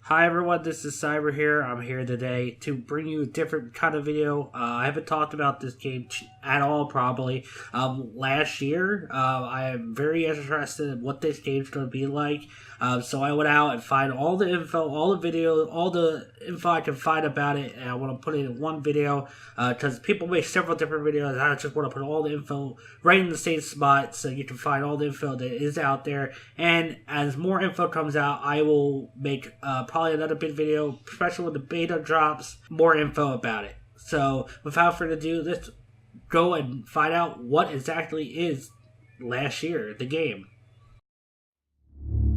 Hi everyone, this is Cyber here. I'm here today to bring you a different kind of video. I haven't talked about this game at all probably. Last year, I am very interested in what this game's going to be like. So I went out and find all the info, all the video, all the info I can find about it, and I want to put it in one video because people make several different videos. And I just want to put all the info right in the same spot so you can find all the info that is out there. And as more info comes out, I will make probably another big video, especially when the beta drops, more info about it. So without further ado, let's go and find out what exactly is Last Year, the game.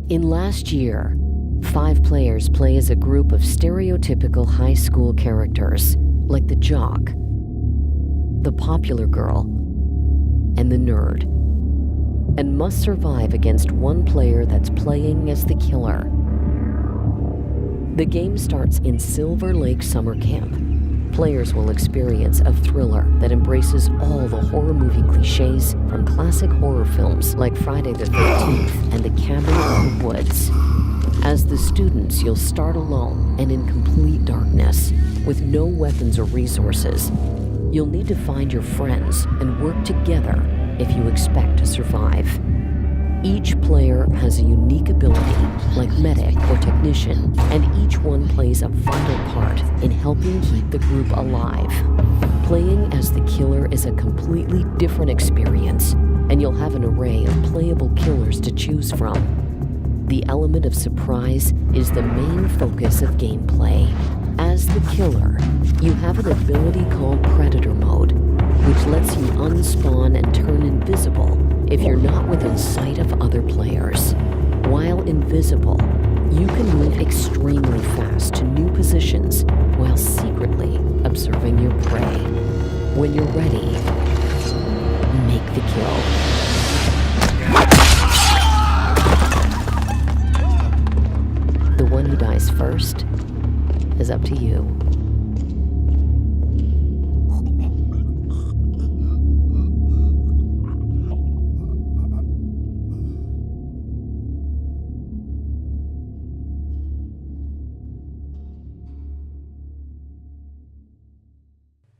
In Last Year, 5 players play as a group of stereotypical high school characters, like the jock, the popular girl, and the nerd, and must survive against one player that's playing as the killer. The game starts in Silver Lake Summer Camp. Players will experience a thriller that embraces all the horror movie cliches from classic horror films like Friday the 13th and The Cabin in the Woods. As the students, you'll start alone and in complete darkness, with no weapons or resources. You'll need to find your friends and work together if you expect to survive. Each player has a unique ability, like medic or technician, and each one plays a vital part in helping keep the group alive. Playing as the killer is a completely different experience, and you'll have an array of playable killers to choose from. The element of surprise is the main focus of gameplay. As the killer, you have an ability called Predator Mode, which lets you unspawn and turn invisible if you're not within sight of other players. While invisible, you can move extremely fast to new positions while secretly observing your prey. When you're ready, make the kill. The one who dies first is up to you.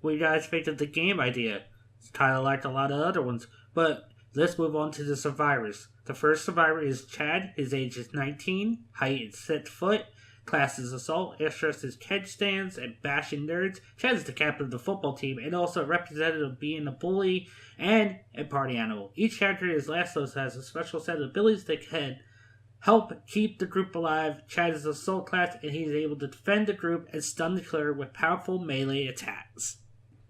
What do you guys think of the game idea? It's kind of like a lot of other ones, but let's move on to the survivors. The first survivor is Chad. His age is 19, height is 6 foot, class is assault, interest is catch stands and bashing nerds. Chad is the captain of the football team and also a representative of being a bully and a party animal. Each character in his last list has a special set of abilities that can help keep the group alive. Chad is assault class and he is able to defend the group and stun the killer with powerful melee attacks.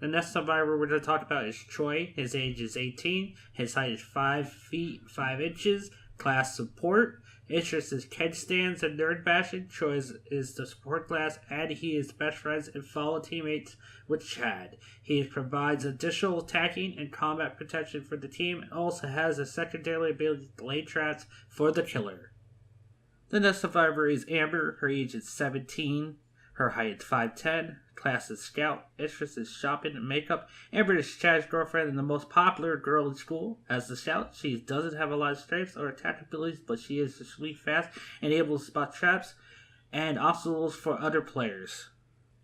The next survivor we're going to talk about is Troy. His age is 18. His height is 5 feet 5 inches. Class support. Interest is catch stands and nerd bashing. Troy is the support class, and he is best friends and fellow teammates with Chad. He provides additional attacking and combat protection for the team, and also has a secondary ability to lay traps for the killer. The next survivor is Amber. Her age is 17. Her height is 5'10", class is scout, interest is shopping and makeup. Amber is Chad's girlfriend and the most popular girl in school. As the scout, she doesn't have a lot of strengths or attack abilities, but she is extremely fast and able to spot traps and obstacles for other players.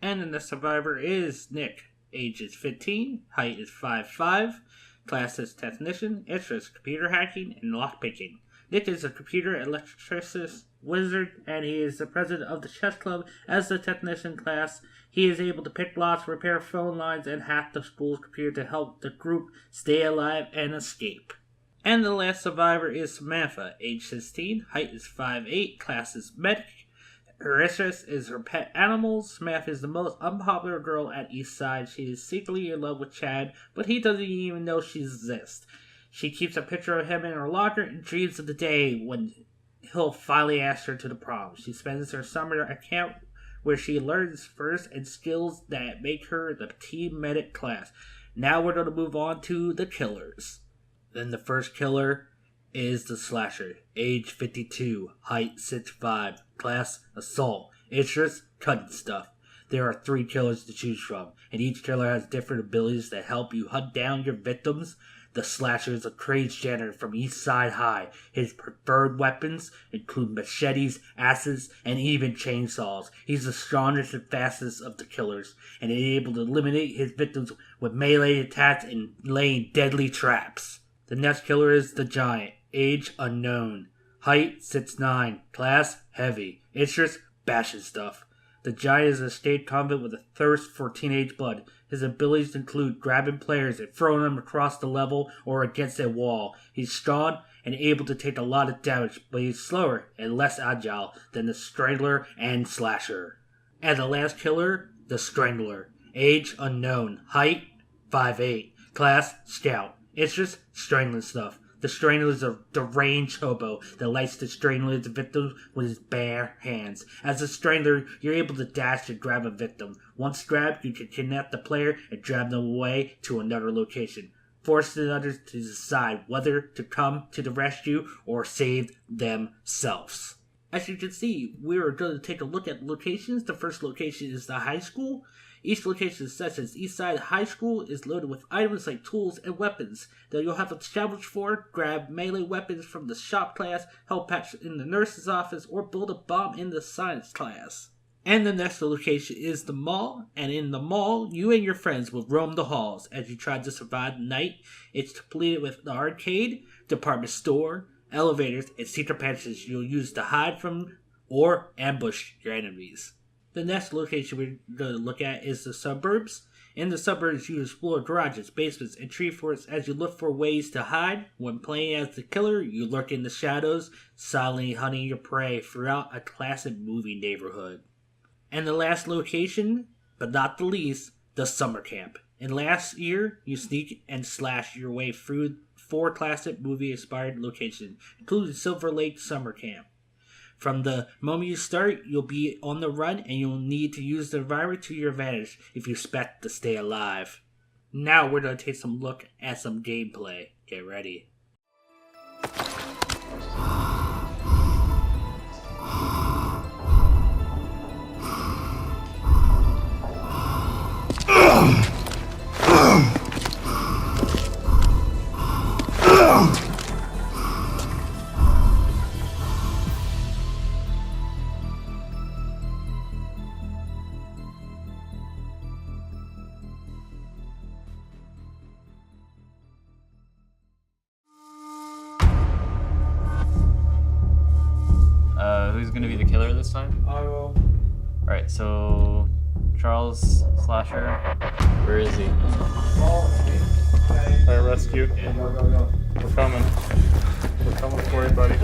And the next survivor is Nick. Age is 15, height is 5'5", class is technician, interest computer hacking and lockpicking. Nick is a computer electricist wizard, and he is the president of the chess club. As the technician class, he is able to pick locks, repair phone lines, and hack the school's computer to help the group stay alive and escape. And the last survivor is Samantha, age 16, height is 5'8", class is medic. Her interest is her pet animals. Samantha is the most unpopular girl at Eastside. She is secretly in love with Chad, but he doesn't even know she exists. She keeps a picture of him in her locker and dreams of the day when he'll finally ask her to the prom. She spends her summer at camp where she learns first and skills that make her the team medic class. Now we're going to move on to the killers. Then the first killer is the slasher. Age 52, height 6'5", class assault, interest cutting stuff. There are 3 killers to choose from, and each killer has different abilities that help you hunt down your victims. The Slasher is a crazed janitor from East Side High. His preferred weapons include machetes, axes, and even chainsaws. He's the strongest and fastest of the killers, and is able to eliminate his victims with melee attacks and laying deadly traps. The next killer is the Giant. Age unknown. Height 6'9". Class heavy. Interest bashing stuff. The Giant is a state convict with a thirst for teenage blood. His abilities include grabbing players and throwing them across the level or against a wall. He's strong and able to take a lot of damage, but he's slower and less agile than the Strangler and Slasher. And the last killer, the Strangler. Age unknown. Height 5'8". Class scout. Interest strangling stuff. The Strangler is a deranged hobo that likes to strangle his victims with his bare hands. As a Strangler, you're able to dash and grab a victim. Once grabbed, you can kidnap the player and drag them away to another location, forcing others to decide whether to come to the rescue or save themselves. As you can see, we're going to take a look at locations. The first location is the high school. Each location, such as Eastside High School, is loaded with items like tools and weapons that you'll have to challenge for, grab melee weapons from the shop class, help patch in the nurse's office, or build a bomb in the science class. And the next location is the mall, and in the mall, you and your friends will roam the halls as you try to survive the night. It's completed with the arcade, department store, elevators, and secret passages you'll use to hide from or ambush your enemies. The next location we're going to look at is the suburbs. In the suburbs, you explore garages, basements, and tree forts as you look for ways to hide. When playing as the killer, you lurk in the shadows, silently hunting your prey throughout a classic movie neighborhood. And the last location, but not the least, the summer camp. In last year, you sneak and slash your way through 4 classic movie-inspired locations, including Silver Lake Summer Camp. From the moment you start, you'll be on the run and you'll need to use the environment to your advantage if you expect to stay alive. Now we're going to take some look at some gameplay. Get ready. Who's gonna be the killer this time? I will. Alright, so Charles Slasher, where is he? Alright, rescue. We're coming. We're coming for you, buddy.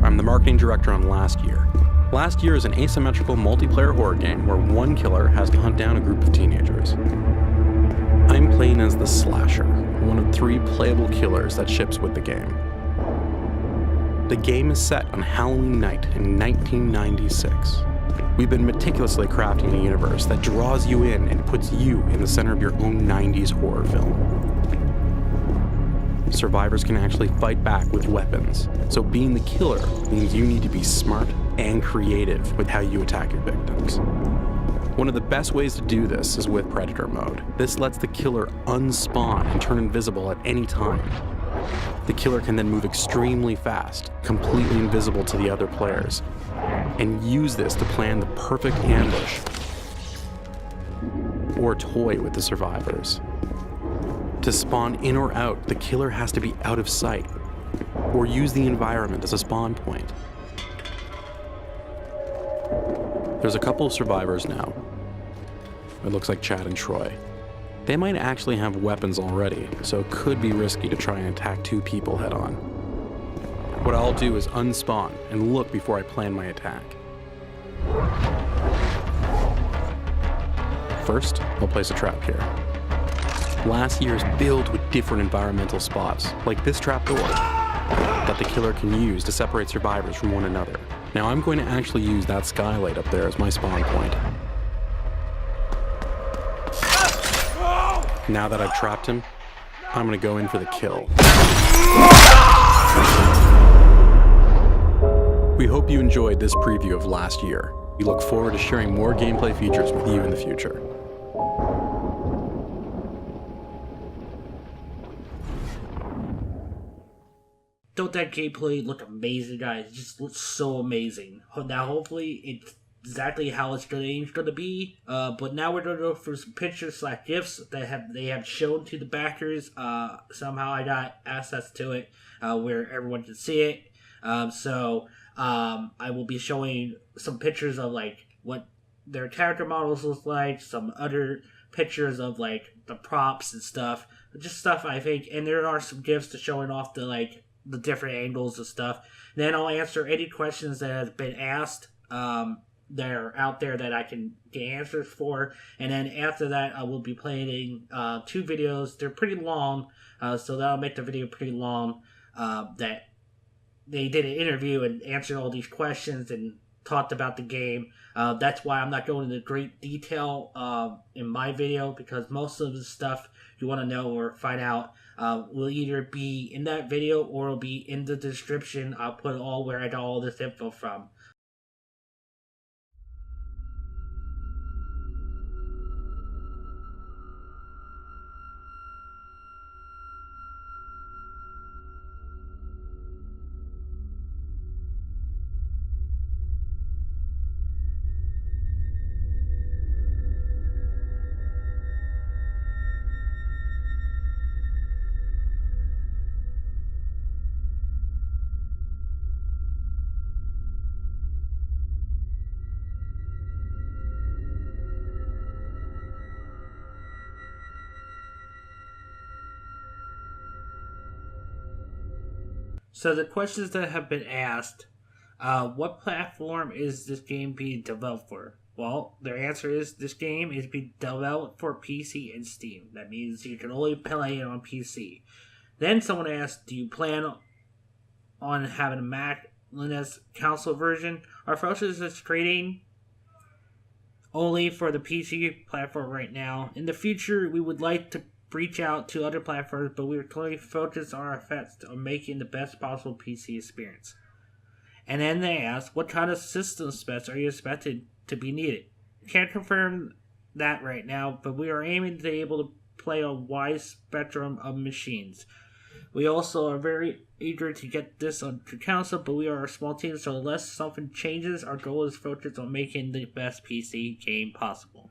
I'm the marketing director on Last Year. Last Year is an asymmetrical multiplayer horror game where one killer has to hunt down a group of teenagers. I'm playing as the Slasher, one of 3 playable killers that ships with the game. The game is set on Halloween night in 1996. We've been meticulously crafting a universe that draws you in and puts you in the center of your own 90s horror film. Survivors can actually fight back with weapons, so being the killer means you need to be smart and creative with how you attack your victims. One of the best ways to do this is with Predator mode. This lets the killer unspawn and turn invisible at any time. The killer can then move extremely fast, completely invisible to the other players, and use this to plan the perfect ambush. or toy with the survivors. To spawn in or out, the killer has to be out of sight, or use the environment as a spawn point. There's a couple of survivors now. It looks like Chad and Troy. They might actually have weapons already, so it could be risky to try and attack two people head on. What I'll do is unspawn and look before I plan my attack. First, I'll place a trap here. Last year's build with different environmental spots, like this trapdoor, that the killer can use to separate survivors from one another. Now I'm going to actually use that skylight up there as my spawn point. Now that I've trapped him, I'm going to go in for the kill. We hope you enjoyed this preview of last year. We look forward to sharing more gameplay features with you in the future. Don't that gameplay look amazing, guys? It just looks so amazing. Now, hopefully, it's exactly how it's going to be. But now we're going to go for some pictures/gifs that they have shown to the backers. Somehow I got access to it where everyone can see it. So I will be showing some pictures of like what their character models look like, some other pictures of like the props and stuff, just stuff I think. And there are some gifs to showing off the like the different angles and stuff. Then I'll answer any questions that have been asked that are out there that I can get answers for. And then after that, I will be playing 2 videos. They're pretty long, so that'll make the video pretty long. That they did an interview and answered all these questions and talked about the game. That's why I'm not going into great detail in my video, because most of the stuff you want to know or find out will either be in that video or will be in the description. I'll put all where I got all this info from. So the questions that have been asked, what platform is this game being developed for? Well, their answer is this game is being developed for PC and Steam. That means you can only play it on PC. Then someone asked, do you plan on having a Mac Linux console version? Our focus is trading only for the PC platform right now. In the future, we would like to reach out to other platforms, but we are clearly focused on our efforts on making the best possible PC experience. And then they asked, what kind of system specs are you expected to be needed? Can't confirm that right now, but we are aiming to be able to play a wide spectrum of machines. We also are very eager to get this onto console, but we are a small team, so unless something changes, our goal is focused on making the best PC game possible.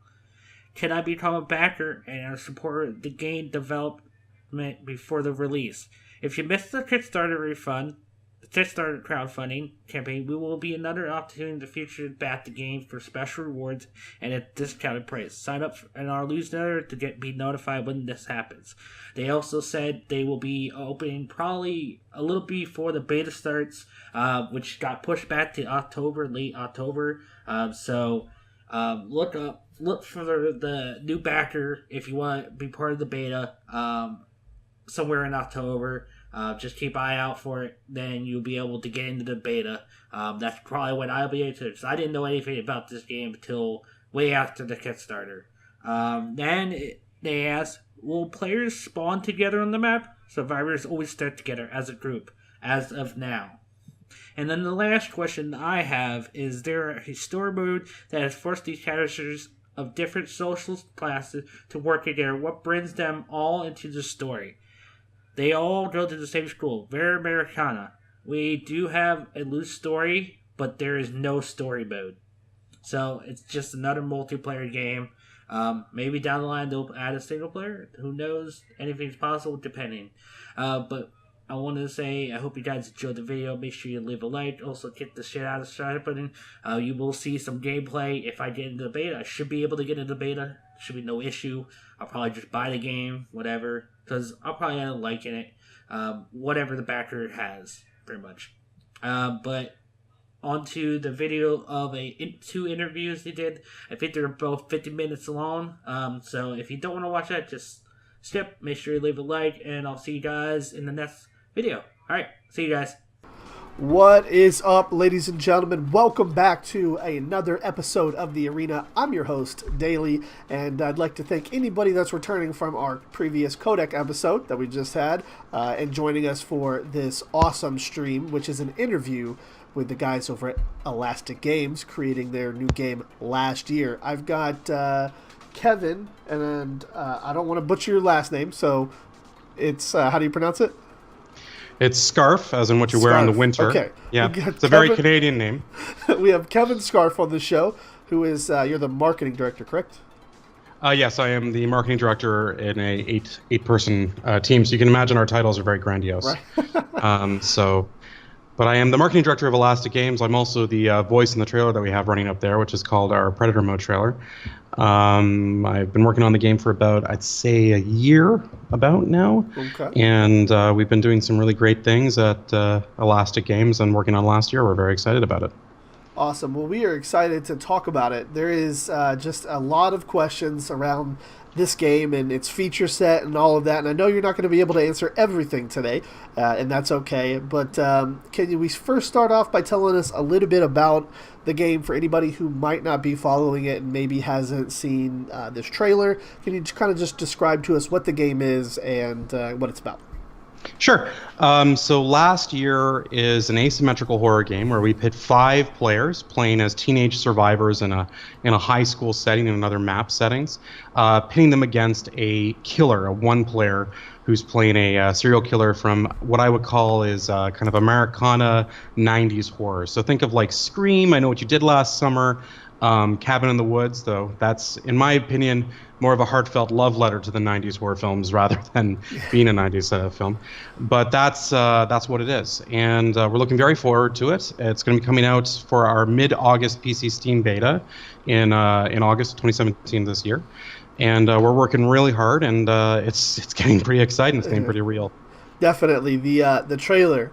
Can I become a backer and support the game development before the release? If you missed the Kickstarter crowdfunding campaign, we will be another opportunity in the future to back the game for special rewards and a discounted price. Sign up in our newsletter to be notified when this happens. They also said they will be opening probably a little before the beta starts, which got pushed back to October, late October. Look for the new backer if you want to be part of the beta somewhere in October. Just keep an eye out for it. Then you'll be able to get into the beta. That's probably when I'll be able to. So I didn't know anything about this game until way after the Kickstarter. They asked, will players spawn together on the map? Survivors always start together as a group, as of now. And then the last question I have is, there a story mode that has forced these characters of different social classes to work together? What brings them all into the story? They all go to the same school, Vera Americana. We do have a loose story, but there is no story mode. So it's just another multiplayer game. Maybe down the line they'll add a single player. Who knows? Anything's possible depending. But I wanted to say I hope you guys enjoyed the video. Make sure you leave a like. Also, get the shit out of the subscribe button. You will see some gameplay. If I get into the beta, I should be able to get into the beta. Should be no issue. I'll probably just buy the game, whatever, because I'll probably end up liking it. Whatever the backer has, pretty much. But onto the video of two interviews they did. I think they're both 50 minutes long. So if you don't want to watch that, just skip. Make sure you leave a like, and I'll see you guys in the next video. All right, see you guys. What is up, ladies and gentlemen? Welcome back to another episode of The Arena. I'm your host, Daily, and I'd like to thank anybody that's returning from our previous Codec episode that we just had and joining us for this awesome stream, which is an interview with the guys over at Elastic Games, creating their new game last year. I've got Kevin, and I don't want to butcher your last name, so it's, how do you pronounce it? It's Scarf, as in what you wear in the winter. Okay. Yeah, it's a very Canadian name. We have Kevin Scarf on the show, who is, you're the marketing director, correct? Yes, I am the marketing director in a eight-person team, so you can imagine our titles are very grandiose. Right. But I am the marketing director of Elastic Games. I'm also the voice in the trailer that we have running up there, which is called our Predator Mode trailer. I've been working on the game for about, I'd say, a year about now. Okay. And we've been doing some really great things at Elastic Games and working on last year. We're very excited about it. Awesome. Well, we are excited to talk about it. There is just a lot of questions around this game and its feature set and all of that. And I know you're not going to be able to answer everything today, and that's okay. But can we first start off by telling us a little bit about the game for anybody who might not be following it and maybe hasn't seen this trailer? Can you kind of just describe to us what the game is and what it's about? Sure. So last year is an asymmetrical horror game where we pit 5 players playing as teenage survivors in a high school setting and other map settings, pitting them against a killer, a one player who's playing a serial killer from what I would call is kind of Americana 90s horror. So think of like Scream, I Know What You Did Last Summer, Cabin in the Woods, though that's, in my opinion, more of a heartfelt love letter to the 90s horror films rather than being a 90s film. But that's what it is. And we're looking very forward to it. It's going to be coming out for our mid-August PC Steam beta in August 2017 this year. And we're working really hard, and it's getting pretty exciting. It's getting pretty real. Definitely. The trailer,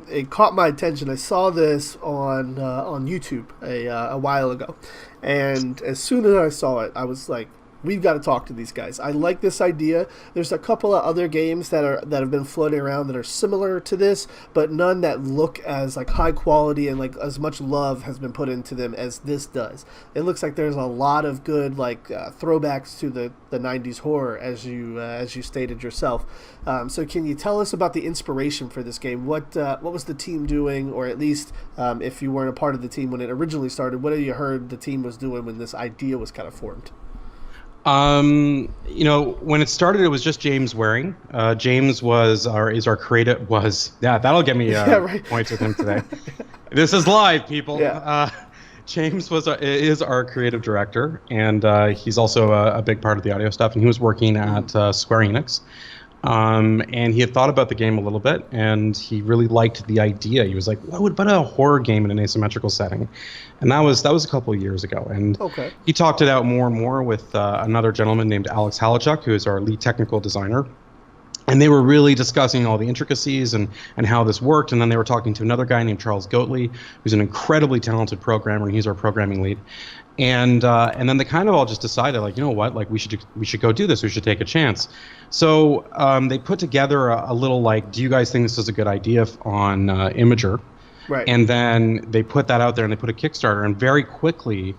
it caught my attention. I saw this on YouTube a while ago, and as soon as I saw it, I was like, we've got to talk to these guys. I like this idea. There's a couple of other games that have been floating around that are similar to this, but none that look as like high quality and like as much love has been put into them as this does. It looks like there's a lot of good like throwbacks to the 90s horror, as you stated yourself. So can you tell us about the inspiration for this game? What was the team doing, or at least if you weren't a part of the team when it originally started, what have you heard the team was doing when this idea was kind of formed? When it started, it was just James Waring. James is our creative. That'll get me points with him today. This is live, people. Yeah. James is our creative director, and he's also a big part of the audio stuff. And he was working at Square Enix. And he had thought about the game a little bit, and he really liked the idea. He was like, what about a horror game in an asymmetrical setting? And that was a couple of years ago. And he talked it out more and more with another gentleman named Alex Halachuk, who is our lead technical designer. And they were really discussing all the intricacies and how this worked. And then they were talking to another guy named Charles Goatley, who's an incredibly talented programmer, and he's our programming lead. And then they kind of all just decided, like, you know what, like we should go do this. We should take a chance. So they put together a little like, do you guys think this is a good idea on Imager? Right. And then they put that out there and they put a Kickstarter, and very quickly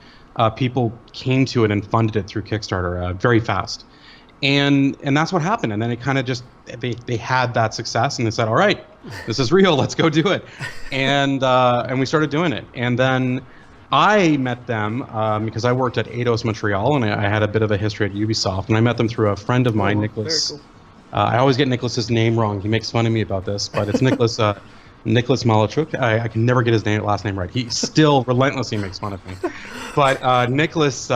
people came to it and funded it through Kickstarter very fast. And that's what happened. And then it kind of just, they had that success and they said, all right, this is real, let's go do it. And we started doing it. And then I met them because I worked at Eidos Montreal, and I had a bit of a history at Ubisoft. And I met them through a friend of mine, Nicholas. Very cool. I always get Nicholas's name wrong. He makes fun of me about this, but it's Nicholas Malachuk. I can never get his last name right. He still relentlessly makes fun of me. But Nicholas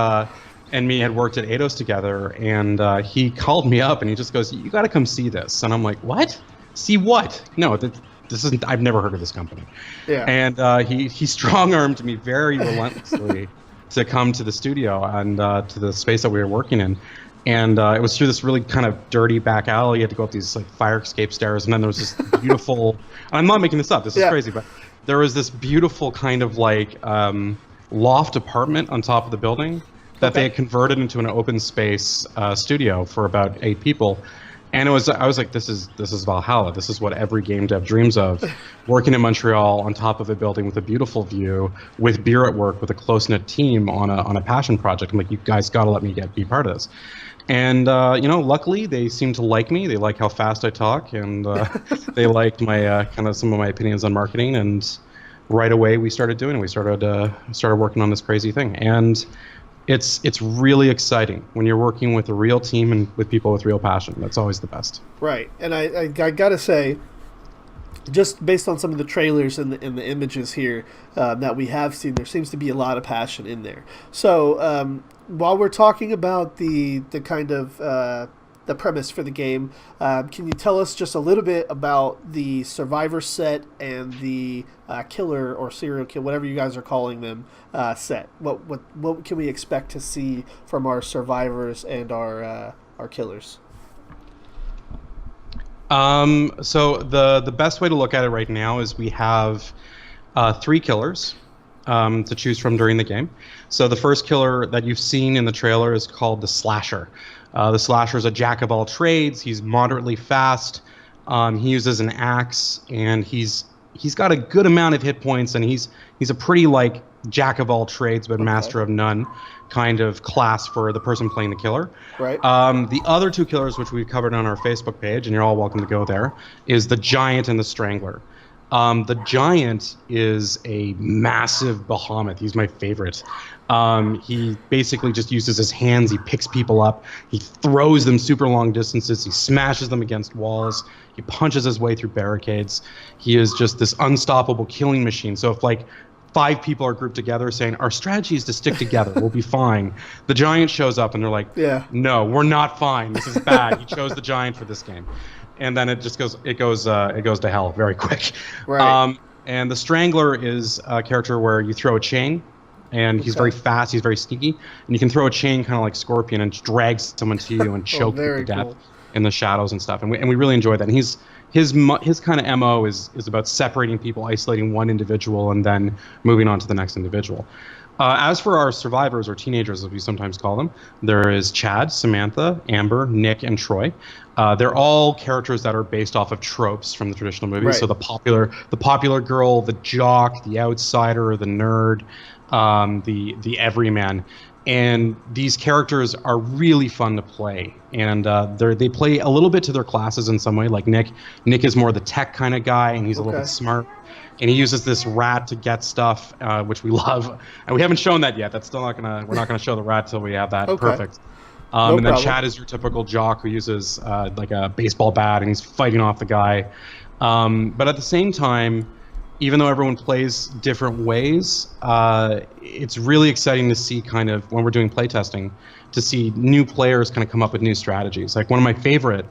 and me had worked at Eidos together, and he called me up and he just goes, "You got to come see this." And I'm like, "What? See what?" No, this isn't. I've never heard of this company. Yeah. And he strong-armed me very relentlessly to come to the studio and to the space that we were working in. And it was through this really kind of dirty back alley. You had to go up these like fire escape stairs, and then there was this beautiful. I'm not making this up. This is crazy, but there was this beautiful kind of like loft apartment on top of the building that they had converted into an open space studio for about 8 people. And I was like, this is Valhalla. This is what every game dev dreams of. Working in Montreal on top of a building with a beautiful view, with beer at work, with a close-knit team on a passion project. I'm like, you guys got to let me be part of this. And luckily they seem to like me. They like how fast I talk, and they liked my kind of some of my opinions on marketing. And right away we started doing it. We started working on this crazy thing. And it's really exciting when you're working with a real team and with people with real passion. That's always the best. Right, and I gotta say, just based on some of the trailers and the images here that we have seen, there seems to be a lot of passion in there. So while we're talking about the kind of the premise for the game, can you tell us just a little bit about the survivor set and the killer or serial killer, whatever you guys are calling them, set? What can we expect to see from our survivors and our killers? So the best way to look at it right now is we have 3 killers to choose from during the game. So the first killer that you've seen in the trailer is called the Slasher. The Slasher is a jack of all trades. He's moderately fast. He uses an axe, and he's got a good amount of hit points, and he's a pretty like jack of all trades but master of none kind of class for the person playing the killer. Right. The other 2 killers, which we've covered on our Facebook page, and you're all welcome to go there, is the Giant and the Strangler. The Giant is a massive behemoth. He's my favorite. He basically just uses his hands. He picks people up. He throws them super long distances. He smashes them against walls. He punches his way through barricades. He is just this unstoppable killing machine. So if like 5 people are grouped together saying, our strategy is to stick together, we'll be fine, the Giant shows up and they're like, no, we're not fine. This is bad. You chose the Giant for this game. And then it just goes to hell very quick. Right. And the Strangler is a character where you throw a chain, and he's very fast, he's very sneaky, and you can throw a chain kind of like Scorpion and drag someone to you and choke you to death in the shadows and stuff. And we really enjoy that. And his kind of MO is about separating people, isolating one individual, and then moving on to the next individual. As for our survivors, or teenagers as we sometimes call them, there is Chad, Samantha, Amber, Nick, and Troy. They're all characters that are based off of tropes from the traditional movies. Right. So the popular girl, the jock, the outsider, the nerd, the everyman. And these characters are really fun to play, and they play a little bit to their classes in some way. Like Nick is more the tech kind of guy, and he's a little bit smart. And he uses this rat to get stuff, which we love. And we haven't shown that yet. We're not gonna show the rat till we have that perfect. And then Chad is your typical jock who uses like a baseball bat, and he's fighting off the guy. But at the same time, even though everyone plays different ways, it's really exciting to see kind of when we're doing playtesting, to see new players kind of come up with new strategies. Like one of my favorite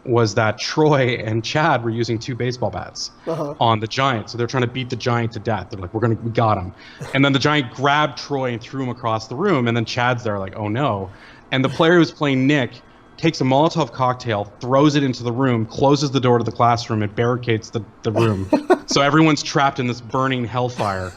was that Troy and Chad were using 2 baseball bats on the Giant. So they're trying to beat the Giant to death. They're like, we got him. And then the Giant grabbed Troy and threw him across the room. And then Chad's there like, oh no. And the player who's playing Nick takes a Molotov cocktail, throws it into the room, closes the door to the classroom, and barricades the room. So everyone's trapped in this burning hellfire.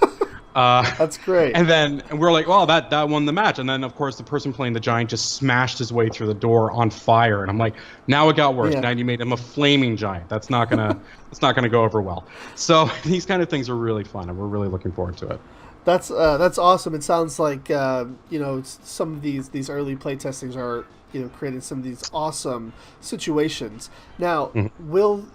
That's great. And we're like, well, that won the match. And then, of course, the person playing the Giant just smashed his way through the door on fire. And I'm like, now it got worse. Now you made him a flaming Giant. That's not gonna go over well. So these kind of things are really fun, and we're really looking forward to it. That's awesome. It sounds like some of these early playtestings are creating some of these awesome situations. Now, will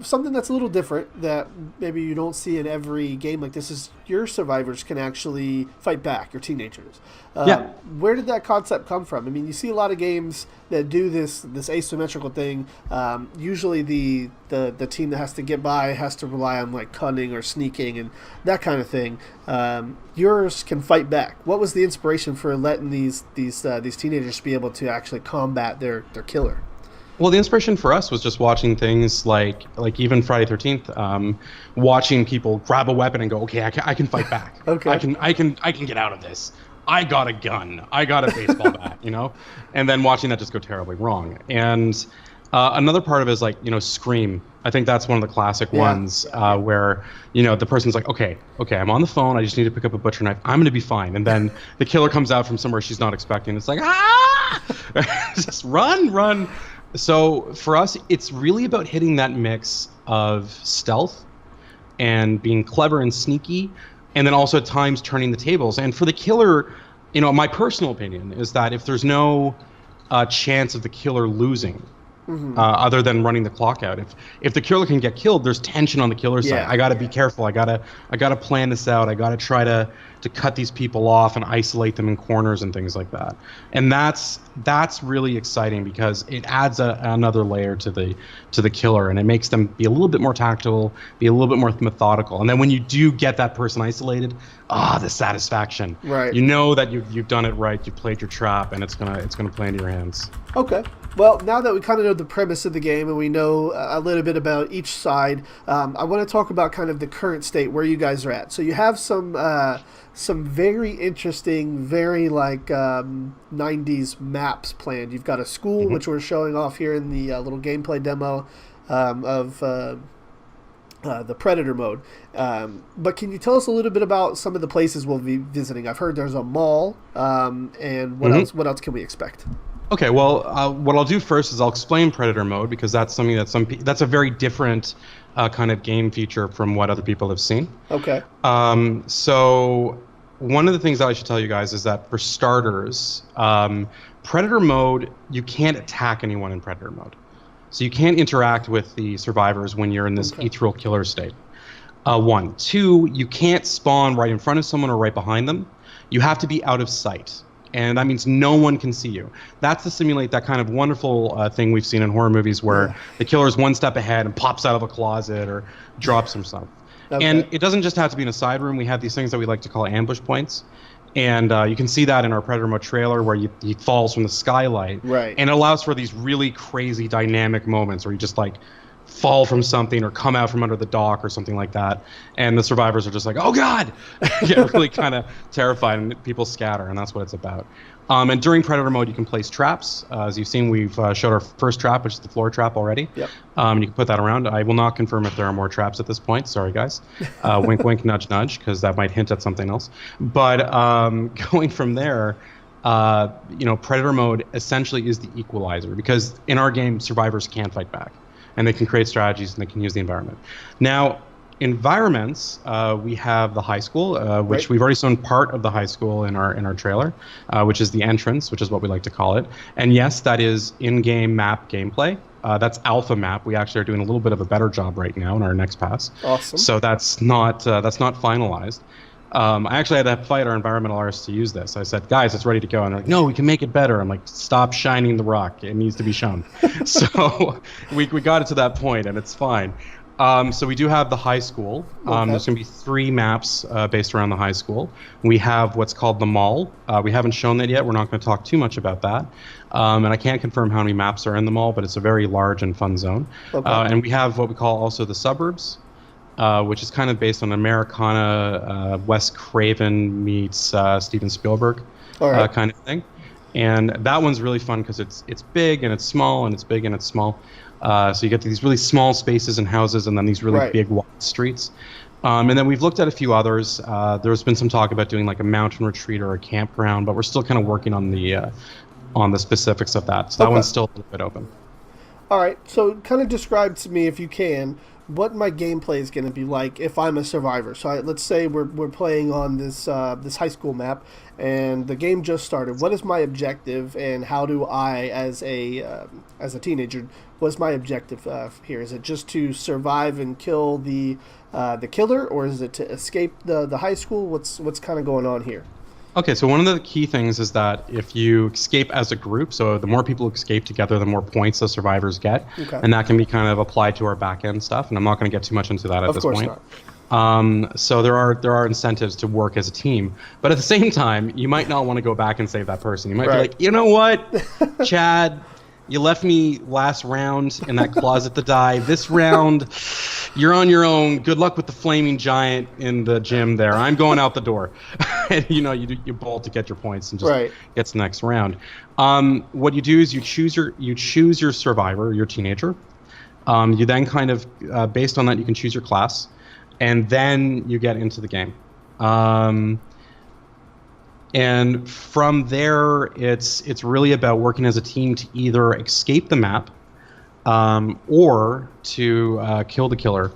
something that's a little different that maybe you don't see in every game like this is your survivors can actually fight back, your teenagers. Yeah. Where did that concept come from? I mean, you see a lot of games that do this asymmetrical thing. Usually the team that has to get by has to rely on like cunning or sneaking and that kind of thing. Yours can fight back. What was the inspiration for letting these teenagers be able to actually combat their killer? Well, the inspiration for us was just watching things like even Friday 13th, watching people grab a weapon and go, okay, I can fight back. Okay. I can get out of this. I got a gun. I got a baseball bat, and then watching that just go terribly wrong. And another part of it is like, Scream. I think that's one of the classic ones where, the person's like, okay, I'm on the phone. I just need to pick up a butcher knife. I'm going to be fine. And then the killer comes out from somewhere she's not expecting. It's like, just run. So for us, it's really about hitting that mix of stealth and being clever and sneaky, and then also at times turning the tables. And for the killer, my personal opinion is that if there's no chance of the killer losing, other than running the clock out, if the killer can get killed, there's tension on the killer's side. I got to be careful. I gotta plan this out. I gotta try to cut these people off and isolate them in corners and things like that. And that's really exciting because it adds another layer to the killer, and it makes them be a little bit more tactical, be a little bit more methodical. And then when you do get that person isolated, the satisfaction. Right. You know that you've done it right. You played your trap, and it's gonna play into your hands. Okay. Well, now that we kind of know the premise of the game and we know a little bit about each side, I want to talk about kind of the current state where you guys are at. So you have some very interesting, very like 90s maps planned. You've got a school, which we're showing off here in the little gameplay demo of the Predator mode. But can you tell us a little bit about some of the places we'll be visiting? I've heard there's a mall, and what else? What else can we expect? Okay, well, what I'll do first is I'll explain Predator mode because that's something that that's a very different kind of game feature from what other people have seen. Okay. So one of the things that I should tell you guys is that for starters, Predator mode, you can't attack anyone in Predator mode. So you can't interact with the survivors when you're in this ethereal killer state. 1. 2, you can't spawn right in front of someone or right behind them. You have to be out of sight. And that means no one can see you. That's to simulate that kind of wonderful thing we've seen in horror movies where the killer's one step ahead and pops out of a closet or drops himself. Okay. And it doesn't just have to be in a side room. We have these things that we like to call ambush points. And you can see that in our Predator mode trailer where he falls from the skylight. Right. And it allows for these really crazy dynamic moments where you just like fall from something or come out from under the dock or something like that, and the survivors are just like, oh god, get really kind of terrified, and people scatter, and that's what it's about. And during Predator mode you can place traps. As you've seen, we've showed our first trap, which is the floor trap already. Yep. You can put that around. I will not confirm if there are more traps at this point, sorry guys. Wink wink, nudge nudge, because that might hint at something else. But going from there, Predator mode essentially is the equalizer, because in our game survivors can fight back, and they can create strategies, and they can use the environment. Now, environments, we have the high school, which we've already shown part of the high school in our trailer, which is the entrance, which is what we like to call it. And yes, that is in-game map gameplay. That's alpha map. We actually are doing a little bit of a better job right now in our next pass. Awesome. So that's not finalized. I actually had to fight our environmental artists to use this. I said, guys, it's ready to go. And they're like, no, we can make it better. I'm like, stop shining the rock. It needs to be shown. So we got it to that point, and it's fine. So we do have the high school. There's going to be 3 maps based around the high school. We have what's called the mall. We haven't shown that yet. We're not going to talk too much about that. And I can't confirm how many maps are in the mall, but it's a very large and fun zone. And we have what we call also the suburbs. Which is kind of based on Americana, Wes Craven meets Steven Spielberg kind of thing. And that one's really fun because it's big and it's small, and it's big and it's small. So you get these really small spaces and houses, and then these really big wide streets. And then we've looked at a few others. There's been some talk about doing like a mountain retreat or a campground, but we're still kind of working on the specifics of that. So that one's still a little bit open. All right, so kind of describe to me, if you can, what my gameplay is going to be like if I'm a survivor. So let's say we're playing on this this high school map, and the game just started. What is my objective, and how do I, as a teenager, what's my objective here? Is it just to survive and kill the killer, or is it to escape the high school? What's kind of going on here? Okay, so one of the key things is that if you escape as a group, so the more people escape together, the more points the survivors get, Okay. and that can be kind of applied to our back end stuff. And I'm not going to get too much into that at this Of course point. not. So there are incentives to work as a team, but at the same time, you might not want to go back and save that person. You might be Right. like, you know what, Chad, you left me last round in that closet to die. This round, you're on your own. Good luck with the flaming giant in the gym there. I'm going out the door. And you bolt to get your points and just Right. get to the next round. What you do is you choose your survivor, your teenager. You then kind of based on that, you can choose your class, and then you get into the game. And from there, it's really about working as a team to either escape the map, or to kill the killer,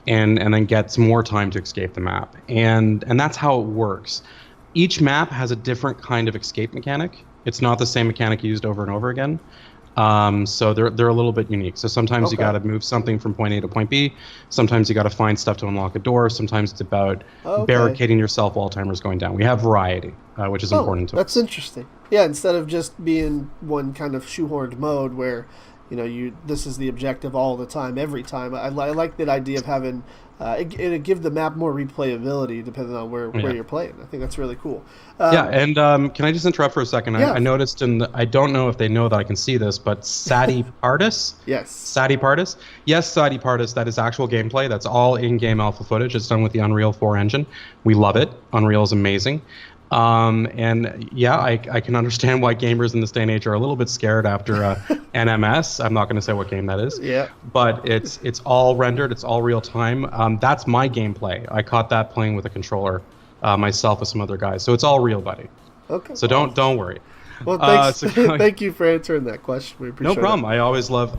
and then get some more time to escape the map. And that's how it works. Each map has a different kind of escape mechanic. It's not the same mechanic used over and over again. So they're a little bit unique. So sometimes you Okay. got to move something from point A to point B. Sometimes you got to find stuff to unlock a door. Sometimes it's about Okay. barricading yourself while timer's going down. We have variety, which is important to That's us. interesting. Yeah, instead of just being one kind of shoehorned mode where, this is the objective all the time, every time. I like that idea of having it give the map more replayability depending on where you're playing. I think that's really cool. Yeah, and can I just interrupt for a second? Yeah. I noticed I don't know if they know that I can see this, but Sadi Pardis? Yes. Sadi Pardis? Yes, Sadi Pardis, that is actual gameplay. That's all in-game alpha footage. It's done with the Unreal 4 engine. We love it. Unreal is amazing. And yeah, I can understand why gamers in this day and age are a little bit scared after NMS. I'm not going to say what game that is. Yeah. But it's all rendered. It's all real time. That's my gameplay. I caught that playing with a controller myself with some other guys. So it's all real, buddy. Okay. So don't worry. Well, thanks. so- Thank you for answering that question. We appreciate No problem. I always love.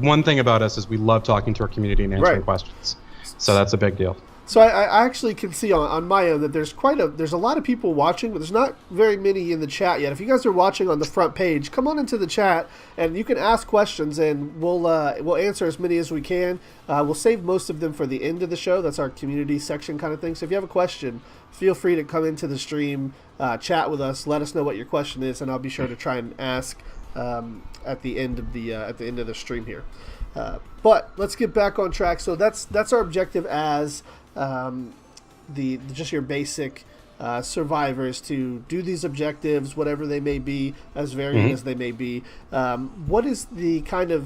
One thing about us is we love talking to our community and answering Right. questions. So that's a big deal. So I actually can see on my end that there's a lot of people watching, but there's not very many in the chat yet. If you guys are watching on the front page, come on into the chat and you can ask questions, and we'll answer as many as we can. We'll save most of them for the end of the show. That's our community section kind of thing. So if you have a question, feel free to come into the stream, chat with us, let us know what your question is, and I'll be sure to try and ask at the end of the stream here. But let's get back on track. So that's our objective as just your basic survivors, to do these objectives, whatever they may be, as varying as they may be. What is the kind of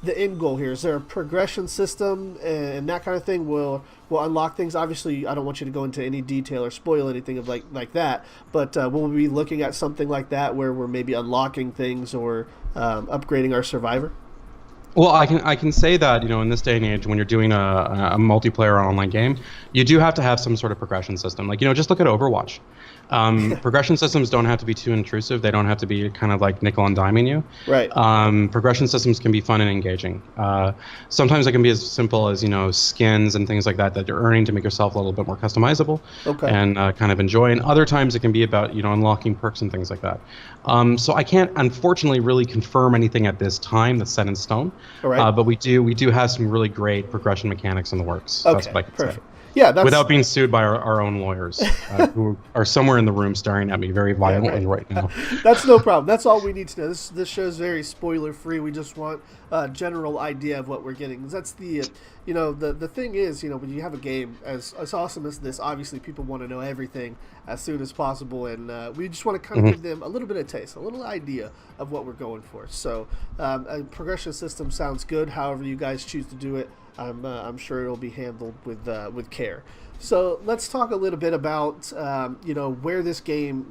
the end goal here? Is there a progression system and that kind of thing will unlock things? Obviously, I don't want you to go into any detail or spoil anything of like that, but will we be looking at something like that where we're maybe unlocking things or upgrading our survivor? Well, I can say that, in this day and age, when you're doing a multiplayer or online game, you do have to have some sort of progression system. Like, just look at Overwatch. Progression systems don't have to be too intrusive. They don't have to be kind of like nickel and diming you. Right. Progression systems can be fun and engaging. Sometimes it can be as simple as, skins and things like that you're earning to make yourself a little bit more customizable. Okay. And kind of enjoy. And other times it can be about, unlocking perks and things like that. So I can't, unfortunately, really confirm anything at this time that's set in stone. All right. But we do have some really great progression mechanics in the works. Okay. That's what I can Perfect. say. Yeah, that's Without being sued by our own lawyers, who are somewhere in the room staring at me very violently right now. That's no problem. That's all we need to know. This show's very spoiler free. We just want a general idea of what we're getting. That's the the thing is, when you have a game as awesome as this, obviously people want to know everything as soon as possible, and we just want to kind of give them a little bit of taste, a little idea of what we're going for. So a progression system sounds good. However you guys choose to do it, I'm sure it'll be handled with care. So let's talk a little bit about where this game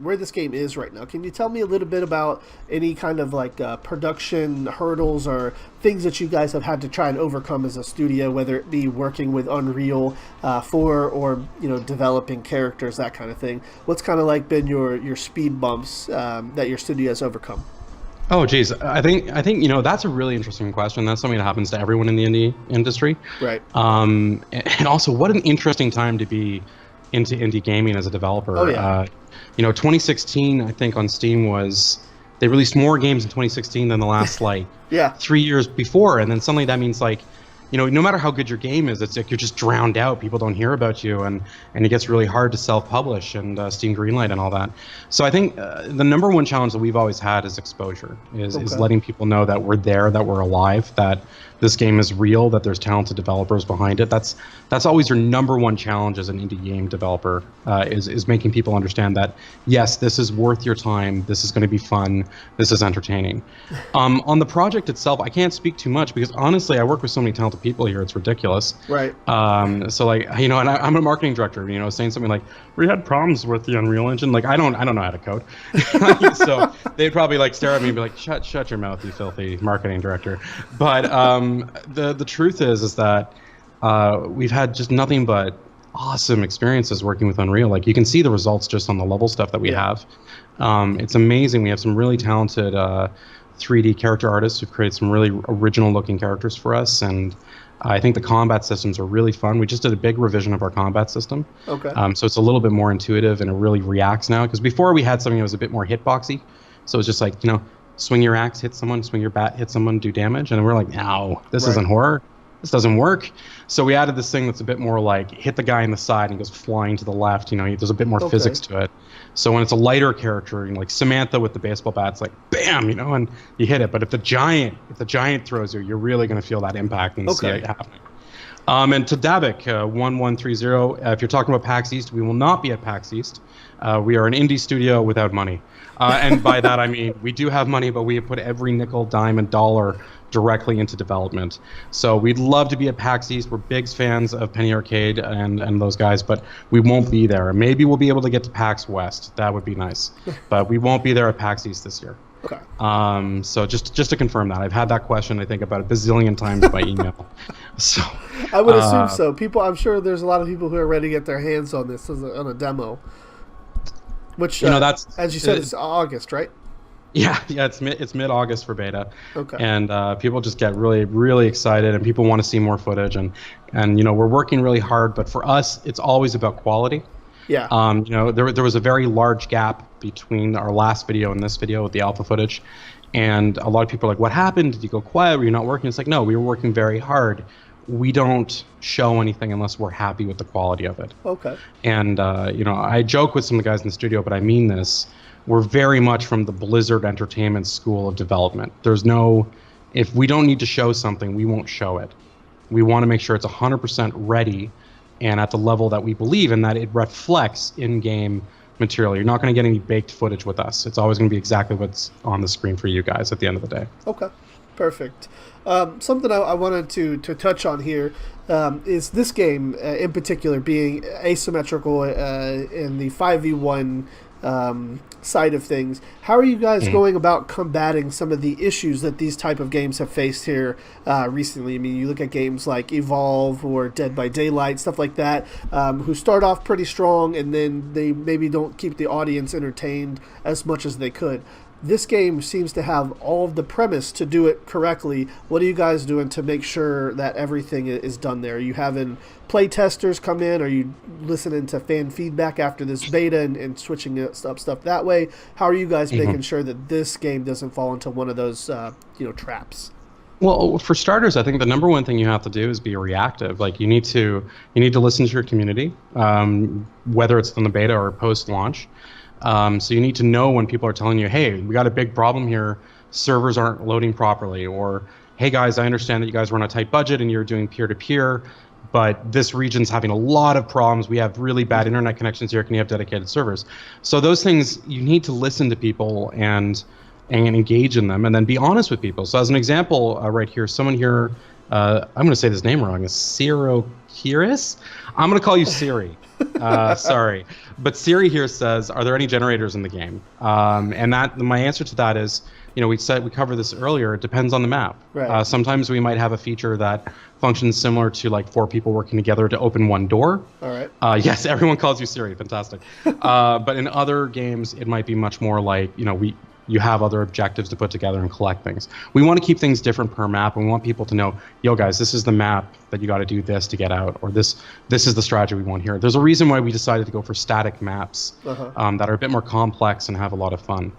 is right now. Can you tell me a little bit about any kind of like production hurdles or things that you guys have had to try and overcome as a studio, whether it be working with Unreal 4 or developing characters, that kind of thing? What's kind of like been your speed bumps that your studio has overcome? Oh, geez. I think that's a really interesting question. That's something that happens to everyone in the indie industry. Right. And also, what an interesting time to be into indie gaming as a developer. Oh, yeah. 2016, I think on Steam they released more games in 2016 than the last Yeah. 3 years before, and then suddenly that means no matter how good your game is, it's like you're just drowned out. People don't hear about you, and it gets really hard to self-publish and Steam Greenlight and all that. So I think the number one challenge that we've always had is exposure, is letting people know that we're there, that we're alive, that this game is real, that there's talented developers behind it. That's always your number one challenge as an indie game developer, is making people understand that, yes, this is worth your time, this is going to be fun, this is entertaining. On the project itself, I can't speak too much because honestly, I work with so many talented people here, it's ridiculous. Right. So and I'm a marketing director, saying something like, we had problems with the Unreal Engine. Like, I don't know how to code. So they'd probably stare at me and be like, shut your mouth, you filthy marketing director. But the truth is that we've had just nothing but awesome experiences working with Unreal. Like, you can see the results just on the level stuff that we have. It's amazing. We have some really talented 3D character artists who've created some really original looking characters for us, and I think the combat systems are really fun. We just did a big revision of our combat system. Okay. So it's a little bit more intuitive and it really reacts now, because before we had something that was a bit more hitboxy. So it's just like, swing your axe, hit someone, swing your bat, hit someone, do damage. And we're like, no, this isn't horror. This doesn't work. So we added this thing that's a bit more like hit the guy in the side and he goes flying to the left. There's a bit more physics to it. So when it's a lighter character, like Samantha with the baseball bat, it's like bam, and you hit it. But if the giant throws you, you're really going to feel that impact and see it happening. And to Davik, 1130, if you're talking about PAX East, we will not be at PAX East. We are an indie studio without money. And by that I mean we do have money, but we have put every nickel, dime, and dollar directly into development. So we'd love to be at PAX East. We're big fans of Penny Arcade and those guys, but we won't be there. Maybe we'll be able to get to PAX West. That would be nice. But we won't be there at PAX East this year. Okay. So just to confirm that, I've had that question I think about a bazillion times by email. So I would assume so. I'm sure there's a lot of people who are ready to get their hands on this on a demo. Which that's, as you said, it's August, right? Yeah, it's mid-August for beta. Okay. And people just get really, really excited, and people want to see more footage, and we're working really hard. But for us, it's always about quality. Yeah. There was a very large gap between our last video and this video with the alpha footage, and a lot of people are like, "What happened? Did you go quiet? Were you not working?" It's like, no, we were working very hard. We don't show anything unless we're happy with the quality of it. Okay. And I joke with some of the guys in the studio, but I mean this. We're very much from the Blizzard Entertainment school of development. If we don't need to show something, we won't show it. We want to make sure it's 100% ready and at the level that we believe in, that it reflects in-game material. You're not going to get any baked footage with us. It's always going to be exactly what's on the screen for you guys at the end of the day. Okay, perfect. Something I wanted to touch on here is this game in particular being asymmetrical in the 5v1 side of things. How are you guys going about combating some of the issues that these type of games have faced here recently? I mean, you look at games like Evolve or Dead by Daylight, stuff like that, who start off pretty strong and then they maybe don't keep the audience entertained as much as they could. This game seems to have all of the premise to do it correctly. What are you guys doing to make sure that everything is done there? Are you having play testers come in? Are you listening to fan feedback after this beta and switching up stuff that way? How are you guys making sure that this game doesn't fall into one of those traps? Well, for starters, I think the number one thing you have to do is be reactive. Like you need to listen to your community, whether it's in the beta or post-launch. So you need to know when people are telling you, hey, we got a big problem here, servers aren't loading properly, or hey guys, I understand that you guys were on a tight budget and you're doing peer-to-peer, but this region's having a lot of problems. We have really bad internet connections here. Can you have dedicated servers? So those things, you need to listen to people and engage in them, and then be honest with people. So as an example, right here, someone here, I'm going to say this name wrong, is Sirokiris? I'm going to call you Siri. Sorry. But Siri here says, are there any generators in the game? And my answer to that is, we covered this earlier, it depends on the map. Right. Sometimes we might have a feature that functions similar to like 4 people working together to open one door. All right. Yes, everyone calls you Siri. Fantastic. But in other games, it might be much more like, you have other objectives to put together and collect things. We want to keep things different per map, and we want people to know, yo guys, this is the map that you got to do this to get out, or this is the strategy we want here. There's a reason why we decided to go for static maps that are a bit more complex and have a lot of fun.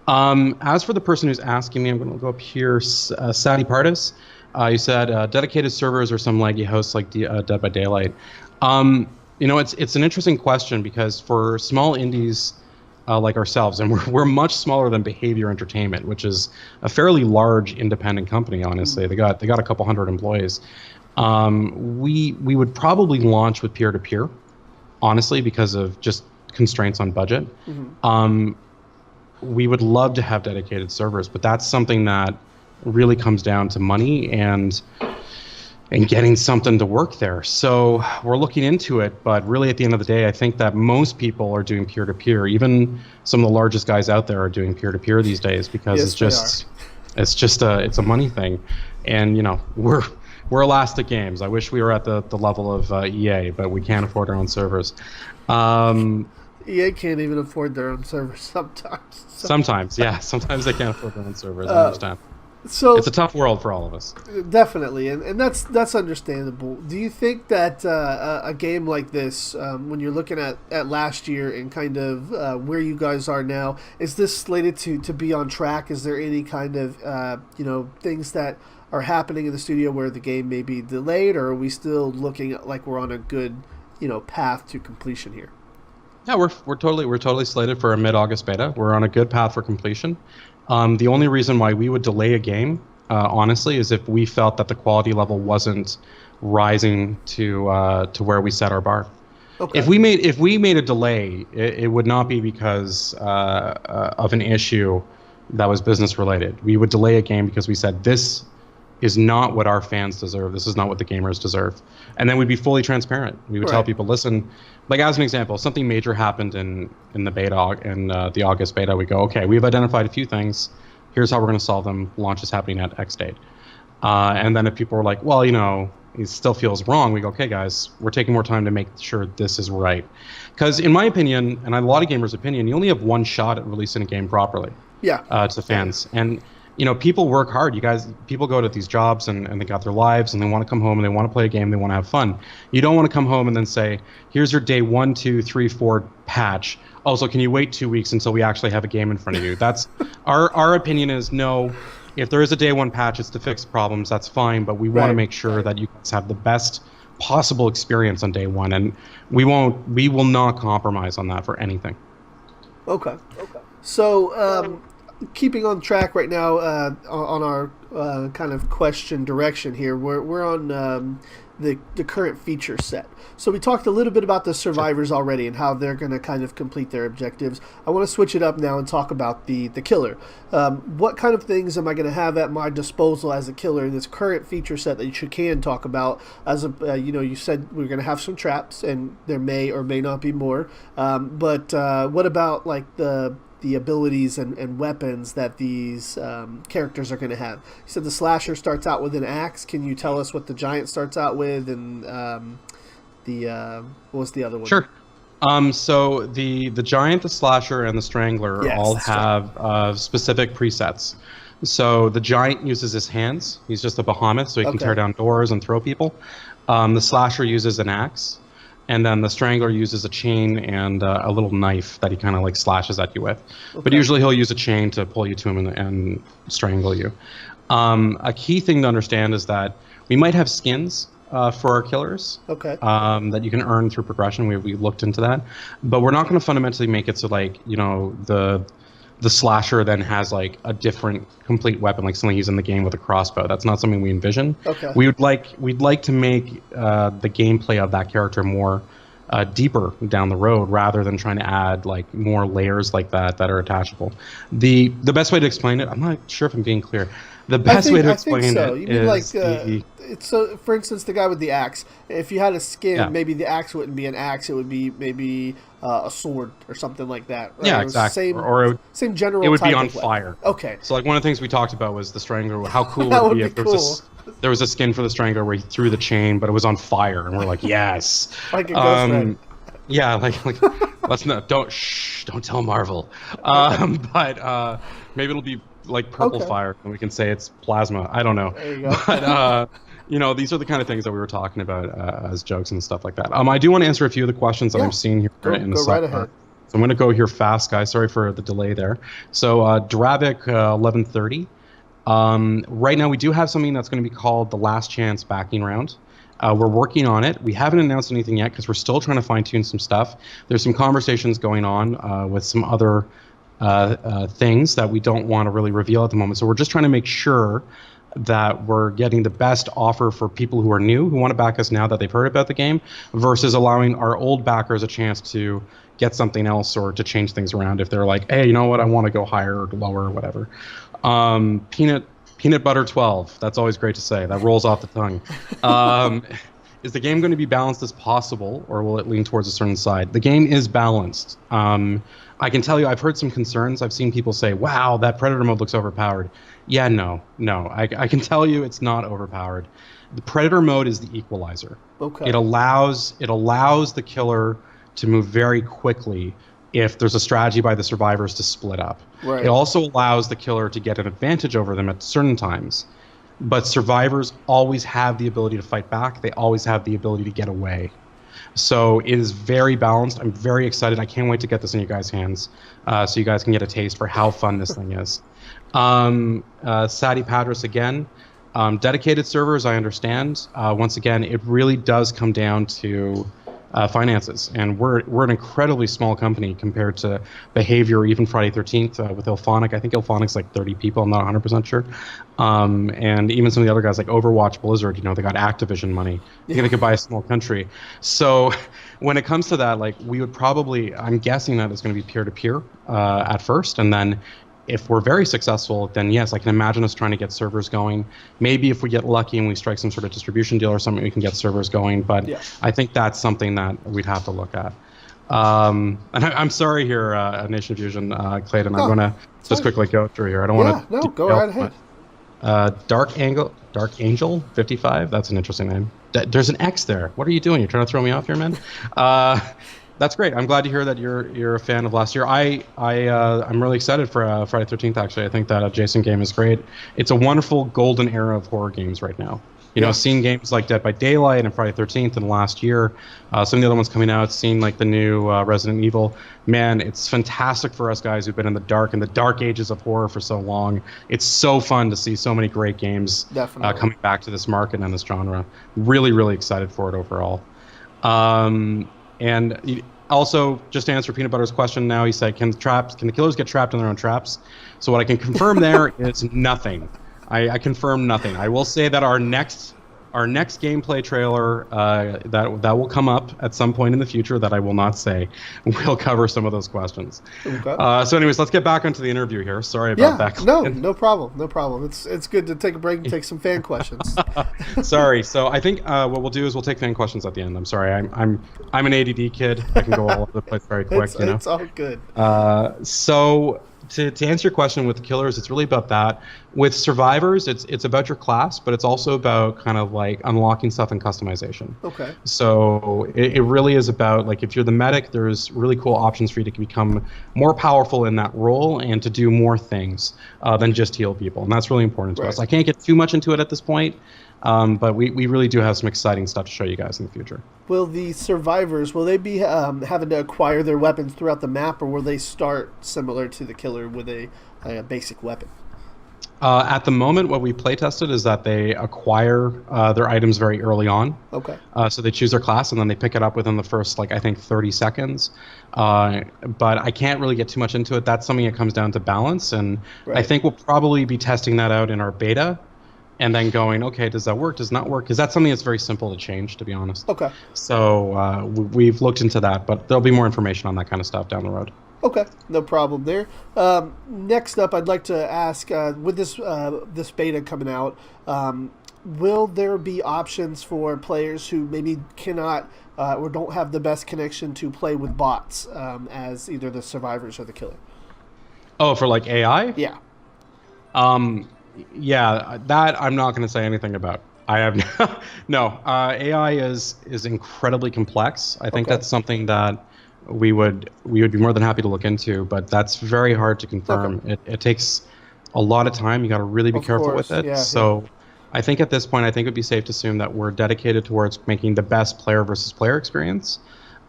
As for the person who's asking me, I'm going to go up here, Sadi Pardis. You said dedicated servers or some laggy hosts like Dead by Daylight. It's an interesting question, because for small indies like ourselves, and we're much smaller than Behavior Entertainment, which is a fairly large independent company. Honestly, they got a couple hundred employees. We would probably launch with peer-to-peer, honestly, because of just constraints on budget. We would love to have dedicated servers, but that's something that really comes down to money and getting something to work there. So we're looking into it, but really at the end of the day, I think that most people are doing peer-to-peer. Even some of the largest guys out there are doing peer-to-peer these days, because it's a money thing. And we're Elastic Games. I wish we were at the level of EA, but we can't afford our own servers. EA can't even afford their own servers sometimes. Sometimes they can't afford their own servers. I understand. So it's a tough world for all of us. Definitely, and that's understandable. Do you think that a game like this, when you're looking at last year and kind of where you guys are now, is this slated to be on track? Is there any kind of things that are happening in the studio where the game may be delayed, or are we still looking like we're on a good path to completion here? Yeah, we're totally slated for a mid-August beta. We're on a good path for completion. The only reason why we would delay a game, honestly, is if we felt that the quality level wasn't rising to where we set our bar. Okay. If we made a delay, it would not be because of an issue that was business related. We would delay a game because we said this is not what our fans deserve. This is not what the gamers deserve. And then we'd be fully transparent. We would tell people, listen, like as an example, something major happened in the beta, in the August beta. We go, okay, we've identified a few things. Here's how we're going to solve them. Launch is happening at X date. And then if people are like, well, it still feels wrong, we go, okay, guys, we're taking more time to make sure this is right. Because in my opinion, and a lot of gamers' opinion, you only have one shot at releasing a game properly. To the fans. And people work hard. People go to these jobs and they got their lives and they want to come home and they want to play a game. They want to have fun. You don't want to come home and then say, here's your day 1, 2, 3, 4 patch. Also, can you wait 2 weeks until we actually have a game in front of you? That's our opinion is no. If there is a day 1 patch, it's to fix problems. That's fine. But we want to make sure that you guys have the best possible experience on day 1. And we will not compromise on that for anything. Okay. So, keeping on track right now on our kind of question direction here, we're on the current feature set. So we talked a little bit about the survivors already and how they're going to kind of complete their objectives. I want to switch it up now and talk about the killer. What kind of things am I going to have at my disposal as a killer in this current feature set that you can talk about? As you said we're going to have some traps, and there may or may not be more. But what about like the abilities and weapons that these characters are going to have? You said the slasher starts out with an axe. Can you tell us what the giant starts out with, and what was the other one? Sure. So the giant, the slasher, and the strangler all have specific presets. So the giant uses his hands. He's just a behemoth, so he can tear down doors and throw people. The slasher uses an axe. And then the strangler uses a chain and a little knife that he kind of like slashes at you with. Okay. But usually he'll use a chain to pull you to him and strangle you. A key thing to understand is that we might have skins for our killers that you can earn through progression. We looked into that. But we're not going to fundamentally make it so like, the slasher then has like a different complete weapon, like something he's in the game with a crossbow. That's not something we envision. Okay. We'd like to make the gameplay of that character more deeper down the road, rather than trying to add like more layers like that are attachable. The best way to explain it, I'm not sure if I'm being clear. The best way to explain it is so, for instance, the guy with the axe. If you had a skin, maybe the axe wouldn't be an axe. It would be maybe a sword or something like that. Right? Yeah, exactly. Same general. It would type be on of fire. Okay. So, like one of the things we talked about was the strangler. How cool would it be if there was a skin for the strangler where he threw the chain, but it was on fire, and we're like, yes. Like a ghost. Yeah, like Let's not don't tell Marvel. But maybe it'll be like purple fire, and we can say it's plasma. I don't know. There you go. But these are the kind of things that we were talking about as jokes and stuff like that. I do want to answer a few of the questions that I'm seeing here in the right ahead. So I'm going to go here fast, guys. Sorry for the delay there. So Dravik 1130. Right now we do have something that's going to be called the Last Chance backing round. We're working on it. We haven't announced anything yet because we're still trying to fine-tune some stuff. There's some conversations going on with some other things that we don't want to really reveal at the moment. So we're just trying to make sure that we're getting the best offer for people who are new, who want to back us now that they've heard about the game, versus allowing our old backers a chance to get something else or to change things around if they're like, hey, you know what, I want to go higher or lower or whatever. Peanut butter 12. That's always great to say. That rolls off the tongue. Is the game going to be balanced as possible, or will it lean towards a certain side? The game is balanced. I can tell you, I've heard some concerns. I've seen people say, wow, that Predator mode looks overpowered. Yeah, no. I can tell you it's not overpowered. The Predator mode is the equalizer. Okay. It allows the killer to move very quickly if there's a strategy by the survivors to split up. Right. It also allows the killer to get an advantage over them at certain times. But survivors always have the ability to fight back. They always have the ability to get away. So it is very balanced. I'm very excited. I can't wait to get this in you guys' hands so you guys can get a taste for how fun this thing is. Sadi Padras again. Dedicated servers, I understand. Once again, it really does come down to finances, and we're an incredibly small company compared to Behavior or even Friday 13th with IllFonic. I think IllFonic's like 30 people. I'm not 100% sure. And even some of the other guys like Overwatch, Blizzard, they got Activision money. They could buy a small country. So when it comes to that, like we would probably, I'm guessing that it's going to be peer-to-peer at first, and then if we're very successful, then yes, I can imagine us trying to get servers going. Maybe if we get lucky and we strike some sort of distribution deal or something, we can get servers going. But I think that's something that we'd have to look at. And I'm sorry here, Nation Fusion, Clayton. I'm going to just quickly go through here. I don't want to. No, go right ahead. Dark Angel 55. That's an interesting name. There's an X there. What are you doing? You're trying to throw me off here, man? That's great. I'm glad to hear that you're a fan of last year. I'm really excited for Friday 13th. Actually, I think that Jason game is great. It's a wonderful golden era of horror games right now. Seeing games like Dead by Daylight and Friday 13th in the last year, some of the other ones coming out, seeing like the new Resident Evil. Man, it's fantastic for us guys who've been in the dark ages of horror for so long. It's so fun to see so many great games coming back to this market and this genre. Really, really excited for it overall. And also, just to answer Peanut Butter's question now, he said, can the killers get trapped in their own traps? So what I can confirm there is nothing. I confirm nothing. I will say that our next gameplay trailer that will come up at some point in the future that I will not say will cover some of those questions. Okay. So anyways, let's get back onto the interview here. Sorry about that. No problem. It's good to take a break and take some fan questions. Sorry. So I think what we'll do is we'll take fan questions at the end. I'm sorry. I'm an ADD kid. I can go all over the place very quick. It's all good. So to answer your question with killers, it's really about that. With survivors, it's about your class, but it's also about kind of like unlocking stuff and customization. Okay. So it really is about, like, if you're the medic, there's really cool options for you to become more powerful in that role and to do more things than just heal people, and that's really important to us. I can't get too much into it at this point, but we really do have some exciting stuff to show you guys in the future. Will the survivors, will they be having to acquire their weapons throughout the map, or will they start similar to the killer with a basic weapon? At the moment, what we play tested is that they acquire their items very early on. Okay. So they choose their class and then they pick it up within the first, 30 seconds. But I can't really get too much into it. That's something that comes down to balance, and I think we'll probably be testing that out in our beta. And then going, okay, does that work? Does not work? Because that's something that's very simple to change, to be honest. Okay. So we've looked into that, but there'll be more information on that kind of stuff down the road. Okay, no problem there. Next up, I'd like to ask, with this beta coming out, will there be options for players who maybe cannot or don't have the best connection to play with bots as either the survivors or the killer? Oh, for like AI? Yeah. Yeah, that I'm not going to say anything about. I have no. AI is incredibly complex. I think that's something that we would be more than happy to look into, but that's very hard to confirm. Okay. It takes a lot of time. You got to really be careful with it. Yeah, so I think at this point, I think it would be safe to assume that we're dedicated towards making the best player versus player experience.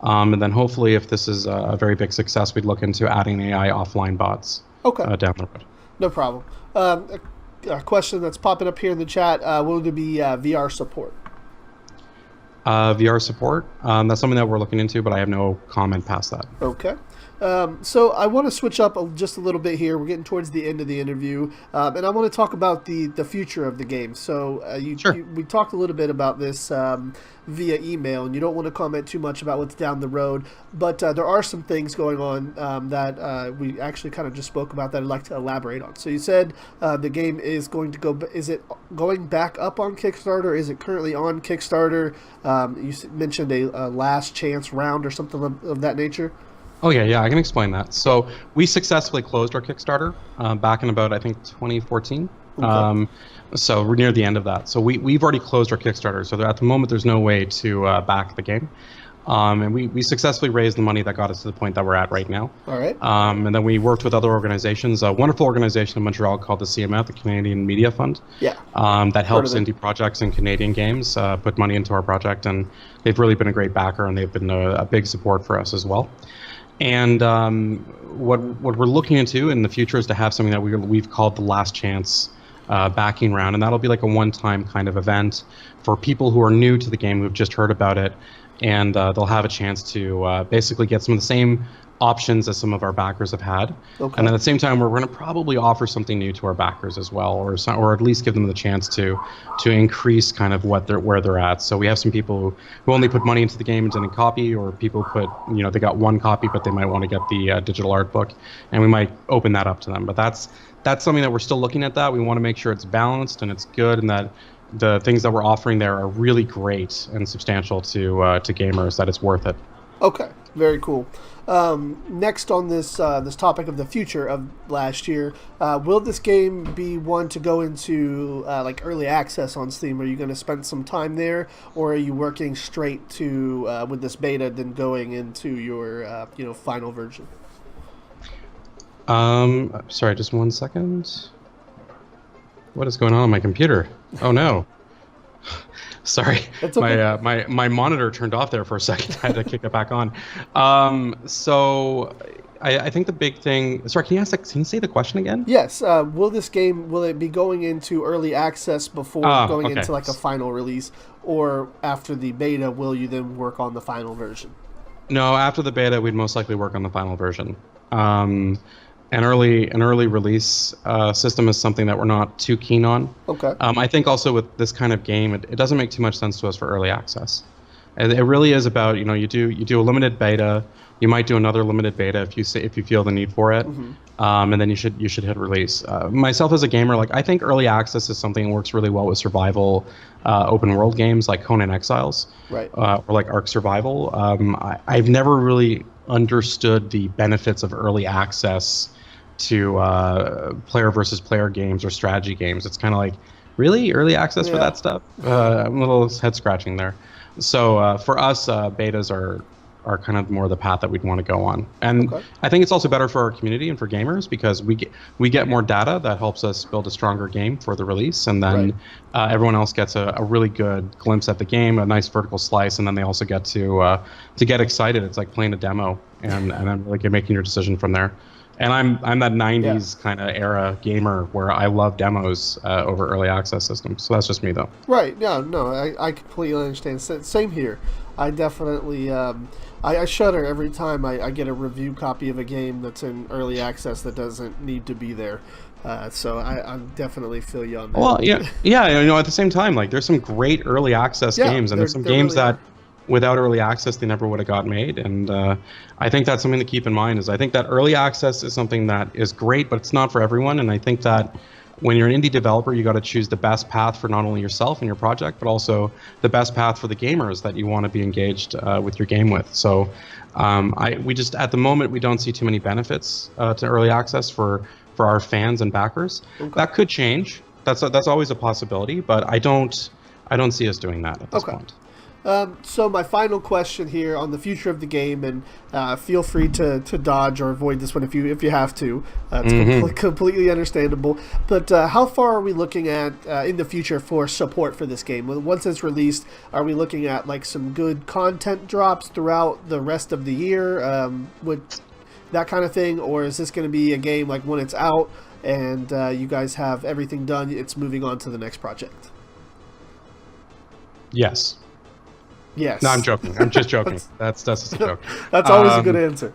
And then hopefully, if this is a very big success, we'd look into adding AI offline bots down the road. No problem. A question that's popping up here in the chat, will there be VR support? VR support, that's something that we're looking into, but I have no comment past that. Okay. So I want to switch up just a little bit here. We're getting towards the end of the interview, and I want to talk about the future of the game. So we talked a little bit about this via email, and you don't want to comment too much about what's down the road, but there are some things going on that we actually kind of just spoke about that I'd like to elaborate on. So you said the game is going to go, is it going back up on Kickstarter? Is it currently on Kickstarter? You mentioned a last chance round or something of that nature. Oh yeah, I can explain that. So we successfully closed our Kickstarter back in about, I think, 2014. Okay. So we're near the end of that. So we've already closed our Kickstarter. So at the moment, there's no way to back the game. And we successfully raised the money that got us to the point that we're at right now. All right. And then we worked with other organizations, a wonderful organization in Montreal called the CMF, the Canadian Media Fund. Yeah. That helps indie projects and Canadian games put money into our project. And they've really been a great backer, and they've been a big support for us as well. And what we're looking into in the future is to have something that we've called the Last Chance backing round, and that'll be like a one-time kind of event for people who are new to the game, who've just heard about it, and they'll have a chance to basically get some of the same options as some of our backers have had. Okay. And at the same time, we're going to probably offer something new to our backers as well, or at least give them the chance to increase kind of where they're at. So we have some people who only put money into the game and didn't copy, or people put, they got one copy, but they might want to get the digital art book, and we might open that up to them. But that's something that we're still looking at. That we want to make sure it's balanced and it's good, and that the things that we're offering there are really great and substantial to gamers, that it's worth it. Okay, very cool. Next on this topic of the future of last year, will this game be one to go into like early access on Steam? Are you going to spend some time there, or are you working straight to with this beta, then going into your final version? Sorry, just 1 second. What is going on my computer? Oh no. Sorry, okay. My monitor turned off there for a second. I had to kick it back on. So I think the big thing. Sorry, can you say the question again? Yes. Will it be going into early access before going into like a final release, or after the beta, will you then work on the final version? No, after the beta, we'd most likely work on the final version. An early release system is something that we're not too keen on. Okay. I think also with this kind of game, it doesn't make too much sense to us for early access. And it really is about, you do a limited beta, you might do another limited beta if you feel the need for it, and then you should hit release. Myself as a gamer, I think early access is something that works really well with survival open world games like Conan Exiles, right? Or like Ark Survival. I've never really understood the benefits of early access to player versus player games or strategy games. It's kind of like, really, early access for that stuff? I'm a little head scratching there. So for us, betas are kind of more the path that we'd want to go on. And I think it's also better for our community and for gamers, because we get more data that helps us build a stronger game for the release, and then everyone else gets a really good glimpse at the game, a nice vertical slice, and then they also get to get excited. It's like playing a demo, and then really making your decision from there. And I'm that 90s kind of era gamer where I love demos over early access systems. So that's just me, though. Right. Yeah. No, I completely understand. Same here. I definitely I shudder every time I get a review copy of a game that's in early access that doesn't need to be there. So I definitely feel you on that. Well, yeah. At the same time, there's some great early access games, and there's some games really that without early access they never would have got made. And I think that's something to keep in mind. Is I think that early access is something that is great, but it's not for everyone. And I think that when you're an indie developer, you got to choose the best path for not only yourself and your project, but also the best path for the gamers that you want to be engaged with your game with. So we just, at the moment, we don't see too many benefits to early access for our fans and backers. That could change. That's always a possibility, but I don't see us doing that at this point. So my final question here on the future of the game, and feel free to dodge or avoid this one if you have to. It's completely understandable. But how far are we looking at in the future for support for this game? Once it's released, are we looking at like some good content drops throughout the rest of the year, with that kind of thing, or is this going to be a game like when it's out and you guys have everything done, it's moving on to the next project? Yes. Yes. No, I'm joking. I'm just joking. That's just a joke. That's always a good answer.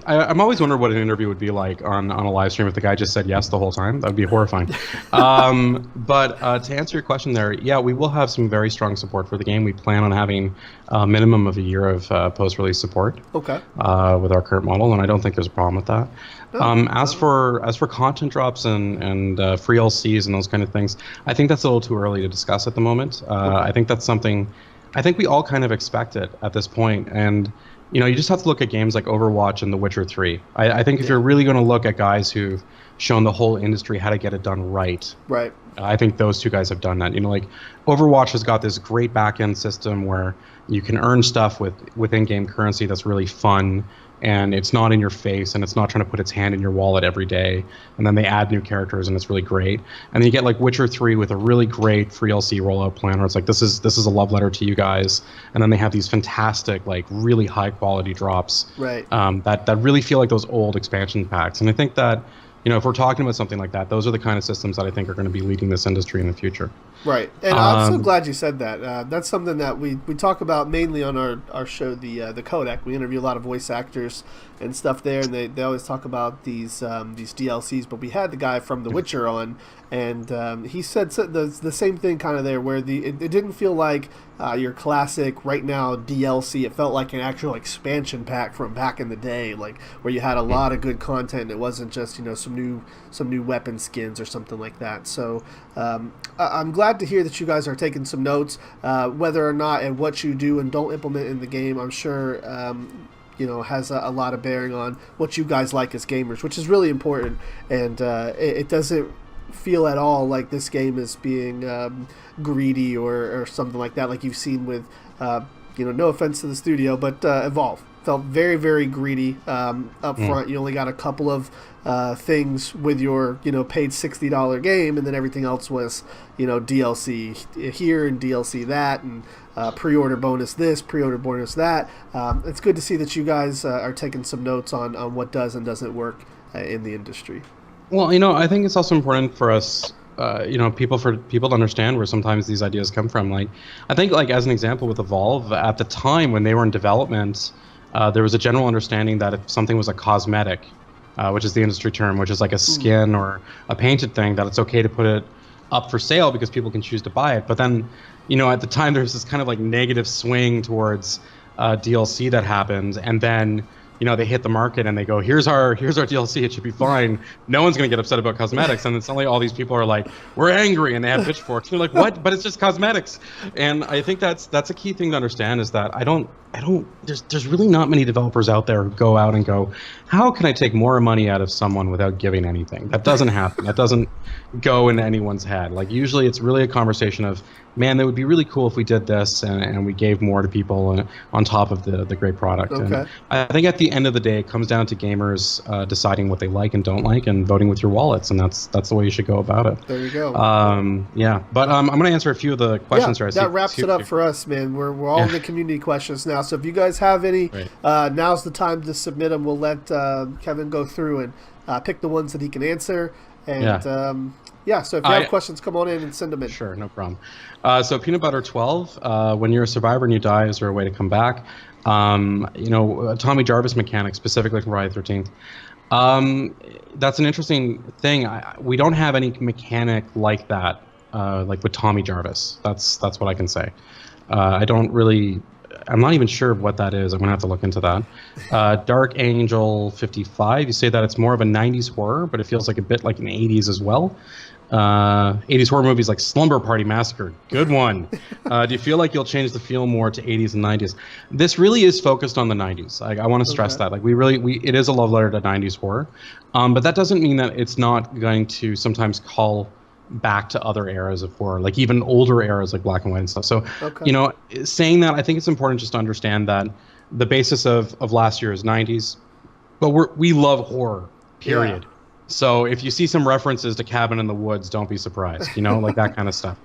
I'm always wondering what an interview would be like on a live stream if the guy just said yes the whole time. That would be horrifying. But to answer your question there, yeah, we will have some very strong support for the game. We plan on having a minimum of a year of post-release support. Okay. With our current model, and I don't think there's a problem with that. No. As for content drops and free LCs and those kind of things, I think that's a little too early to discuss at the moment. I think that's something I think we all kind of expect it at this point, and you just have to look at games like Overwatch and The Witcher 3. I think if you're really going to look at guys who've shown the whole industry how to get it done right, I think those two guys have done that. Like Overwatch has got this great back-end system where you can earn stuff with in-game currency that's really fun, and it's not in your face, and it's not trying to put its hand in your wallet every day. And then they add new characters, and it's really great. And then you get like Witcher 3 with a really great free LC rollout plan where it's like, this is a love letter to you guys. And then they have these fantastic, like really high quality drops that really feel like those old expansion packs. And I think that if we're talking about something like that, those are the kind of systems that I think are going to be leading this industry in the future. Right, and I'm so glad you said that. That's something that we talk about mainly on our show, the Codec. We interview a lot of voice actors and stuff there, and they always talk about these DLCs. But we had the guy from The Witcher on, and he said the same thing kind of there, where it didn't feel like your classic right now DLC. It felt like an actual expansion pack from back in the day, like where you had a lot of good content. It wasn't just some new weapon skins or something like that. So I'm glad to hear that you guys are taking some notes, whether or not and what you do and don't implement in the game. I'm sure has a lot of bearing on what you guys like as gamers, which is really important. And it doesn't feel at all like this game is being greedy or something like that, like you've seen with no offense to the studio, but Evolve felt very, very greedy up front. You only got a couple of things with your paid $60 game, and then everything else was DLC here and DLC that, and pre-order bonus this, pre-order bonus that. It's good to see that you guys are taking some notes on what does and doesn't work in the industry. Well, I think it's also important for us, people to understand where sometimes these ideas come from. Like, I think, like as an example with Evolve, at the time when they were in development, there was a general understanding that if something was a cosmetic, which is the industry term, which is like a skin or a painted thing, that it's okay to put it up for sale because people can choose to buy it. But then, at the time, there's this kind of like negative swing towards DLC that happened, and then they hit the market and they go, here's our DLC, it should be fine. No one's going to get upset about cosmetics. And then suddenly all these people are like, we're angry, and they have pitchforks. And you're like, what? But it's just cosmetics. And I think that's a key thing to understand, is that there's really not many developers out there who go out and go, how can I take more money out of someone without giving anything? That doesn't happen. That doesn't go into anyone's head. Like, usually it's really a conversation of, man, that would be really cool if we did this and we gave more to people on top of the great product. Okay. And I think at the end of the day, it comes down to gamers deciding what they like and don't like and voting with your wallets, and that's the way you should go about it. There you go. Yeah, but I'm going to answer a few of the questions. Yeah, that wraps it up for us, man. We're all in the community questions now, so if you guys have any, now's the time to submit them. We'll let Kevin go through and pick the ones that he can answer. And so if you have questions, come on in and send them in. Sure, no problem. So Peanut Butter 12, when you're a survivor and you die, is there a way to come back? Tommy Jarvis mechanic, specifically from Friday the 13th. That's an interesting thing. We don't have any mechanic like that, like with Tommy Jarvis. That's what I can say. I'm not even sure what that is. I'm going to have to look into that. Dark Angel 55, you say that it's more of a 90s horror, but it feels like a bit like an 80s as well. 80s horror movies like Slumber Party Massacre, good one. Do you feel like you'll change the feel more to 80s and 90s? This really is focused on the 90s. I want to stress that. Like, it is a love letter to 90s horror, but that doesn't mean that it's not going to sometimes call back to other eras of horror, like even older eras like black and white and stuff. So, Okay. you know, saying that, I think it's important just to understand that the basis of last year is 90s, but we love horror, period. Yeah. So if you see some references to Cabin in the Woods, don't be surprised, you know, like that kind of stuff.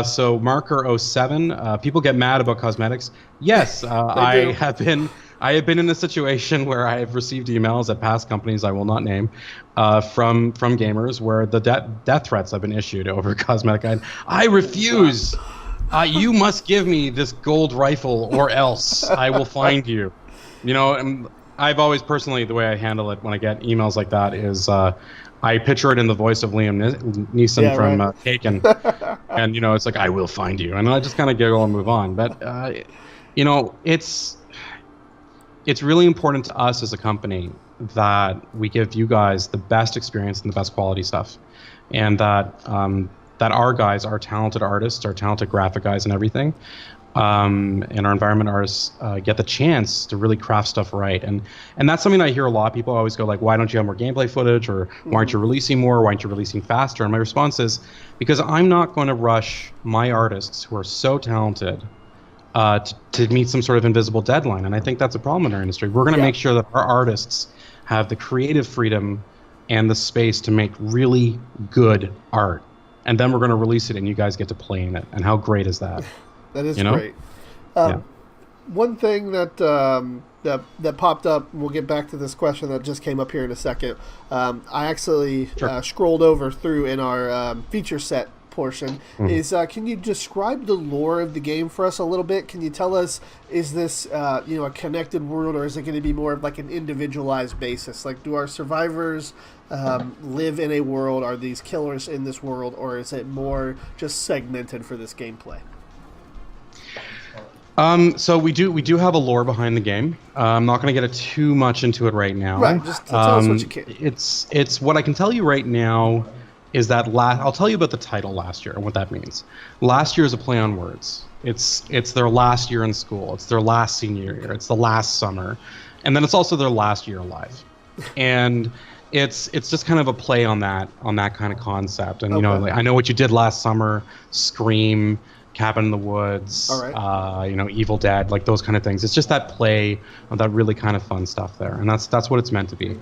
So marker 07, people get mad about cosmetics. Yes, I have been in a situation where I have received emails at past companies I will not name, from gamers where the death threats have been issued over cosmetic item. I refuse. You must give me this gold rifle or else I will find you. You know, and I've always personally, the way I handle it when I get emails like that is I picture it in the voice of Liam Neeson from Taken. And, you know, it's like, I will find you. And I just kind of giggle and move on. But, you know, it's really important to us as a company that we give you guys the best experience and the best quality stuff. And that our guys, our talented artists, our talented graphic guys and everything, and our environment artists get the chance to really craft stuff right. And that's something I hear a lot. People always go like, why don't you have more gameplay footage? Or why aren't you releasing more? Why aren't you releasing faster? And my response is, because I'm not going to rush my artists who are so talented to meet some sort of invisible deadline. And I think that's a problem in our industry. We're going to make sure that our artists have the creative freedom and the space to make really good art. And then we're going to release it and you guys get to play in it. And how great is that? That is, you know? great. One thing that that popped up, we'll get back to this question that just came up here in a second. I actually scrolled over through in our feature set portion. Is can you describe the lore of the game for us a little bit? Can you tell us, is this you know, a connected world, or is it going to be more of like an individualized basis? Like, do our survivors live in a world? Are these killers in this world, or is it more just segmented for this gameplay? So we do have a lore behind the game. I'm not going to get too much into it right now. Right, just tell us what you can. It's what I can tell you right now is that I'll tell you about the title last year and what that means. Last year is a play on words. It's their last year in school. It's their last senior year. It's the last summer, and then it's also their last year alive. And it's just kind of a play on that kind of concept. And you know, like, I know what you did last summer, Scream, Cabin in the Woods, you know, Evil Dead, like those kind of things. It's just that play of that really kind of fun stuff there, and that's what it's meant to be.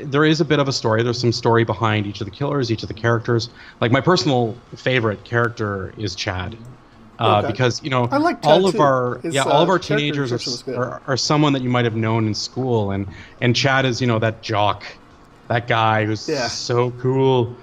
There is a bit of a story. There's some story behind each of the killers, each of the characters. Like, my personal favorite character is Chad, because, you know, I like Chad all of too. all of our Character teenagers description was are someone that you might have known in school, and Chad is, you know, that jock, that guy who's so cool.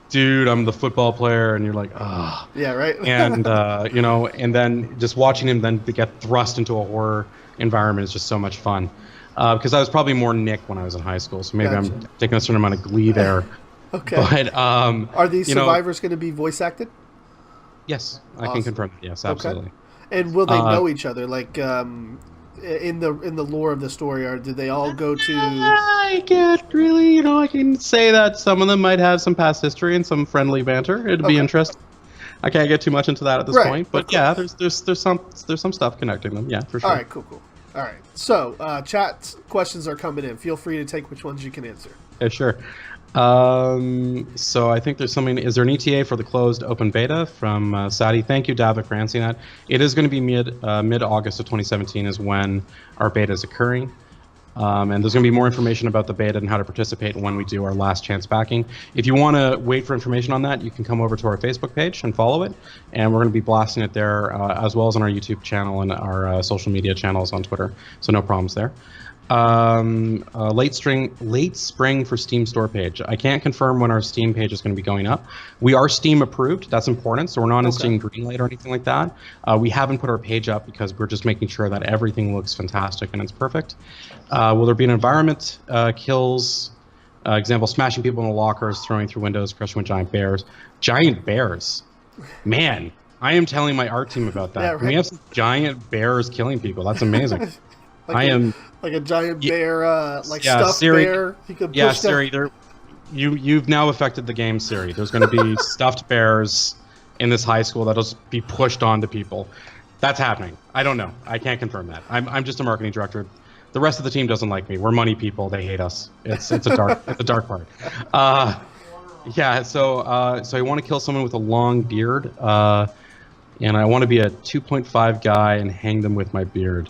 Dude, I'm the football player, and you're like, ah. Yeah, right. And you know, and then just watching him then get thrust into a horror environment is just so much fun. Because I was probably more Nick when I was in high school, so maybe I'm taking a certain amount of glee there. Okay. But are these survivors going to be voice acted? Yes, I can confirm that. Yes, absolutely. And will they know each other? Like, in the lore of the story, or did they all go to? I can't really, you know, I can say that some of them might have some past history and some friendly banter. It'd be interesting. I can't get too much into that at this point, but yeah, there's some stuff connecting them. Yeah, for sure. All right, cool. All right, so chat questions are coming in. Feel free to take which ones you can answer. Yeah, sure. So I think there's something. Is there an ETA for the closed open beta from Sadi? Thank you, Davik, for answering that. It is going to be mid-August of 2017 is when our beta is occurring. And there's going to be more information about the beta and how to participate when we do our last chance backing. If you want to wait for information on that, you can come over to our Facebook page and follow it. And we're going to be blasting it there, as well as on our YouTube channel and our social media channels on Twitter. So no problems there. Late spring for Steam store page. I can't confirm when our Steam page is going to be going up. We are Steam approved. That's important. So we're not in Steam Greenlight or anything like that. We haven't put our page up because we're just making sure that everything looks fantastic and it's perfect. Will there be an environment kills? Example, smashing people in the lockers, throwing through windows, crushing with giant bears. Giant bears. Man, I am telling my art team about that. Yeah, right. We have some giant bears killing people. That's amazing. Like a giant bear, stuffed Siri, bear. You could yeah, push Siri. You've now affected the game, Siri. There's going to be stuffed bears in this high school that'll be pushed onto people. That's happening. I don't know. I can't confirm that. I'm just a marketing director. The rest of the team doesn't like me. We're money people. They hate us. It's a dark part. Yeah, so I want to kill someone with a long beard, and I want to be a 2.5 guy and hang them with my beard.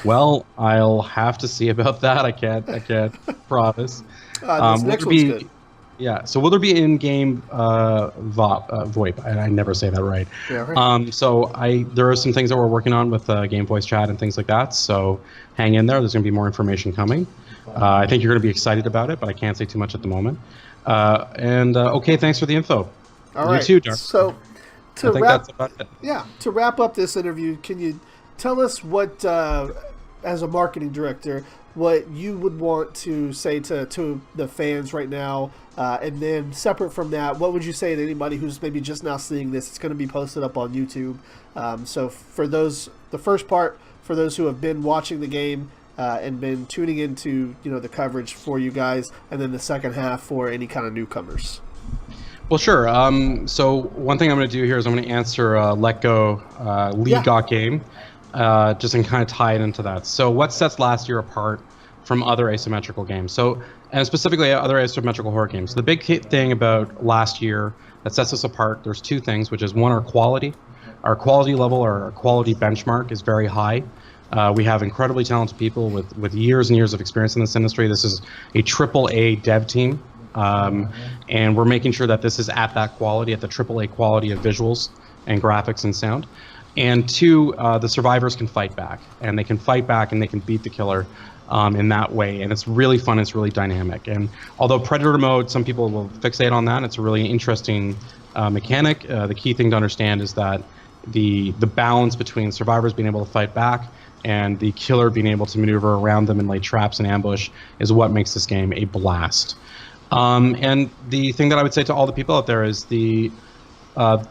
Well, I'll have to see about that. I can't promise. This next one's good. Yeah. So will there be in-game VoIP? I never say that right. Yeah, right. So there are some things that we're working on with game voice chat and things like that. So hang in there. There's going to be more information coming. I think you're going to be excited about it, but I can't say too much at the moment. Okay, thanks for the info. All right. You too, Dark. So I think that's about it. Yeah, to wrap up this interview, can you tell us what, as a marketing director, what you would want to say to the fans right now, and then separate from that, what would you say to anybody who's maybe just now seeing this? It's going to be posted up on YouTube. So for those, the first part, for those who have been watching the game and been tuning into the coverage for you guys, and then the second half for any kind of newcomers. Well, sure. So one thing I'm going to do here is I'm going to answer Let Go League Got Game, just and kind of tie it into that. So what sets last year apart from other asymmetrical games? So, and specifically other asymmetrical horror games. The big thing about last year that sets us apart, there's two things, which is one, our quality. Our quality level, our quality benchmark is very high. We have incredibly talented people with years and years of experience in this industry. This is a AAA dev team. And we're making sure that this is at that quality, at the AAA quality of visuals and graphics and sound. And two, the survivors can fight back, and they can fight back and they can beat the killer in that way. And it's really fun, it's really dynamic. And although Predator mode, some people will fixate on that, it's a really interesting mechanic. The key thing to understand is that the balance between survivors being able to fight back and the killer being able to maneuver around them and lay traps and ambush is what makes this game a blast. And the thing that I would say to all the people out there is the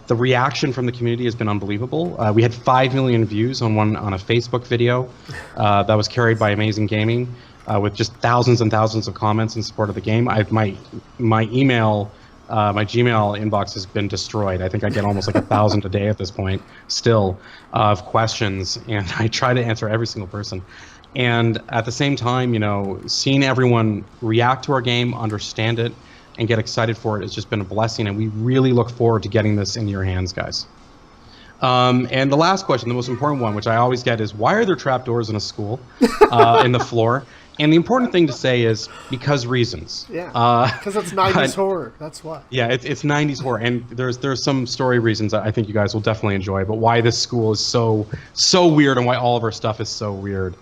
reaction from the community has been unbelievable. We had 5 million views on a Facebook video that was carried by Amazing Gaming with just thousands and thousands of comments in support of the game. My email, my Gmail inbox has been destroyed. I think I get almost like 1,000 a day at this point still of questions, and I try to answer every single person. And at the same time, seeing everyone react to our game, understand it, and get excited for it has just been a blessing, and we really look forward to getting this into your hands, guys. And the last question, the most important one, which I always get, is why are there trapdoors in a school in the floor? And the important thing to say is because reasons. Yeah, because it's 90s horror. That's why. Yeah, it's 90s horror, and there's some story reasons that I think you guys will definitely enjoy. But why this school is so weird, and why all of our stuff is so weird.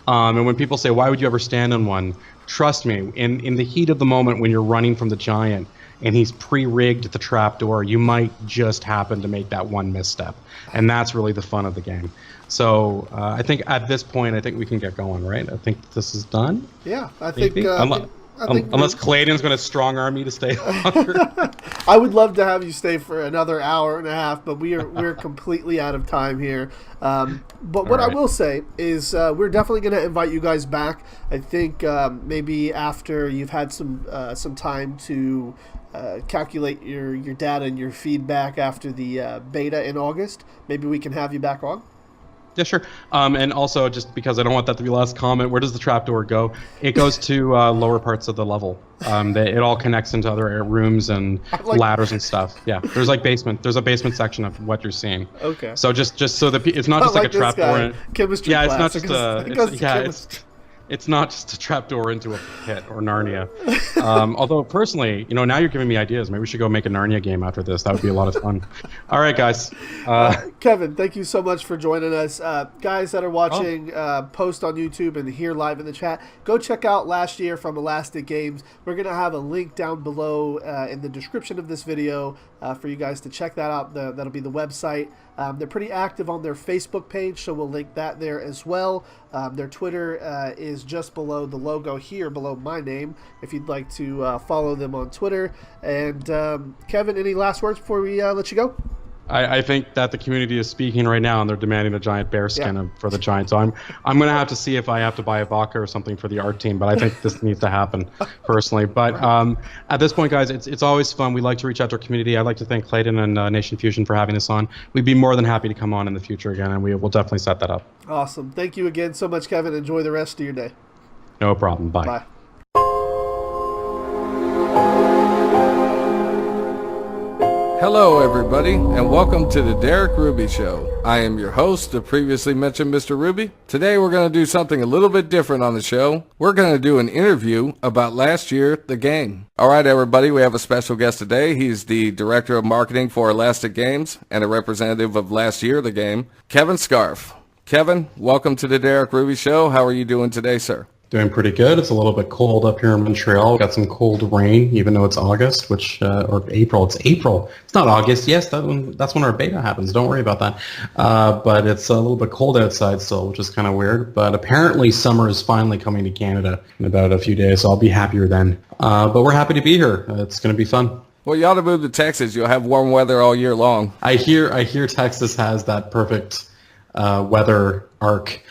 And when people say, why would you ever stand on one? Trust me, in the heat of the moment when you're running from the giant and he's pre-rigged the trapdoor, you might just happen to make that one misstep. And that's really the fun of the game. So I think at this point, I think we can get going, right? I think this is done. Yeah, I think... Unless Clayton's going to strong arm me to stay longer. I would love to have you stay for another hour and a half, but we're completely out of time here. But what I will say is we're definitely going to invite you guys back. I think maybe after you've had some time to calculate your data and your feedback after the beta in August, maybe we can have you back on. Yeah, sure. And also, just because I don't want that to be the last comment, where does the trapdoor go? It goes to lower parts of the level. It all connects into other rooms and ladders and stuff. Yeah, there's a basement section of what you're seeing. Okay. So just so that it's not just like a trapdoor. Chemistry yeah, class. it's not just it's not just a trapdoor into a pit or Narnia. Although personally, now you're giving me ideas. Maybe we should go make a Narnia game after this. That would be a lot of fun. All right, guys. Kevin, thank you so much for joining us. Guys that are watching, post on YouTube and here live in the chat, go check out Last Year from Elastic Games. We're going to have a link down below in the description of this video for you guys to check that out. That'll be the website. They're pretty active on their Facebook page, so we'll link that there as well. Their Twitter is just below the logo here, below my name, if you'd like to follow them on Twitter. And Kevin, any last words before we let you go? I think that the community is speaking right now, and they're demanding a giant bear skin for the giant. So I'm going to have to see if I have to buy a vodka or something for the art team. But I think this needs to happen personally. But at this point, guys, it's always fun. We like to reach out to our community. I'd like to thank Clayton and Nation Fusion for having us on. We'd be more than happy to come on in the future again, and we'll definitely set that up. Awesome. Thank you again so much, Kevin. Enjoy the rest of your day. No problem. Bye. Bye. Hello, everybody, and welcome to the Derek Ruby Show. I am your host, the previously mentioned Mr. Ruby. Today, we're going to do something a little bit different on the show. We're going to do an interview about last year, the game. All right, everybody, we have a special guest today. He's the Director of Marketing for Elastic Games and a representative of last year, the game, Kevin Scarf. Kevin, welcome to the Derek Ruby Show. How are you doing today, sir? Doing pretty good. It's a little bit cold up here in Montreal. We've got some cold rain, even though it's August, or April. It's April. It's not August. Yes, that's when our beta happens. Don't worry about that. But it's a little bit cold outside still, which is kind of weird. But apparently summer is finally coming to Canada in about a few days, so I'll be happier then. But we're happy to be here. It's going to be fun. Well, you ought to move to Texas. You'll have warm weather all year long. I hear Texas has that perfect weather arc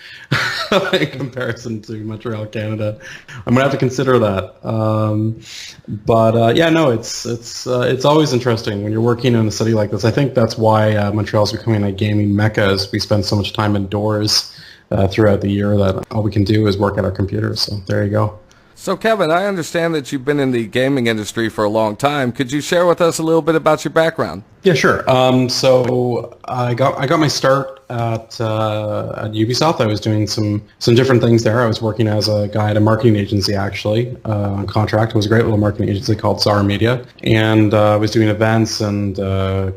in comparison to Montreal, Canada. I'm gonna have to consider that. It's always interesting when you're working in a city like this. I think that's why Montreal's becoming a gaming mecca. Is we spend so much time indoors throughout the year that all we can do is work at our computers. So there you go. So, Kevin, I understand that you've been in the gaming industry for a long time. Could you share with us a little bit about your background? Yeah, sure. So I got my start at Ubisoft. I was doing some different things there. I was working as a guy at a marketing agency, actually, on contract. It was a great little marketing agency called Czar Media. And I was doing events and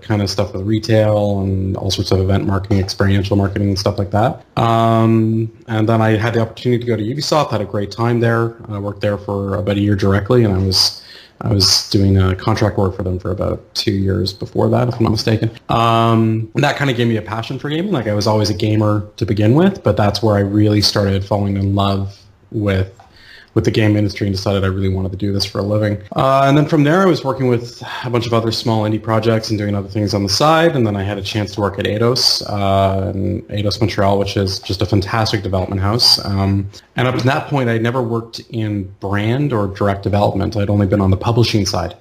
kind of stuff with retail and all sorts of event marketing, experiential marketing and stuff like that. And then I had the opportunity to go to Ubisoft, had a great time there. I worked there for about a year directly, and I was doing contract work for them for about 2 years before that, if I'm not mistaken. And that kind of gave me a passion for gaming. Like, I was always a gamer to begin with, but that's where I really started falling in love with the game industry and decided I really wanted to do this for a living. And then from there, I was working with a bunch of other small indie projects and doing other things on the side. And then I had a chance to work at Eidos, in Eidos Montreal, which is just a fantastic development house. And up to that point, I'd never worked in brand or direct development. I'd only been on the publishing side,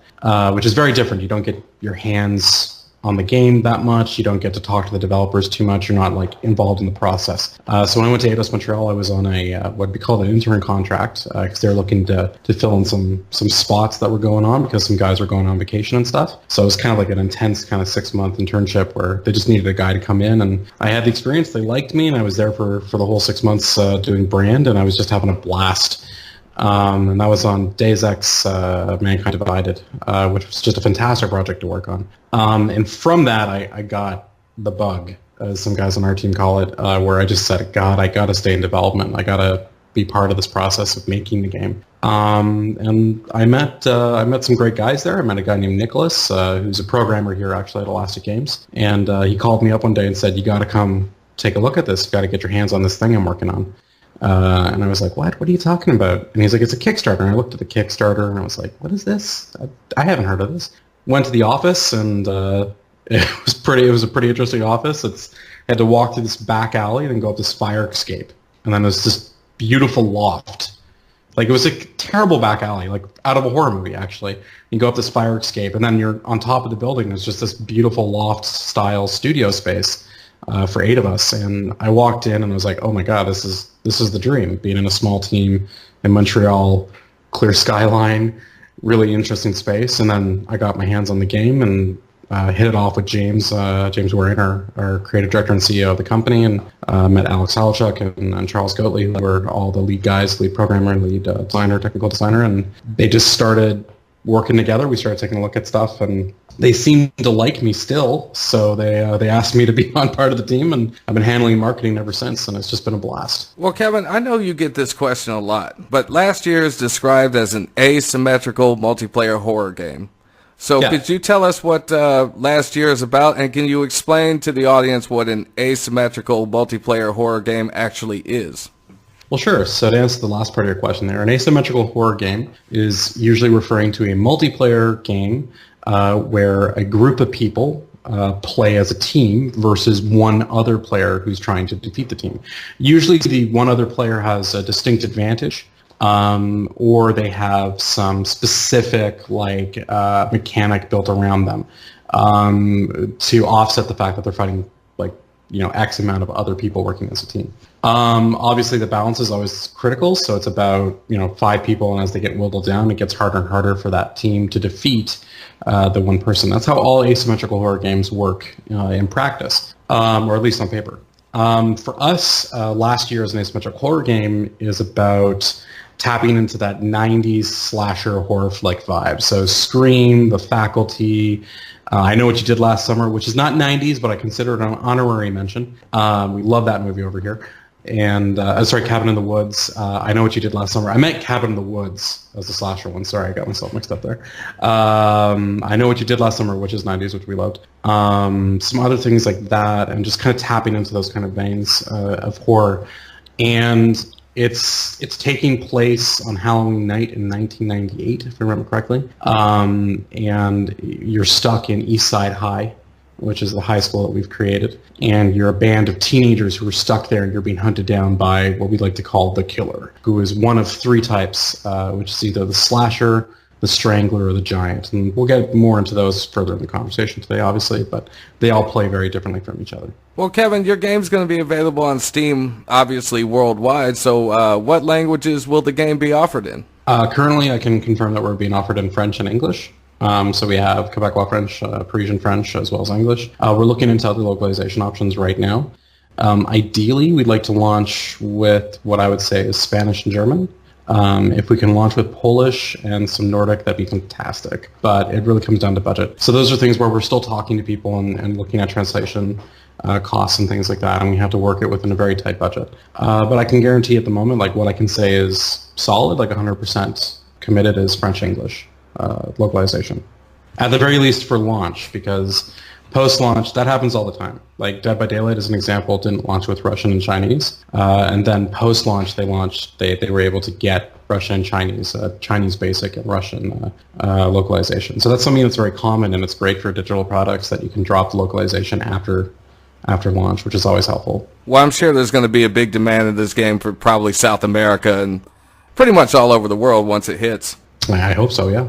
which is very different. You don't get your hands on the game that much. You don't get to talk to the developers too much. You're not like involved in the process. So when I went to Eidos Montreal, I was on a what we call an intern contract because they were looking to fill in some spots that were going on because some guys were going on vacation and stuff. So it was kind of like an intense kind of 6-month internship where they just needed a guy to come in, and I had the experience. They liked me, and I was there for the whole 6 months doing brand, and I was just having a blast. And that was on Deus Ex Mankind Divided, which was just a fantastic project to work on. And from that, I got the bug, as some guys on our team call it, where I just said, God, I got to stay in development. I got to be part of this process of making the game. And I met some great guys there. I met a guy named Nicholas, who's a programmer here actually at Elastic Games. And he called me up one day and said, you got to come take a look at this. You got to get your hands on this thing I'm working on. And I was like, what are you talking about? And he's like, it's a Kickstarter. And I looked at the Kickstarter and I was like, what is this? I haven't heard of this. Went to the office, and it was a pretty interesting office. I had to walk through this back alley and then go up this fire escape. And then there's this beautiful loft. Like, it was a terrible back alley, like out of a horror movie, actually. You go up this fire escape, and then you're on top of the building. There's just this beautiful loft-style studio space for 8 of us. And I walked in, and I was like, oh my God, this is the dream, being in a small team in Montreal, clear skyline, really interesting space. And then I got my hands on the game and hit it off with James Waring, our creative director and CEO of the company, and met Alex Halachuk and Charles Goatley, who were all the lead guys, lead programmer, lead designer, technical designer, and they just started working together. We started taking a look at stuff, and they seemed to like me still, so they asked me to be on part of the team, and I've been handling marketing ever since, and it's just been a blast. Well, Kevin, I know you get this question a lot, but last year is described as an asymmetrical multiplayer horror game. So Yeah. Could you tell us what last year is about, and can you explain to the audience what an asymmetrical multiplayer horror game actually is? Well, sure. So to answer the last part of your question there, an asymmetrical horror game is usually referring to a multiplayer game where a group of people play as a team versus one other player who's trying to defeat the team. Usually the one other player has a distinct advantage, or they have some specific mechanic built around them to offset the fact that they're fighting X amount of other people working as a team. Obviously, the balance is always critical, so it's about 5 people, and as they get whittled down, it gets harder and harder for that team to defeat the one person. That's how all asymmetrical horror games work in practice, or at least on paper. For us, last year as an asymmetric horror game is about tapping into that 90s slasher horror flick vibe. So Scream, The Faculty, I Know What You Did Last Summer, which is not 90s, but I consider it an honorary mention. We love that movie over here. And, Cabin in the Woods. I Know What You Did Last Summer. I meant Cabin in the Woods as the slasher one. Sorry, I got myself mixed up there. I Know What You Did Last Summer, which is 90s, which we loved. Some other things like that, and just kind of tapping into those kind of veins of horror. And it's taking place on Halloween night in 1998, if I remember correctly. And you're stuck in East Side High, which is the high school that we've created. And you're a band of teenagers who are stuck there, and you're being hunted down by what we like to call the killer, who is one of 3 types, which is either the slasher, the strangler, or the giant. And we'll get more into those further in the conversation today, obviously, but they all play very differently from each other. Well, Kevin, your game's going to be available on Steam, obviously worldwide, so what languages will the game be offered in? Currently, I can confirm that we're being offered in French and English. So we have Quebecois French, Parisian French, as well as English. We're looking into other localization options right now. Ideally, we'd like to launch with what I would say is Spanish and German. If we can launch with Polish and some Nordic, that'd be fantastic. But it really comes down to budget. So those are things where we're still talking to people and looking at translation costs and things like that, and we have to work it within a very tight budget. But I can guarantee at the moment, like what I can say is solid, like 100% committed is French-English localization. At the very least for launch, because post-launch, that happens all the time. Like Dead by Daylight, as an example, didn't launch with Russian and Chinese. And then post-launch, they were able to get Russian and Chinese, Chinese basic and Russian localization. So that's something that's very common, and it's great for digital products that you can drop the localization after launch, which is always helpful. Well, I'm sure there's going to be a big demand in this game for probably South America and pretty much all over the world once it hits. I hope so, yeah.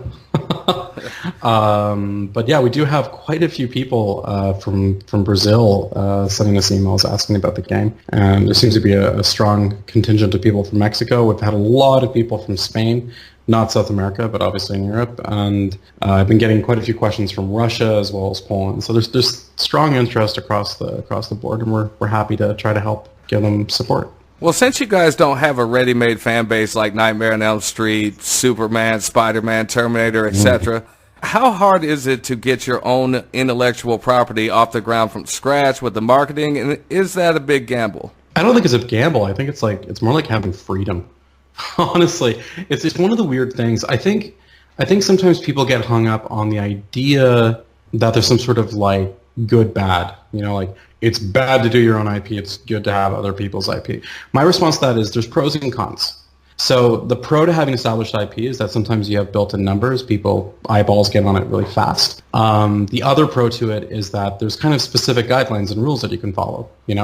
But yeah, we do have quite a few people from Brazil sending us emails asking about the game, and there seems to be a strong contingent of people from Mexico. We've had a lot of people from Spain, not South America, but obviously in Europe, and I've been getting quite a few questions from Russia as well as Poland. So there's strong interest across the board, and we're happy to try to help give them support. Well, since you guys don't have a ready-made fan base like Nightmare on Elm Street, Superman, Spider-Man, Terminator, etc., how hard is it to get your own intellectual property off the ground from scratch with the marketing, and is that a big gamble? I don't think it's a gamble. I think it's more like having freedom. Honestly, it's one of the weird things. I think sometimes people get hung up on the idea that there's some sort of like good bad, like it's bad to do your own IP, it's good to have other people's IP. My response to that is there's pros and cons. So the pro to having established IP is that sometimes you have built-in numbers, eyeballs get on it really fast. The other pro to it is that there's kind of specific guidelines and rules that you can follow. The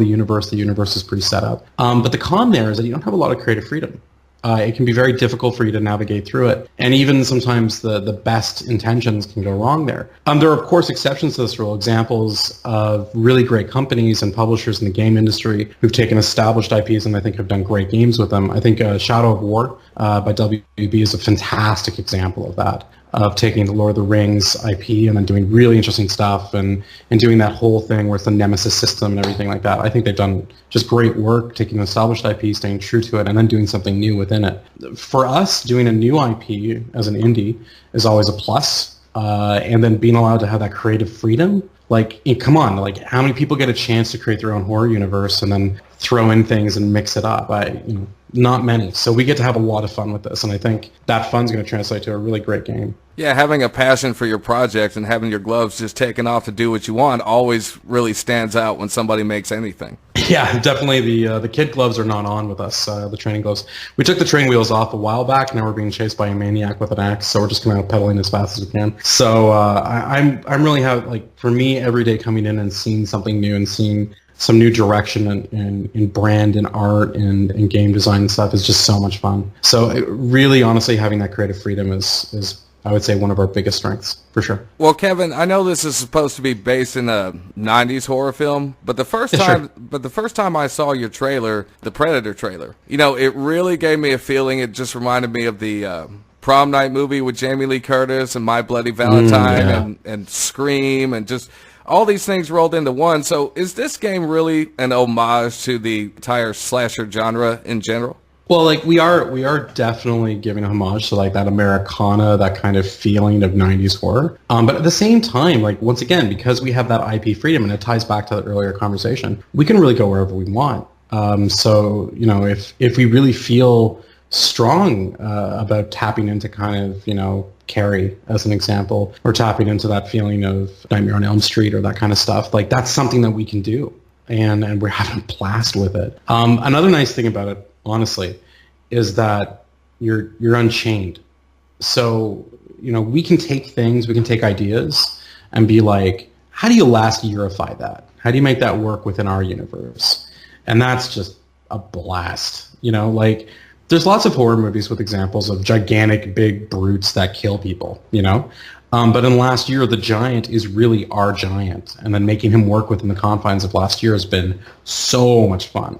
universe is pre-set up. But the con there is that you don't have a lot of creative freedom. It can be very difficult for you to navigate through it. And even sometimes the best intentions can go wrong there. There are, of course, exceptions to this rule, examples of really great companies and publishers in the game industry who've taken established IPs and I think have done great games with them. I think Shadow of War by WB is a fantastic example of that, of taking the Lord of the Rings IP and then doing really interesting stuff and doing that whole thing where it's the Nemesis system and everything like that. I think they've done just great work taking an established IP, staying true to it, and then doing something new within it. For us, doing a new IP as an indie is always a plus, and then being allowed to have that creative freedom. Like, come on, like how many people get a chance to create their own horror universe and then throw in things and mix it up? Not many. So we get to have a lot of fun with this, and I think that fun's going to translate to a really great game. Yeah, having a passion for your project and having your gloves just taken off to do what you want always really stands out when somebody makes anything. Yeah, definitely. The kid gloves are not on with us, the training gloves. We took the training wheels off a while back. Now we're being chased by a maniac with an axe, so we're just going to pedaling as fast as we can. So I'm really for me, every day coming in and seeing something new and seeing some new direction in brand and art and game design and stuff is just so much fun. So really, honestly, having that creative freedom is I would say, one of our biggest strengths, for sure. Well, Kevin, I know this is supposed to be based in a '90s horror film, but the first time I saw your trailer, the Predator trailer, it really gave me a feeling. It just reminded me of the Prom Night movie with Jamie Lee Curtis and My Bloody Valentine and Scream and just all these things rolled into one. So is this game really an homage to the entire slasher genre in general? Well, like we are definitely giving a homage to like that Americana, that kind of feeling of 90s horror. But at the same time, like once again, because we have that IP freedom, and it ties back to the earlier conversation, we can really go wherever we want. So if we really feel strong about tapping into kind of Carrie as an example, or tapping into that feeling of Nightmare on Elm Street or that kind of stuff, like that's something that we can do, and we're having a blast with it. Another nice thing about it, honestly, is that you're unchained. So, we can take things, we can take ideas and be like, how do you last yearify that? How do you make that work within our universe? And that's just a blast. There's lots of horror movies with examples of gigantic big brutes that kill people, But in last year, the giant is really our giant. And then making him work within the confines of last year has been so much fun.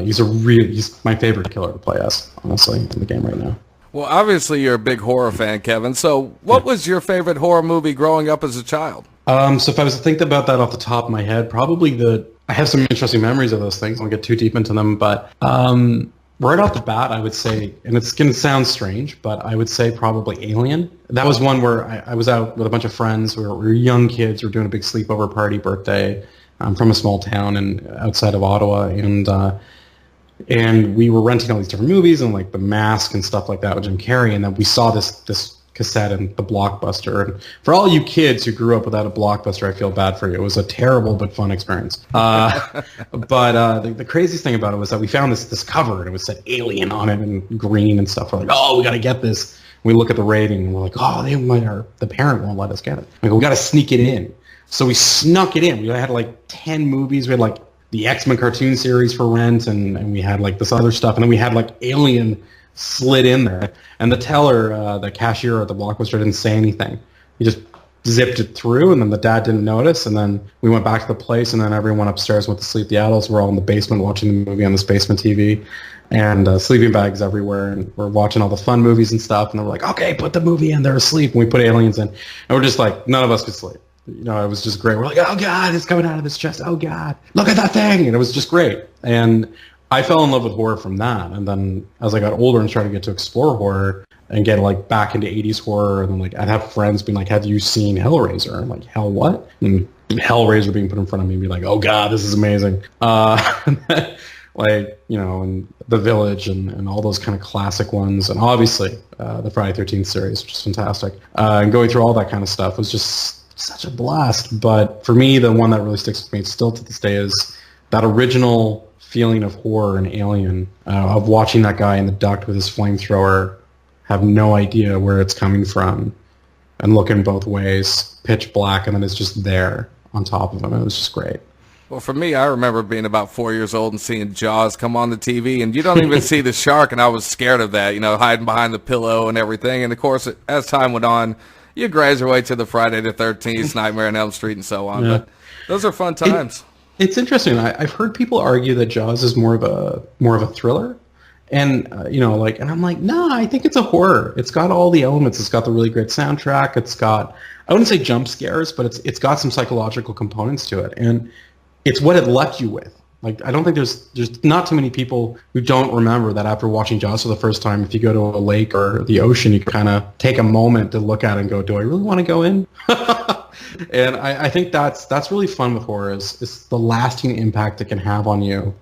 He's my favorite killer to play as, honestly, in the game right now. Well, obviously you're a big horror fan, Kevin. So what was your favorite horror movie growing up as a child? So if I was to think about that off the top of my head, probably I have some interesting memories of those things. I won't get too deep into them, but right off the bat, I would say, and it's going to sound strange, but I would say probably Alien. That was one where I was out with a bunch of friends. We were young kids. We were doing a big sleepover party birthday. I'm from a small town and outside of Ottawa, and we were renting all these different movies and like The Mask and stuff like that with Jim Carrey, and then we saw this cassette in the Blockbuster. And for all you kids who grew up without a Blockbuster, I feel bad for you. It was a terrible but fun experience. But the craziest thing about it was that we found this cover and it was said Alien on it in green and stuff. We're like, oh, we got to get this. We look at the rating and we're like, oh, the parent won't let us get it. We got to sneak it in. So we snuck it in. We had like 10 movies. We had like the X-Men cartoon series for rent, and we had like this other stuff, and then we had like Alien slid in there. And the teller, the cashier at the Blockbuster, didn't say anything. He just zipped it through, and then the dad didn't notice, and then we went back to the place, and then everyone upstairs went to sleep. The adults were all in the basement watching the movie on this basement TV, and sleeping bags everywhere, and we're watching all the fun movies and stuff, and they were like, okay, put the movie in, they're asleep, and we put Aliens in, and we're just like, none of us could sleep. It was just great. We're like, oh God, it's coming out of his chest. Oh God, look at that thing. And it was just great. And I fell in love with horror from that. And then as I got older and started to get to explore horror and get like back into 80s horror, and then like I'd have friends being like, have you seen Hellraiser? I'm like, hell what? And Hellraiser being put in front of me and be like, oh God, this is amazing. Like, and The Village and all those kind of classic ones. And obviously the Friday 13th series, which is fantastic. And going through all that kind of stuff was just such a blast. But for me, the one that really sticks with me still to this day is that original feeling of horror in Alien, of watching that guy in the duct with his flamethrower, have no idea where it's coming from, and looking both ways, pitch black, and then it's just there on top of him. It was just great. Well, for me, I remember being about 4 years old and seeing Jaws come on the TV, and you don't even see the shark, and I was scared of that, hiding behind the pillow and everything. And of course, as time went on, you graduate to the Friday the 13th, Nightmare on Elm Street, and so on. Yeah. But those are fun times. It's interesting. I've heard people argue that Jaws is more of a thriller, and and I'm like, no, I think it's a horror. It's got all the elements. It's got the really great soundtrack. It's got, I wouldn't say jump scares, but it's got some psychological components to it, and it's what it left you with. Like, I don't think there's not too many people who don't remember that after watching Jaws for the first time, if you go to a lake or the ocean, you kind of take a moment to look at it and go, do I really want to go in? And I think that's really fun with horror, is the lasting impact it can have on you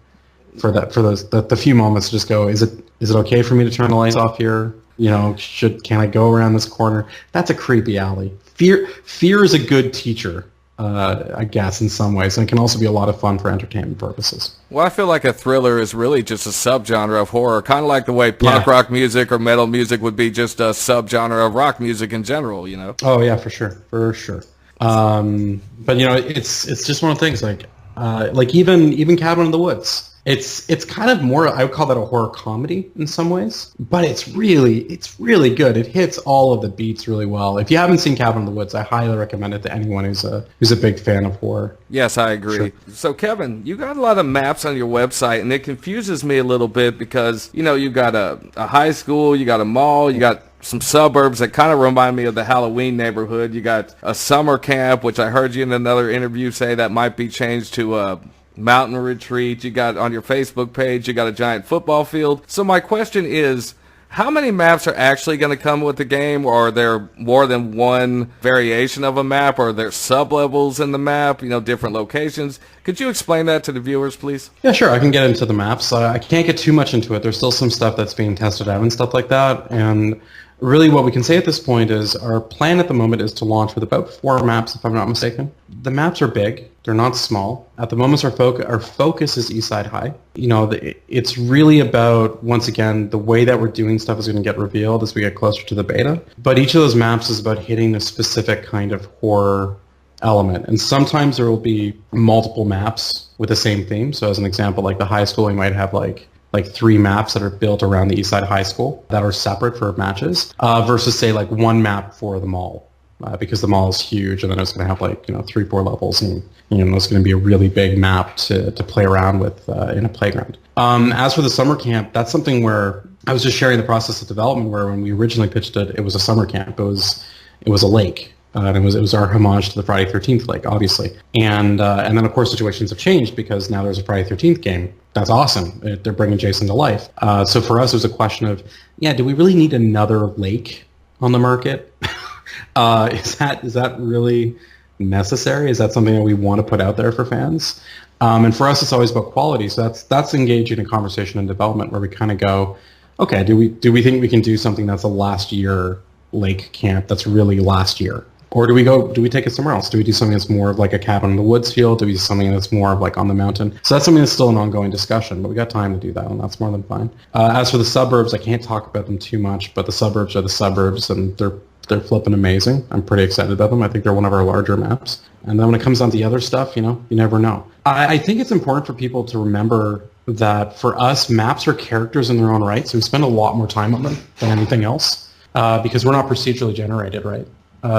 for the few moments to just go, is it okay for me to turn the lights off here? Can I go around this corner? That's a creepy alley. Fear is a good teacher. I guess in some ways, and it can also be a lot of fun for entertainment purposes. Well, I feel like a thriller is really just a subgenre of horror, kind of like the way punk rock music or metal music would be just a subgenre of rock music in general, Oh yeah, for sure. But it's just one of the things, like even Cabin in the Woods. It's kind of more, I would call that a horror comedy in some ways, but it's really good. It hits all of the beats really well. If you haven't seen Cabin in the Woods, I highly recommend it to anyone who's a big fan of horror. Yes, I agree. Sure. So, Kevin, you got a lot of maps on your website, and it confuses me a little bit because, you got a high school, you got a mall, you got some suburbs that kind of remind me of the Halloween neighborhood. You got a summer camp, which I heard you in another interview say that might be changed to a mountain retreat. You got on your Facebook page, you got a giant football field. So my question is, how many maps are actually going to come with the game, or are there more than one variation of a map, or are there sub-levels in the map, different locations? Could you explain that to the viewers, please? Yeah, sure. I can get into the maps. I can't get too much into it. There's still some stuff that's being tested out and stuff like that. And really what we can say at this point is our plan at the moment is to launch with about 4 maps, if I'm not mistaken. The maps are big. They're not small. At the moment, our focus is Eastside High. It's really about, once again, the way that we're doing stuff is going to get revealed as we get closer to the beta. But each of those maps is about hitting a specific kind of horror element. And sometimes there will be multiple maps with the same theme. So as an example, like the high school, we might have like 3 maps that are built around the Eastside High School that are separate for matches versus, say, like 1 map for the mall. Because the mall is huge, and then it's going to have 3-4 levels, and it's going to be a really big map to play around with in a playground. As for the summer camp, that's something where I was just sharing the process of development. Where when we originally pitched it, it was a summer camp. It was a lake. And it was our homage to the Friday 13th lake, obviously. And then of course situations have changed because now there's a Friday 13th game. That's awesome. They're bringing Jason to life. So for us, it was a question of, do we really need another lake on the market? Is that really necessary? Is that something that we want to put out there for fans? And for us, it's always about quality. So that's engaging in conversation and development where we kind of go, okay, do we think we can do something that's a last year lake camp that's really last year? Or do we take it somewhere else? Do we do something that's more of like a Cabin in the Woods feel? Do we do something that's more of like on the mountain? So that's something that's still an ongoing discussion, but we got time to do that, and that's more than fine. As for the suburbs, I can't talk about them too much, but the suburbs are the suburbs, and they're flipping amazing. I'm pretty excited about them. I think they're one of our larger maps. And then when it comes down to the other stuff, you never know. I think it's important for people to remember that for us, maps are characters in their own right, so we spend a lot more time on them than anything else because we're not procedurally generated, right?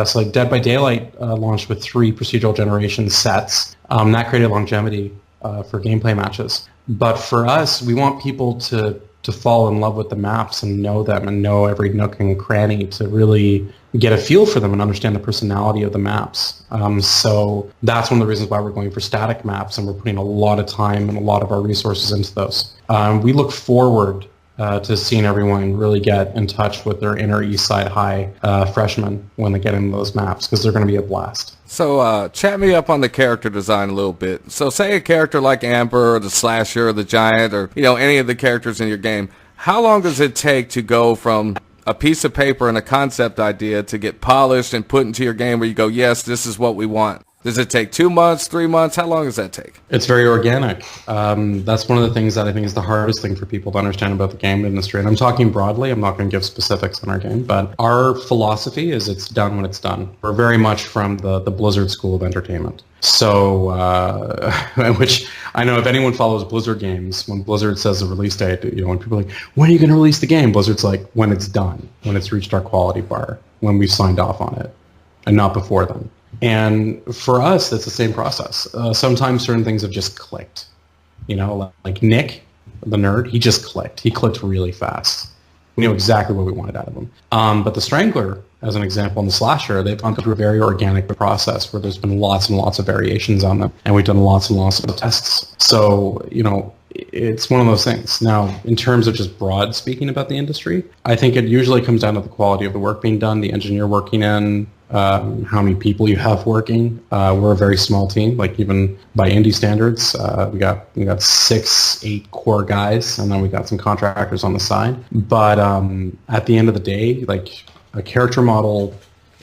So like Dead by Daylight launched with 3 procedural generation sets. That created longevity for gameplay matches. But for us, we want people to fall in love with the maps and know them and know every nook and cranny to really get a feel for them and understand the personality of the maps. So that's one of the reasons why we're going for static maps, and we're putting a lot of time and a lot of our resources into those. We look forward to seeing everyone really get in touch with their inner East Side High freshmen when they get into those maps, because they're going to be a blast. So chat me up on the character design a little bit. So say a character like Amber or the Slasher or the Giant or any of the characters in your game, how long does it take to go from a piece of paper and a concept idea to get polished and put into your game where you go, yes, this is what we want? Does it take 2 months, 3 months? How long does that take? It's very organic. That's one of the things that I think is the hardest thing for people to understand about the game industry. And I'm talking broadly. I'm not going to give specifics on our game. But our philosophy is it's done when it's done. We're very much from the Blizzard school of entertainment. So, which I know if anyone follows Blizzard games, when Blizzard says the release date, when people are like, when are you going to release the game? Blizzard's like, when it's done, when it's reached our quality bar, when we've signed off on it, and not before then. And for us, that's the same process. Sometimes certain things have just clicked. Like Nick, the nerd, he just clicked. He clicked really fast. We knew exactly what we wanted out of him. But the Strangler, as an example, and the Slasher, they've gone through a very organic process where there's been lots and lots of variations on them, and we've done lots and lots of tests. So, it's one of those things. Now, in terms of just broad speaking about the industry, I think it usually comes down to the quality of the work being done, the engineer working in, how many people you have working. We're a very small team, like even by indie standards. We got 6-8 core guys, and then we got some contractors on the side. But at the end of the day, like a character model,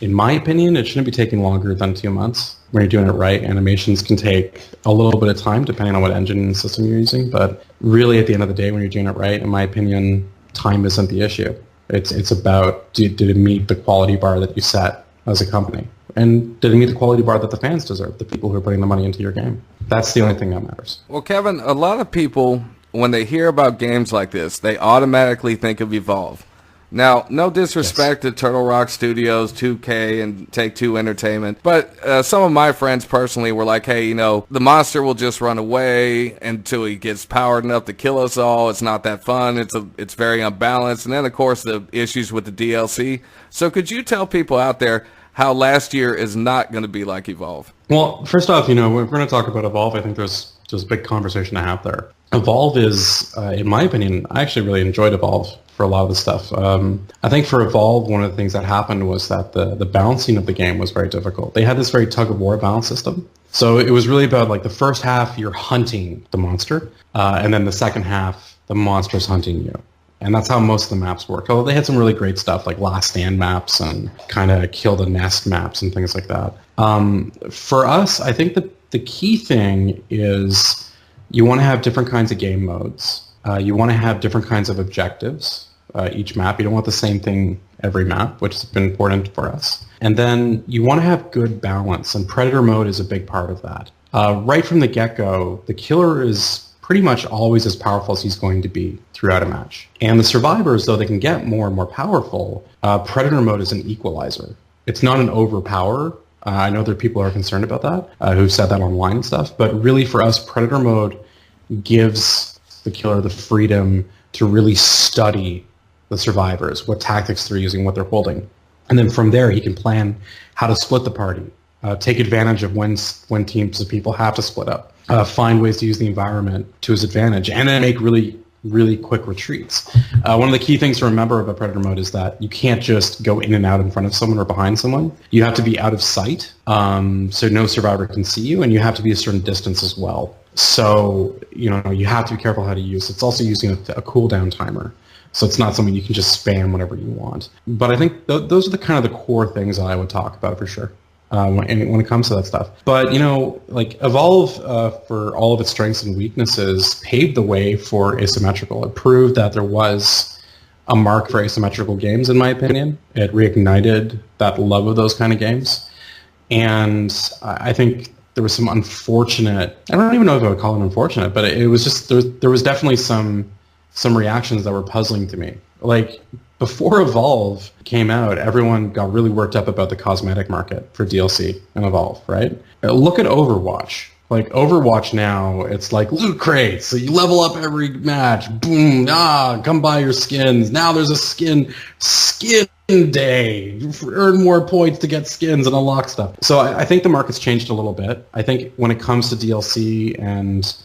in my opinion, it shouldn't be taking longer than 2 months. When you're doing it right, animations can take a little bit of time depending on what engine and system you're using. But really, at the end of the day, when you're doing it right, in my opinion, time isn't the issue. It's about did it meet the quality bar that you set as a company? And did it meet the quality bar that the fans deserve, the people who are putting the money into your game? That's the only thing that matters. Well, Kevin, a lot of people, when they hear about games like this, they automatically think of Evolve. Now, no disrespect to Turtle Rock Studios, 2K, and Take-Two Entertainment, but some of my friends personally were like, hey, you know, the monster will just run away until he gets powered enough to kill us all. It's not that fun. It's very unbalanced. And then, of course, the issues with the DLC. So could you tell people out there how last year is not going to be like Evolve? Well, first off, you know, if we're going to talk about Evolve, I think there's a big conversation to have there. Evolve is, in my opinion, I actually really enjoyed Evolve for a lot of the stuff. I think for Evolve, one of the things that happened was that the balancing of the game was very difficult. They had this very tug-of-war balance system. So it was really about, like, the first half, you're hunting the monster, and then the second half, the monster's hunting you. And that's how most of the maps work. Although they had some really great stuff like Last Stand maps and kind of Kill the Nest maps and things like that. For us, I think that the key thing is you want to have different kinds of game modes. You want to have different kinds of objectives each map. You don't want the same thing every map, which has been important for us. And then you want to have good balance, and Predator mode is a big part of that. Right from the get-go, the killer is pretty much always as powerful as he's going to be throughout a match. And the survivors, though they can get more and more powerful, Predator mode is an equalizer. It's not an overpower. I know there are people who are concerned about that, who've said that online and stuff, but really for us, Predator mode gives the killer the freedom to really study the survivors, what tactics they're using, what they're holding. And then from there, he can plan how to split the party, take advantage of when teams of people have to split up, find ways to use the environment to his advantage, and then make really, really quick retreats. One of the key things to remember about Predator mode is that you can't just go in and out in front of someone or behind someone. You have to be out of sight, so no survivor can see you, and you have to be a certain distance as well. So, you know, you have to be careful how to use it. It's also using a cooldown timer. So it's not something you can just spam whenever you want. But I think those are the kind of the core things that I would talk about for sure when it comes to that stuff. But, you know, like Evolve, for all of its strengths and weaknesses, paved the way for asymmetrical. It proved that there was a mark for asymmetrical games, in my opinion. It reignited that love of those kind of games. And I think there was some unfortunate, I don't even know if I would call it unfortunate, but it was just, there was definitely some reactions that were puzzling to me. Like, before Evolve came out, everyone got really worked up about the cosmetic market for DLC and Evolve, right? Look at Overwatch. Like, Overwatch now, it's like loot crates, so you level up every match, boom, come buy your skins. Now there's a skin day. You earn more points to get skins and unlock stuff. So I think the market's changed a little bit. I think when it comes to DLC and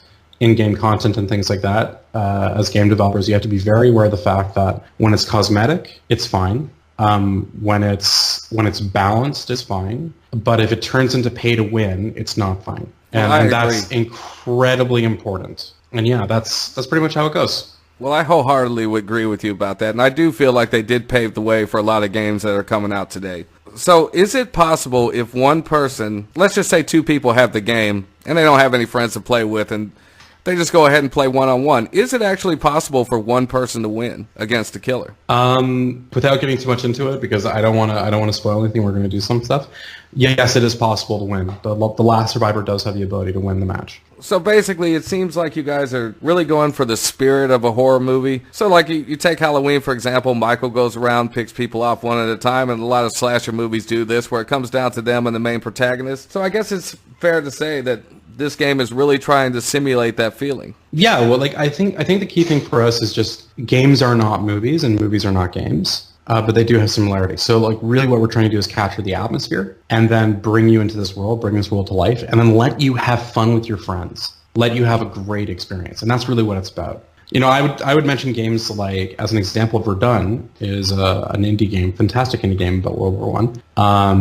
in-game content and things like that, as game developers, you have to be very aware of the fact that when it's cosmetic, it's fine. When it's balanced, it's fine. But if it turns into pay to win, it's not fine. And that's incredibly important. And yeah, that's pretty much how it goes. Well, I wholeheartedly would agree with you about that. And I do feel like they did pave the way for a lot of games that are coming out today. So is it possible if one person, let's just say two people have the game, and they don't have any friends to play with, and they just go ahead and play one-on-one, is it actually possible for one person to win against the killer? Without getting too much into it, because I don't want to spoil anything, we're going to do some stuff. Yes, it is possible to win. The last survivor does have the ability to win the match. So basically, it seems like you guys are really going for the spirit of a horror movie. So like you take Halloween, for example, Michael goes around, picks people off one at a time, and a lot of slasher movies do this, where it comes down to them and the main protagonist. So I guess it's fair to say that this game is really trying to simulate that feeling. Yeah, well, like I think the key thing for us is just games are not movies and movies are not games, but they do have similarities. So like really what we're trying to do is capture the atmosphere and then bring you into this world, bring this world to life, and then let you have fun with your friends. Let you have a great experience, and that's really what it's about. You know, I would mention games like, as an example, Verdun is an indie game, fantastic indie game about World War I,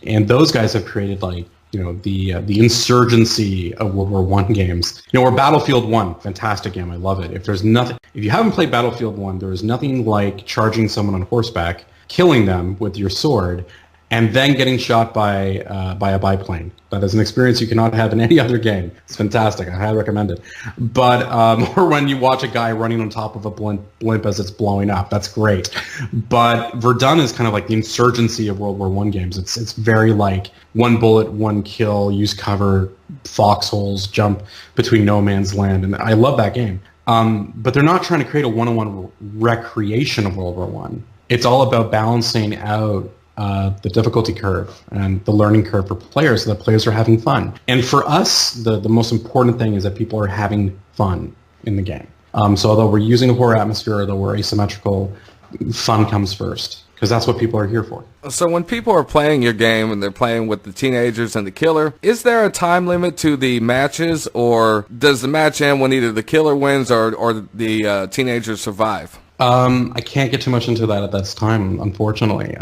and those guys have created like, you know, the insurgency of World War I games. You know, or Battlefield 1, fantastic game, I love it. If you haven't played Battlefield 1, there is nothing like charging someone on horseback, killing them with your sword, and then getting shot by a biplane. That is an experience you cannot have in any other game. It's fantastic. I highly recommend it. But or when you watch a guy running on top of a blimp as it's blowing up, that's great. But Verdun is kind of like the insurgency of World War I games. It's very like one bullet, one kill, use cover, foxholes, jump between no man's land, and I love that game. But they're not trying to create a one-on-one recreation of World War I. It's all about balancing out the difficulty curve and the learning curve for players so that players are having fun. And for us, the most important thing is that people are having fun in the game. So although we're using a horror atmosphere, although we're asymmetrical, fun comes first, because that's what people are here for. So when people are playing your game and they're playing with the teenagers and the killer, is there a time limit to the matches, or does the match end when either the killer wins or the teenagers survive? I can't get too much into that at this time, unfortunately.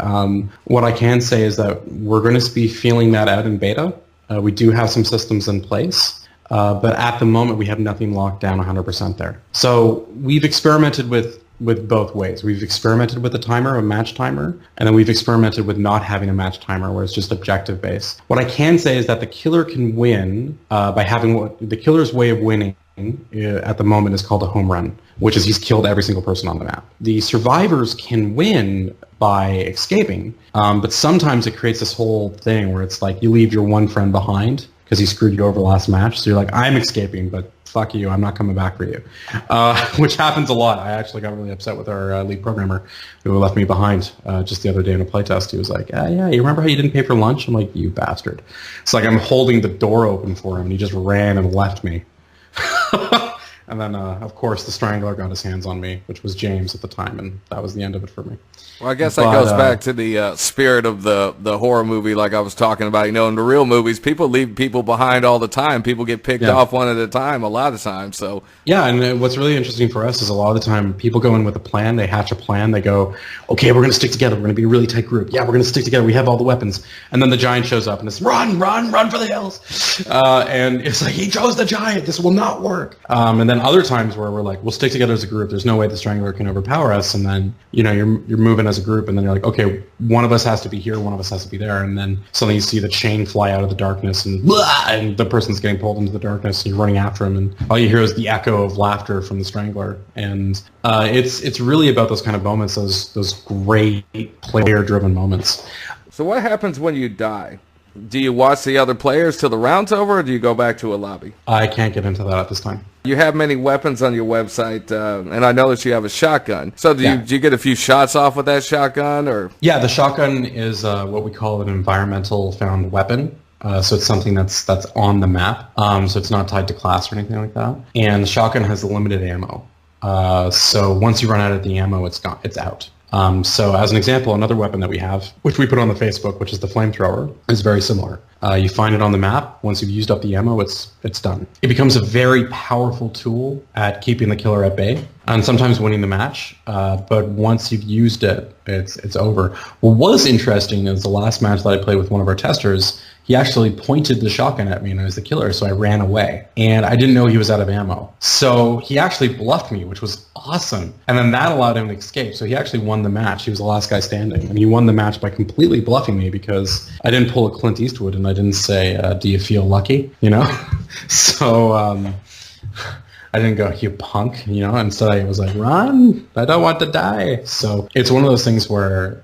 What I can say is that we're going to be feeling that out in beta. We do have some systems in place, but at the moment we have nothing locked down 100% there. So we've experimented with both ways. We've experimented with a timer, a match timer, and then we've experimented with not having a match timer where it's just objective based. What I can say is that the killer can win by having the killer's way of winning at the moment is called a home run, which is he's killed every single person on the map. The survivors can win by escaping, but sometimes it creates this whole thing where it's like you leave your one friend behind because he screwed you over last match, so you're like, I'm escaping, but fuck you, I'm not coming back for you, which happens a lot. I actually got really upset with our lead programmer who left me behind just the other day in a playtest. He was like, yeah, you remember how you didn't pay for lunch? I'm like, you bastard. It's like I'm holding the door open for him, and he just ran and left me. And then, of course, the Strangler got his hands on me, which was James at the time, and that was the end of it for me. Well, I guess that goes back to the spirit of the horror movie, like I was talking about. You know, in the real movies, people leave people behind all the time. People get picked off one at a time a lot of times. So yeah, and what's really interesting for us is a lot of the time people go in with a plan. They hatch a plan. They go, okay, we're going to stick together. We're going to be a really tight group. Yeah, we're going to stick together. We have all the weapons. And then the giant shows up, and it's run for the hills. And it's like, he chose the giant. This will not work. And then other times where we're like, we'll stick together as a group. There's no way the Strangler can overpower us. And then, you know, you're moving as a group, and then you're like, okay, one of us has to be here, one of us has to be there, and then suddenly you see the chain fly out of the darkness, and the person's getting pulled into the darkness, and you're running after him, and all you hear is the echo of laughter from the Strangler. And it's really about those kind of moments, those great player-driven moments. So what happens when you die? Do you watch the other players till the round's over, or do you go back to a lobby? I can't get into that at this time. You have many weapons on your website, and I noticed you have a shotgun. So do you get a few shots off with that shotgun, or? Yeah, the shotgun is what we call an environmental found weapon. So it's something that's on the map. So it's not tied to class or anything like that. And the shotgun has limited ammo. So once you run out of the ammo, it's out. So as an example, another weapon that we have, which we put on the Facebook, which is the flamethrower, is very similar. You find it on the map. Once you've used up the ammo, it's done. It becomes a very powerful tool at keeping the killer at bay and sometimes winning the match. But once you've used it, it's over. What was interesting is the last match that I played with one of our testers, he actually pointed the shotgun at me and I was the killer, so I ran away. And I didn't know he was out of ammo. So he actually bluffed me, which was awesome. And then that allowed him to escape. So he actually won the match. He was the last guy standing. And he won the match by completely bluffing me because I didn't pull a Clint Eastwood and I didn't say, do you feel lucky? You know? So I didn't go, you punk, you know? Instead I was like, run, I don't want to die. So it's one of those things where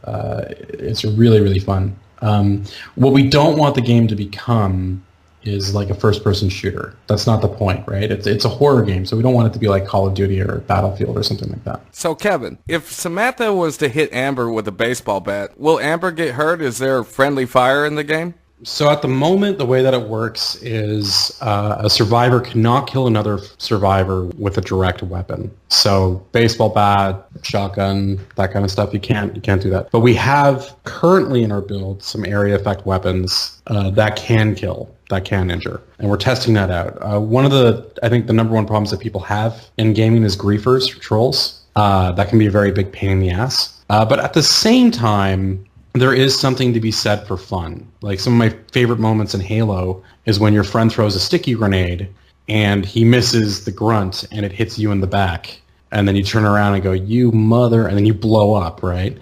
it's really, really fun. What we don't want the game to become is like a first-person shooter. That's not the point, right? It's a horror game, so we don't want it to be like Call of Duty or Battlefield or something like that. So, Kevin, if Samantha was to hit Amber with a baseball bat, will Amber get hurt? Is there friendly fire in the game? So at the moment, the way that it works is a survivor cannot kill another survivor with a direct weapon. So baseball bat, shotgun, that kind of stuff, you can't do that. But we have currently in our build some area effect weapons that can kill, that can injure. And we're testing that out. I think the number one problems that people have in gaming is griefers, trolls. That can be a very big pain in the ass. But at the same time, there is something to be said for fun. Like some of my favorite moments in Halo is when your friend throws a sticky grenade and he misses the grunt and it hits you in the back. And then you turn around and go, you mother, and then you blow up, right?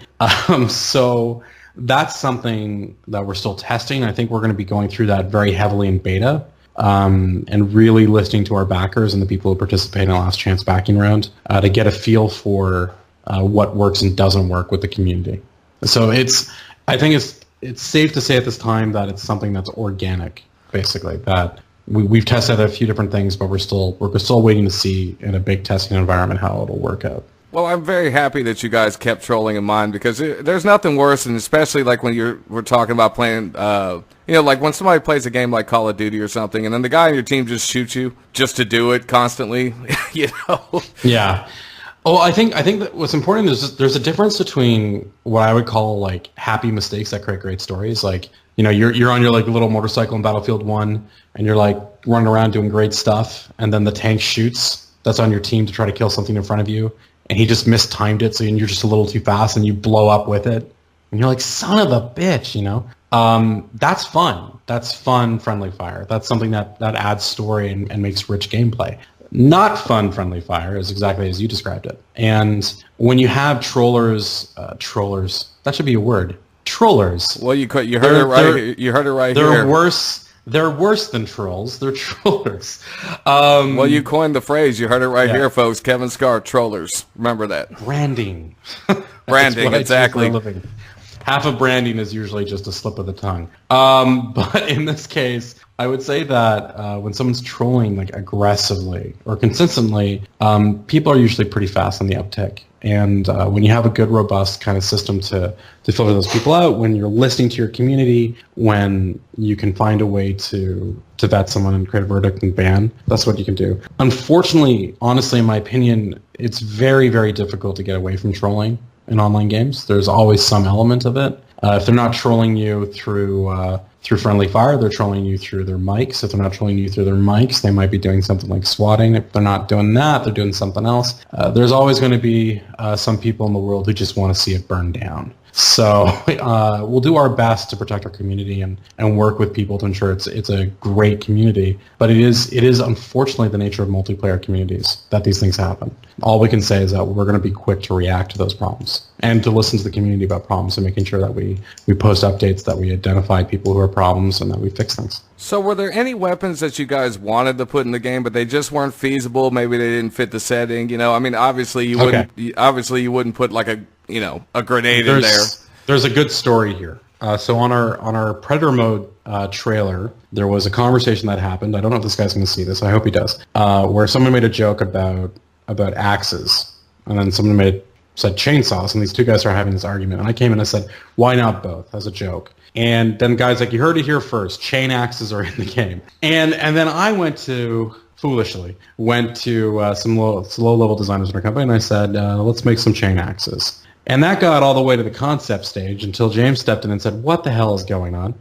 So that's something that we're still testing. I think we're going to be going through that very heavily in beta, and really listening to our backers and the people who participate in the last chance backing round to get a feel for what works and doesn't work with the community. So I think it's safe to say at this time that it's something that's organic, basically. That we've tested a few different things, but we're still waiting to see in a big testing environment how it'll work out. Well, I'm very happy that you guys kept trolling in mind, because there's nothing worse, and especially like when we're talking about playing, like when somebody plays a game like Call of Duty or something, and then the guy on your team just shoots you just to do it constantly, Yeah. Oh, I think that what's important is there's a difference between what I would call like happy mistakes that create great stories. Like, you're on your like little motorcycle in Battlefield 1, and you're like running around doing great stuff, and then the tank shoots that's on your team to try to kill something in front of you, and he just mistimed it, so you're just a little too fast, and you blow up with it, and you're like, son of a bitch, That's fun. That's fun friendly fire. That's something that adds story and makes rich gameplay. Not fun friendly fire is exactly as you described it. And when you have trollers, that should be a word. Trollers. Well, you heard it right. You heard it right here. They're worse than trolls. They're trollers. Well, you coined the phrase. You heard it right here, folks. Kevin Scar, trollers. Remember that. Branding. Branding, exactly. Half of branding is usually just a slip of the tongue. But in this case, I would say that when someone's trolling like aggressively or consistently, people are usually pretty fast on the uptick. And when you have a good, robust kind of system to filter those people out, when you're listening to your community, when you can find a way to vet someone and create a verdict and ban, that's what you can do. Unfortunately, honestly, in my opinion, it's very, very difficult to get away from trolling in online games. There's always some element of it. If they're not trolling you through friendly fire, they're trolling you through their mics. If they're not trolling you through their mics, they might be doing something like swatting. If they're not doing that, they're doing something else. There's always going to be some people in the world who just want to see it burn down. So we'll do our best to protect our community and work with people to ensure it's a great community. But it is unfortunately the nature of multiplayer communities that these things happen. All we can say is that we're going to be quick to react to those problems and to listen to the community about problems and making sure that we post updates, that we identify people who are problems, and that we fix things. So were there any weapons that you guys wanted to put in the game, but they just weren't feasible? Maybe they didn't fit the setting. I mean, obviously you wouldn't put like a grenade in there. There's a good story here. So on our Predator mode trailer, there was a conversation that happened. I don't know if this guy's going to see this. I hope he does. Where someone made a joke about axes, and then someone said chainsaws, and these two guys started having this argument. And I came in and I said, why not both, as a joke? And then guys like, you heard it here first. Chain axes are in the game. And then I foolishly went to some low-level designers in our company, and I said, let's make some chain axes. And that got all the way to the concept stage until James stepped in and said, what the hell is going on?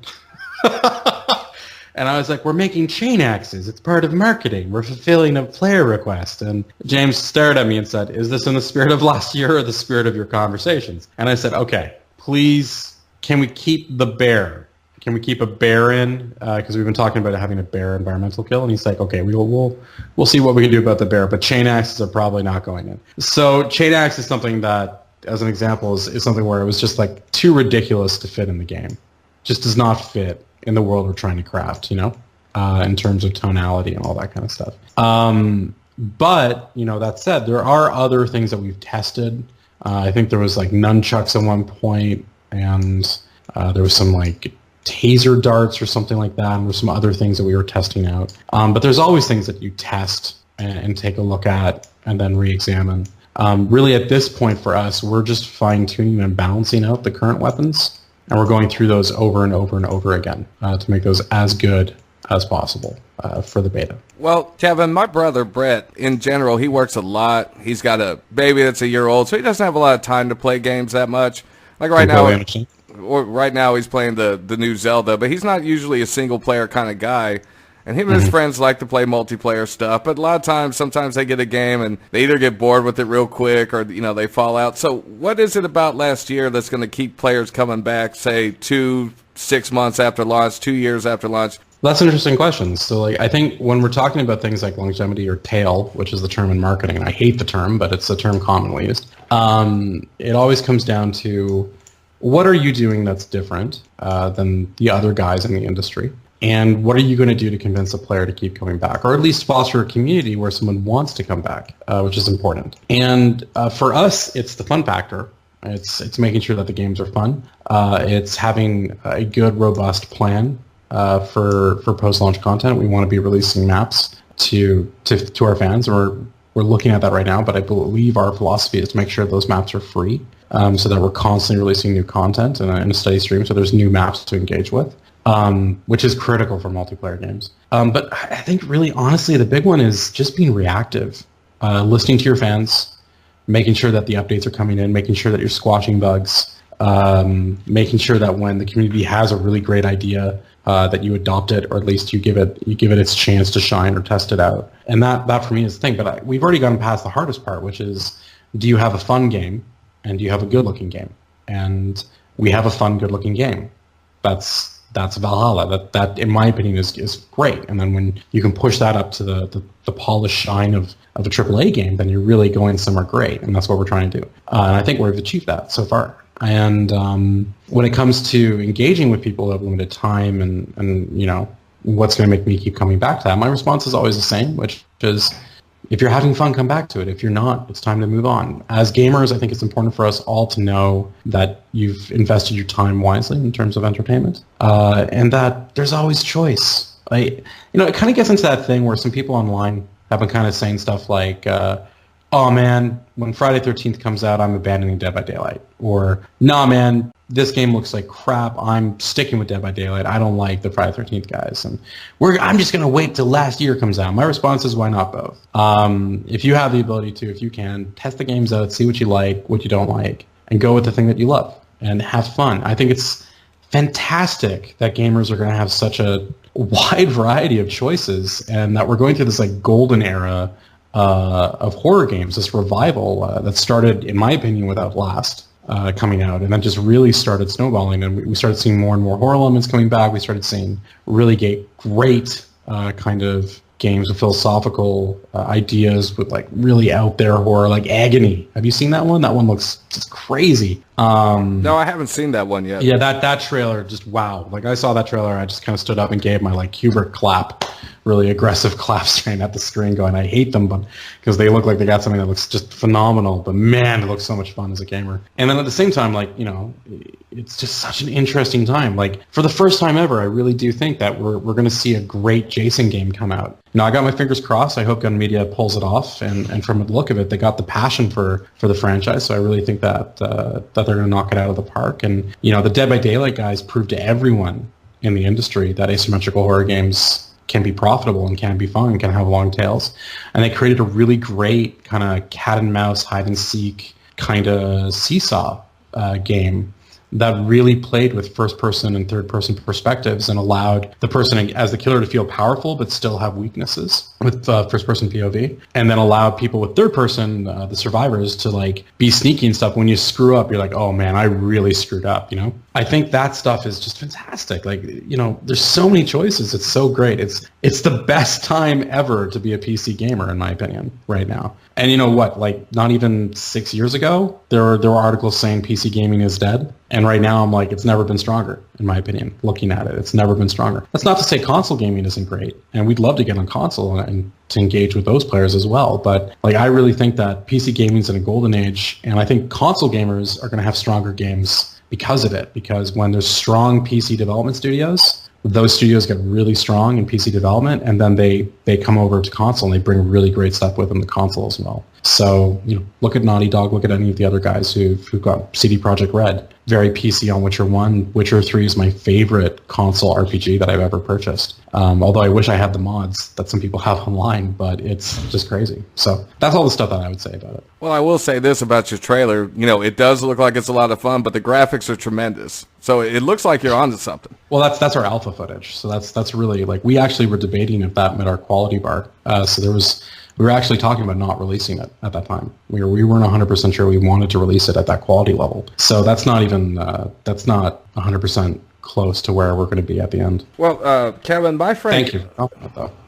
And I was like, we're making chain axes. It's part of marketing. We're fulfilling a player request. And James stared at me and said, is this in the spirit of last year or the spirit of your conversations? And I said, okay, please, can we keep the bear? Can we keep a bear in? Because we've been talking about having a bear environmental kill. And he's like, okay, we'll see what we can do about the bear. But chain axes are probably not going in. So chain axe is something that, as an example, is something where it was just like too ridiculous to fit in the game. Just does not fit in the world we're trying to craft, in terms of tonality and all that kind of stuff. But, that said, there are other things that we've tested. I think there was like nunchucks at one point, and there was some like taser darts or something like that, and there's some other things that we were testing out. But there's always things that you test and take a look at and then re-examine. Really, at this point for us, we're just fine-tuning and balancing out the current weapons, and we're going through those over and over and over again to make those as good as possible for the beta. Well, Kevin, my brother Brett, in general, he works a lot. He's got a baby that's a year old, so he doesn't have a lot of time to play games that much. Like right now he's playing the new Zelda, but he's not usually a single-player kind of guy. And him and his friends like to play multiplayer stuff, but a lot of times, sometimes they get a game and they either get bored with it real quick or, they fall out. So what is it about last year that's going to keep players coming back, say, 6 months after launch, 2 years after launch? That's an interesting question. So I think when we're talking about things like longevity or tail, which is the term in marketing, and I hate the term, but it's a term commonly used, it always comes down to what are you doing that's different than the other guys in the industry? And what are you going to do to convince a player to keep coming back, or at least foster a community where someone wants to come back, which is important. And for us, it's the fun factor. It's making sure that the games are fun. It's having a good, robust plan for post-launch content. We want to be releasing maps to our fans, and we're looking at that right now. But I believe our philosophy is to make sure those maps are free, so that we're constantly releasing new content in a steady stream. So there's new maps to engage with. Which is critical for multiplayer games. But I think really, honestly, the big one is just being reactive, listening to your fans, making sure that the updates are coming in, making sure that you're squashing bugs, making sure that when the community has a really great idea, that you adopt it, or at least you give it its chance to shine or test it out. And that for me is the thing. But we've already gotten past the hardest part, which is, do you have a fun game and do you have a good-looking game? And we have a fun, good-looking game. That's Valhalla. That in my opinion is great. And then when you can push that up to the polished shine of a AAA game, then you're really going somewhere great. And that's what we're trying to do. And I think we've achieved that so far. And when it comes to engaging with people who have limited time and you know, what's going to make me keep coming back to that, my response is always the same, which is, if you're having fun, come back to it. If you're not, it's time to move on. As gamers, I think it's important for us all to know that you've invested your time wisely in terms of entertainment, and that there's always choice. It kind of gets into that thing where some people online have been kind of saying stuff like, oh man, when Friday 13th comes out, I'm abandoning Dead by Daylight. Or, nah man, this game looks like crap, I'm sticking with Dead by Daylight, I don't like the Friday 13th guys. And I'm just going to wait till last year comes out. My response is, why not both? If you have the ability to, if you can, test the games out, see what you like, what you don't like, and go with the thing that you love, and have fun. I think it's fantastic that gamers are going to have such a wide variety of choices, and that we're going through this like golden era of horror games, this revival that started, in my opinion, with Outlast coming out, and then just really started snowballing, and we started seeing more and more horror elements coming back. We started seeing really great kind of games with philosophical ideas, with like really out there horror, like Agony. Have you seen that one? That one looks just crazy. No, I haven't seen that one yet. Yeah, that trailer, just wow. Like I saw that trailer, I just kind of stood up and gave my like Kubrick clap, really aggressive clap straight at the screen, going, I hate them, but because they look like they got something that looks just phenomenal. But man, it looks so much fun as a gamer. And then at the same time, like, you know, it's just such an interesting time. Like for the first time ever, I really do think that we're going to see a great Jason game come out. Now, I got my fingers crossed. I hope Gun Media pulls it off, and from the look of it, they got the passion for the franchise. So I really think that that they're going to knock it out of the park. And you know, the Dead by Daylight guys proved to everyone in the industry that asymmetrical horror games can be profitable and can be fun and can have long tails. And they created a really great kind of cat and mouse, hide and seek kind of seesaw game that really played with first-person and third-person perspectives and allowed the person as the killer to feel powerful but still have weaknesses with first-person POV, and then allowed people with third-person, the survivors, to like be sneaky and stuff. When you screw up, you're like, oh man, I really screwed up, you know? I think that stuff is just fantastic. Like, you know, there's so many choices. It's so great. It's the best time ever to be a PC gamer, in my opinion, right now. And you know what? Like, not even 6 years ago, there were articles saying PC gaming is dead. And right now, I'm like, it's never been stronger, in my opinion. Looking at it, it's never been stronger. That's not to say console gaming isn't great, and we'd love to get on console and to engage with those players as well. But like, I really think that PC gaming is in a golden age, and I think console gamers are going to have stronger games because of it. Because when there's strong PC development studios, those studios get really strong in PC development, and then they come over to console and they bring really great stuff with them to console as well. So, you know, look at Naughty Dog, look at any of the other guys who've got CD Projekt Red. Very PC on Witcher 1. Witcher 3 is my favorite console RPG that I've ever purchased. Although I wish I had the mods that some people have online, but it's just crazy. So that's all the stuff that I would say about it. Well, I will say this about your trailer. You know, it does look like it's a lot of fun, but the graphics are tremendous. So it looks like you're onto something. Well, that's our alpha footage. So that's really, like, we actually were debating if that met our quality bar. We were actually talking about not releasing it at that time. We weren't 100% sure we wanted to release it at that quality level. So that's not even, that's not 100% close to where we're going to be at the end. Well, Kevin, my friend... Thank you.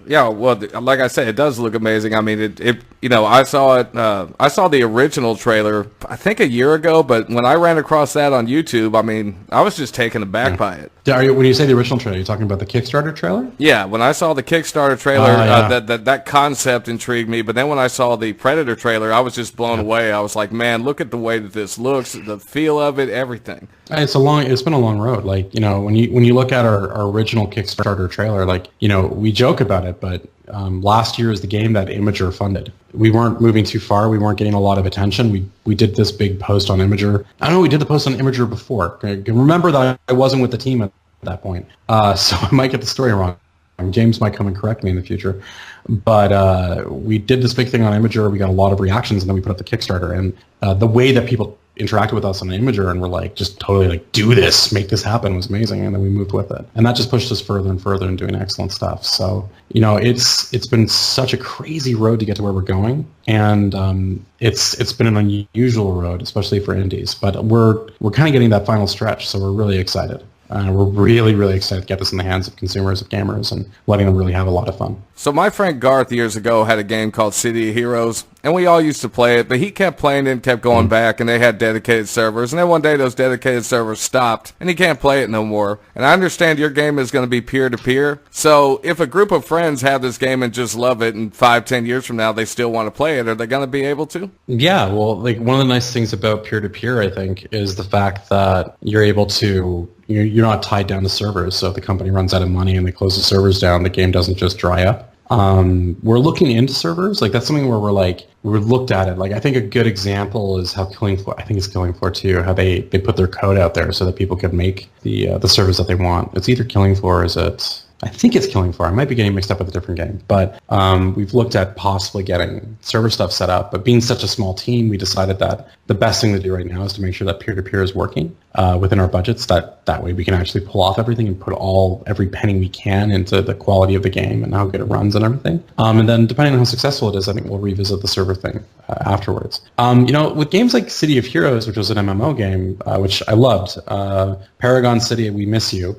Yeah, well, like I said, it does look amazing. I mean, it you know, I saw it. I saw the original trailer, I think a year ago, but when I ran across that on YouTube, I mean, I was just taken aback by it. When you say the original trailer, you're talking about the Kickstarter trailer? Yeah, when I saw the Kickstarter trailer, that concept intrigued me. But then when I saw the Predator trailer, I was just blown away. I was like, man, look at the way that this looks, the feel of it, everything. It's been a long road. Like, you know, when you look at our original Kickstarter trailer, like, you know, we joke about it, but last year is the game that Imager funded. We weren't moving too far. We weren't getting a lot of attention. We did this big post on Imager. I know we did the post on Imager before. Remember that I wasn't with the team at that point, so I might get the story wrong. James might come and correct me in the future. But we did this big thing on Imager. We got a lot of reactions, and then we put up the Kickstarter. And the way that people interacted with us on Imager and were like, just totally like, do this, make this happen, was amazing. And then we moved with it. And that just pushed us further and further and doing excellent stuff. So, you know, it's been such a crazy road to get to where we're going. And it's been an unusual road, especially for indies. But we're kind of getting that final stretch, so we're really excited. We're really, really excited to get this in the hands of consumers, of gamers, and letting them really have a lot of fun. So my friend Garth years ago had a game called City of Heroes, and we all used to play it, but he kept playing it and kept going back, and they had dedicated servers, and then one day those dedicated servers stopped, and he can't play it no more. And I understand your game is going to be peer-to-peer, so if a group of friends have this game and just love it, and 5-10 years from now they still want to play it, are they going to be able to? Yeah, well, like one of the nice things about peer-to-peer, I think, is the fact that you're able to... You're not tied down to servers, so if the company runs out of money and they close the servers down, the game doesn't just dry up. We're looking into servers. Like, that's something where we're looked at it. Like, I think a good example is how Killing Floor, I think it's Killing Floor 2, how they put their code out there so that people could make the servers that they want. It's either Killing Floor or is it... I think it's Killing Floor. I might be getting mixed up with a different game. But we've looked at possibly getting server stuff set up. But being such a small team, we decided that the best thing to do right now is to make sure that peer-to-peer is working within our budgets. That way we can actually pull off everything and put every penny we can into the quality of the game and how good it runs and everything. And then depending on how successful it is, I think we'll revisit the server thing afterwards. You know, with games like City of Heroes, which was an MMO game, which I loved, Paragon City, we miss you.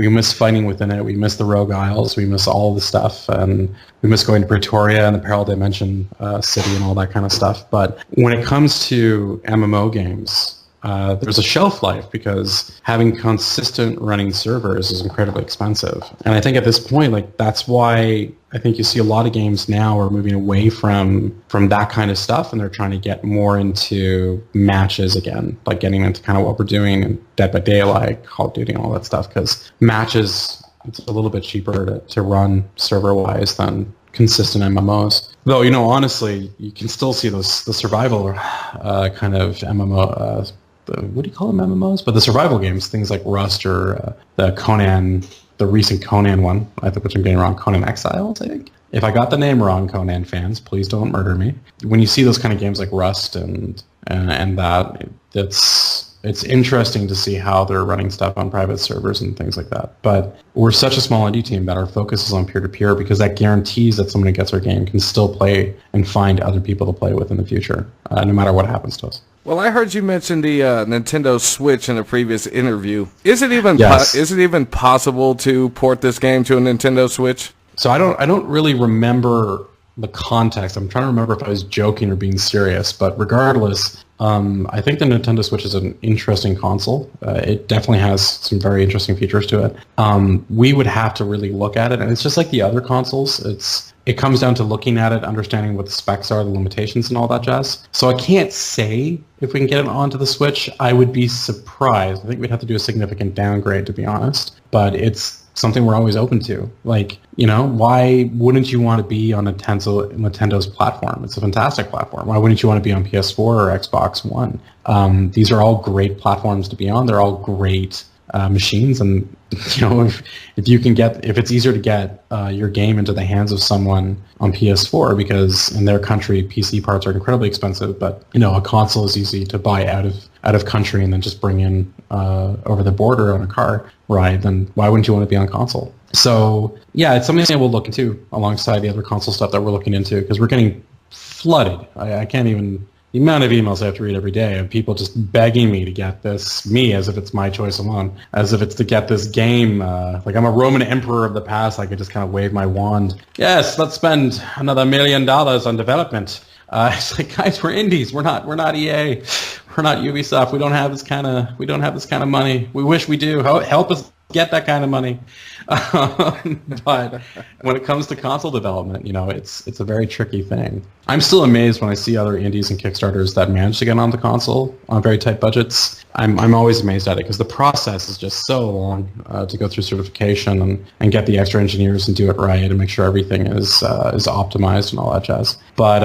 We miss fighting within it. We miss the Rogue Isles. We miss all the stuff, and we miss going to Pretoria and the Parallel Dimension city and all that kind of stuff. But when it comes to MMO games, there's a shelf life because having consistent running servers is incredibly expensive. And I think at this point, like, that's why I think you see a lot of games now are moving away from that kind of stuff, and they're trying to get more into matches again, like getting into kind of what we're doing in Dead by Daylight, Call of Duty, and all that stuff, because matches, it's a little bit cheaper to run server-wise than consistent MMOs. Though, you know, honestly, you can still see the survival kind of MMO, what do you call them, MMOs? But the survival games, things like Rust or the Conan, the recent Conan one, I think, which I'm getting wrong, Conan Exiles, I think. If I got the name wrong, Conan fans, please don't murder me. When you see those kind of games like Rust and that, it's interesting to see how they're running stuff on private servers and things like that. But we're such a small indie team that our focus is on peer-to-peer because that guarantees that someone who gets our game can still play and find other people to play with in the future, no matter what happens to us. Well, I heard you mention the Nintendo Switch in a previous interview. Is it even is it even possible to port this game to a Nintendo Switch? So I don't really remember the context. I'm trying to remember if I was joking or being serious. But regardless, I think the Nintendo Switch is an interesting console. It definitely has some very interesting features to it. We would have to really look at it, and it's just like the other consoles. It comes down to looking at it, understanding what the specs are, the limitations, and all that jazz. So I can't say if we can get it onto the Switch. I would be surprised. I think we'd have to do a significant downgrade, to be honest. But it's something we're always open to. Like, you know, why wouldn't you want to be on Nintendo's platform? It's a fantastic platform. Why wouldn't you want to be on PS4 or Xbox One? These are all great platforms to be on. They're all great machines, and you know, if it's easier to get your game into the hands of someone on PS4, because in their country PC parts are incredibly expensive, but you know, a console is easy to buy out of country and then just bring in over the border on a car ride, then why wouldn't you want to be on console? So yeah, it's something that we'll look into alongside the other console stuff that we're looking into, because we're getting flooded. I can't even the amount of emails I have to read every day of people just begging me to get this, me as if it's my choice alone, as if it's to get this game. Like I'm a Roman emperor of the past. I could just kind of wave my wand. Yes, let's spend another $1 million on development. It's like, guys, we're indies. We're not EA. We're not Ubisoft. We don't have this kind of money. We wish we do. Help us get that kind of money. But when it comes to console development, it's a very tricky thing. I'm still amazed when I see other indies and Kickstarters that manage to get onto console on very tight budgets. I'm always amazed at it because the process is just so long to go through certification and get the extra engineers and do it right and make sure everything is optimized and all that jazz. But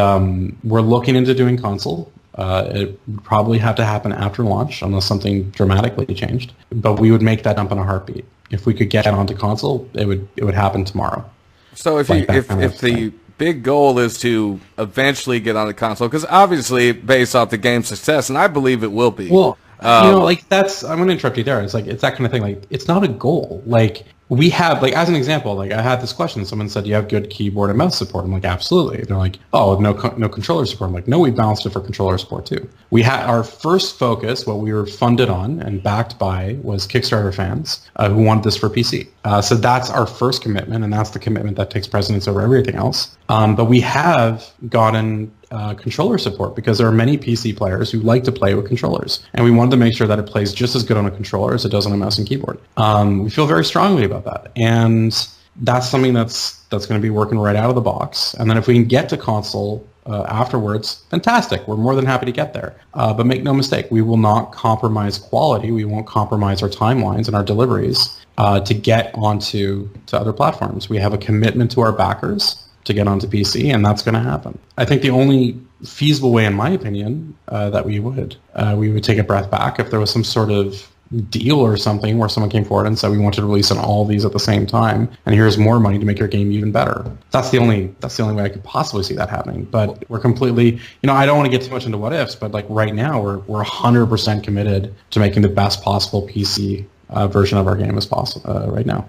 we're looking into doing console. It would probably have to happen after launch unless something dramatically changed. But we would make that jump in a heartbeat. If we could get onto console, it would happen tomorrow. So if the big goal is to eventually get on the console, because obviously based off the game's success, and I believe it will be. Well, I'm going to interrupt you there. It's like, it's that kind of thing. Like, it's not a goal. Like, we have, like, as an example, like, I had this question. Someone said, do you have good keyboard and mouse support? I'm like, absolutely. They're like, oh, no controller support. I'm like, no, we balanced it for controller support too. We had our first focus, what we were funded on and backed by, was Kickstarter fans who wanted this for PC. So that's our first commitment, and that's the commitment that takes precedence over everything else. But we have gotten controller support because there are many PC players who like to play with controllers, and we wanted to make sure that it plays just as good on a controller as it does on a mouse and keyboard. We feel very strongly about that, and that's something that's going to be working right out of the box. And then if we can get to console afterwards, fantastic. We're more than happy to get there. But make no mistake, we will not compromise quality. We won't compromise our timelines and our deliveries to get onto other platforms. We have a commitment to our backers to get onto PC, and that's going to happen. I think the only feasible way, in my opinion, that we would take a breath back if there was some sort of deal or something where someone came forward and said we want to release on all these at the same time, and here's more money to make your game even better. That's the only way I could possibly see that happening. But we're completely, I don't want to get too much into what ifs, but like right now we're 100% committed to making the best possible PC version of our game as possible right now.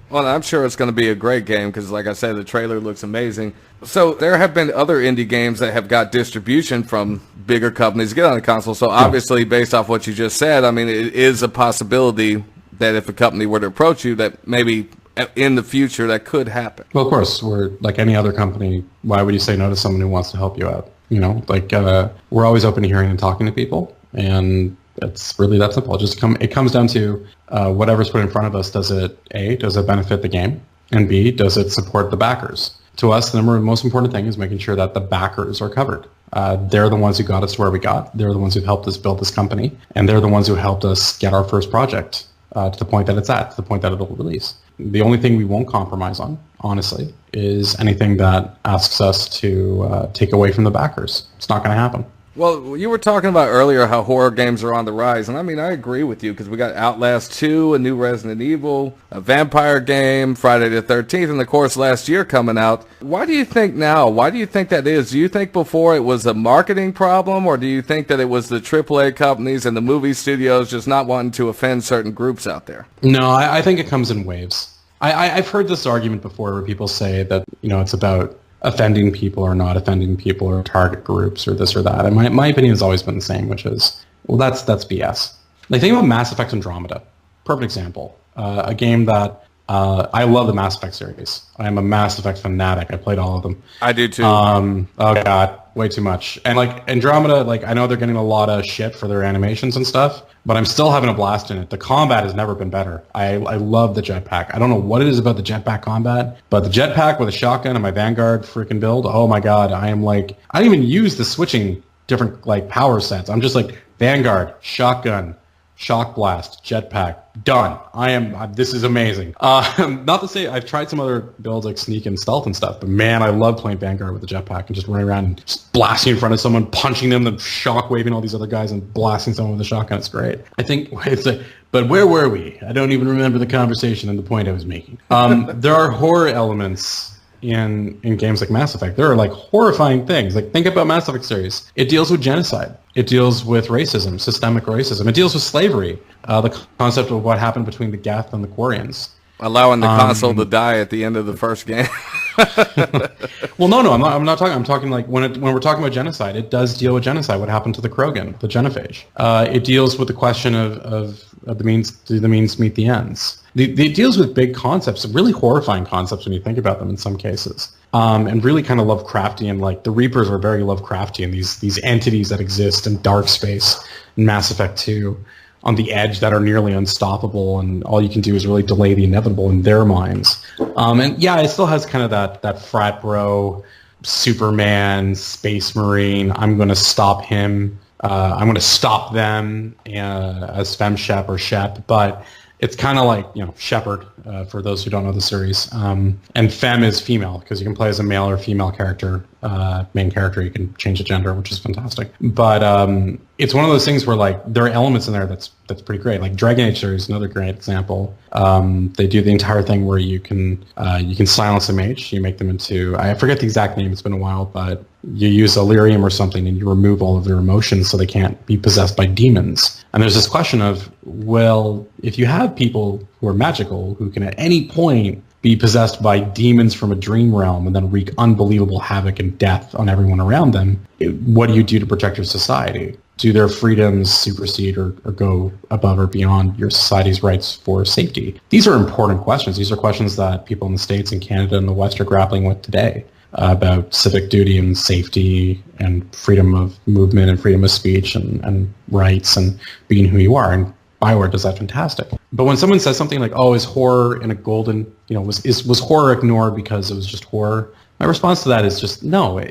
Well, I'm sure it's going to be a great game because, like I said, the trailer looks amazing. So there have been other indie games that have got distribution from bigger companies to get on the console. So obviously, based off what you just said, I mean, it is a possibility that if a company were to approach you, that maybe in the future that could happen. Well, of course, we're like any other company. Why would you say no to someone who wants to help you out? We're always open to hearing and talking to people, and it's really that simple. It comes down to whatever's put in front of us. Does it benefit the game? And B, does it support the backers? To us, the most important thing is making sure that the backers are covered. They're the ones who got us to where we got. They're the ones who helped us build this company. And they're the ones who helped us get our first project to the point that it's at, to the point that it'll release. The only thing we won't compromise on, honestly, is anything that asks us to take away from the backers. It's not going to happen. Well, you were talking about earlier how horror games are on the rise, and I mean, I agree with you, because we got Outlast 2, a new Resident Evil, a vampire game, Friday the 13th, and of course last year coming out. Why do you think now? Why do you think that is? Do you think before it was a marketing problem, or do you think that it was the AAA companies and the movie studios just not wanting to offend certain groups out there? No, I think it comes in waves. I've heard this argument before where people say that, it's about offending people or not offending people or target groups or this or that. And my opinion has always been the same, which is, well, that's BS. Like, think about Mass Effect Andromeda. Perfect example. A game that I love the Mass Effect series. I am a Mass Effect fanatic. I played all of them. I do too. Oh God, way too much. And like Andromeda, like I know they're getting a lot of shit for their animations and stuff, but I'm still having a blast in it. The combat has never been better. I love the jetpack. I don't know what it is about the jetpack combat, but the jetpack with a shotgun and my Vanguard freaking build, oh my God, I don't even use the switching different like power sets. I'm just like Vanguard, shotgun, shock blast, jetpack, done. This is amazing. Not to say I've tried some other builds like sneak and stealth and stuff, but man, I love playing Vanguard with the jetpack and just running around and just blasting in front of someone, punching them, then shock waving all these other guys and blasting someone with a shotgun. It's great. I think but where were we? I don't even remember the conversation and the point I was making. There are horror elements in games like Mass Effect. There are like horrifying things. Like think about Mass Effect series. It deals with genocide. It deals with racism, systemic racism. It deals with slavery. The concept of what happened between the Geth and the Quarians. Allowing the console to die at the end of the first game. Well, no, I'm not talking. I'm talking like when we're talking about genocide, it does deal with genocide. What happened to the Krogan, the genophage? It deals with the question of the means. Do the means meet the ends? It deals with big concepts, really horrifying concepts when you think about them in some cases, and really kind of Lovecraftian. Like the Reapers are very Lovecraftian. These entities that exist in dark space in Mass Effect 2. On the edge that are nearly unstoppable, and all you can do is really delay the inevitable in their minds. And yeah, it still has kind of that frat bro, Superman, Space Marine. I'm going to stop him. I'm going to stop them as Fem Shep or Shep, but it's kind of like, Shepard, for those who don't know the series. And Femme is female, because you can play as a male or female character, main character. You can change the gender, which is fantastic. But it's one of those things where, like, there are elements in there that's pretty great. Like Dragon Age series is another great example. They do the entire thing where you can silence a mage. You make them into, I forget the exact name, it's been a while, but you use Illyrium or something and you remove all of their emotions so they can't be possessed by demons. And there's this question of, well, if you have people who are magical, who can at any point be possessed by demons from a dream realm and then wreak unbelievable havoc and death on everyone around them, what do you do to protect your society? Do their freedoms supersede or go above or beyond your society's rights for safety? These are important questions. These are questions that people in the States and Canada and the West are grappling with today, about civic duty and safety and freedom of movement and freedom of speech and rights and being who you are. And BioWare does that fantastic. But when someone says something like, oh, is horror in a golden, was horror ignored because it was just horror? My response to that is just, no,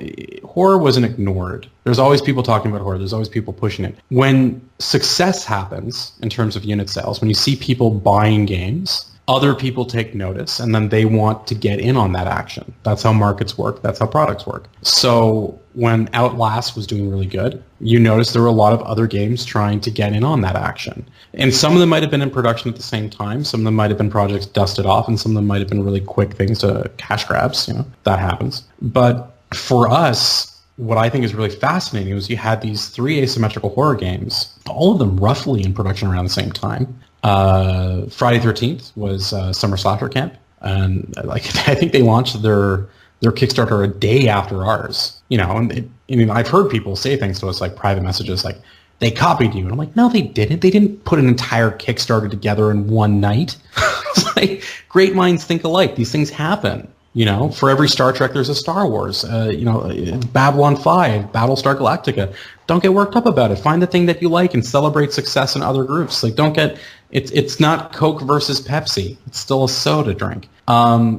horror wasn't ignored. There's always people talking about horror. There's always people pushing it. When success happens in terms of unit sales, when you see people buying games, other people take notice, and then they want to get in on that action. That's how markets work. That's how products work. So when Outlast was doing really good, you noticed there were a lot of other games trying to get in on that action. And some of them might have been in production at the same time. Some of them might have been projects dusted off, and some of them might have been really quick things to cash grabs. That happens. But for us, what I think is really fascinating was you had these 3 asymmetrical horror games, all of them roughly in production around the same time. Friday 13th was Summer Slasher Camp, and I think they launched their Kickstarter a day after ours. And I've heard people say things to us, like private messages, like they copied you, and I'm like, no, they didn't. They didn't put an entire Kickstarter together in one night. It's like, great minds think alike. These things happen. For every Star Trek, there's a Star Wars. Babylon 5, Battlestar Galactica. Don't get worked up about it. Find the thing that you like and celebrate success in other groups. Like, don't get... It's not Coke versus Pepsi. It's still a soda drink.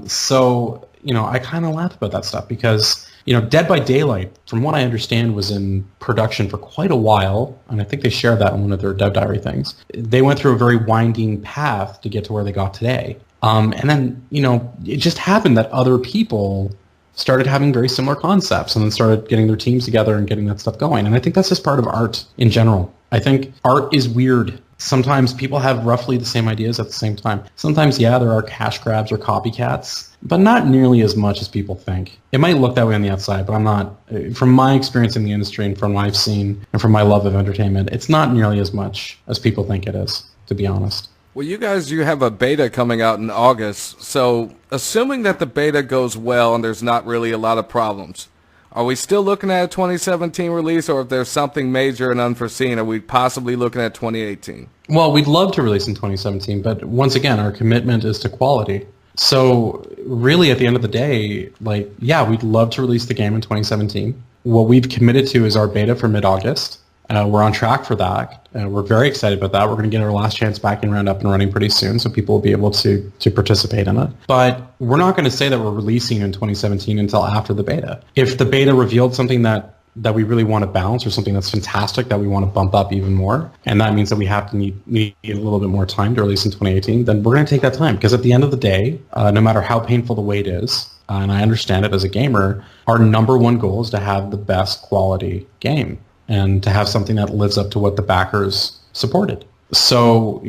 So, I kind of laugh about that stuff because, Dead by Daylight, from what I understand, was in production for quite a while, and I think they shared that in one of their Dev Diary things. They went through a very winding path to get to where they got today. And then, it just happened that other people started having very similar concepts and then started getting their teams together and getting that stuff going. And I think that's just part of art in general. I think art is weird. Sometimes people have roughly the same ideas at the same time. Sometimes, yeah, there are cash grabs or copycats, but not nearly as much as people think. It might look that way on the outside, but I'm not. From my experience in the industry and from what I've seen and from my love of entertainment, it's not nearly as much as people think it is, to be honest. Well, you have a beta coming out in August, so assuming that the beta goes well and there's not really a lot of problems, are we still looking at a 2017 release, or if there's something major and unforeseen, are we possibly looking at 2018? Well, we'd love to release in 2017, but once again, our commitment is to quality. So really, at the end of the day, we'd love to release the game in 2017. What we've committed to is our beta for mid-August. We're on track for that. We're very excited about that. We're going to get our last chance back and round up and running pretty soon, so people will be able to participate in it. But we're not going to say that we're releasing in 2017 until after the beta. If the beta revealed something that we really want to bounce, or something that's fantastic that we want to bump up even more, and that means that we have to need a little bit more time to release in 2018, then we're going to take that time. Because at the end of the day, no matter how painful the wait is, and I understand it as a gamer, our number one goal is to have the best quality game, and to have something that lives up to what the backers supported. So,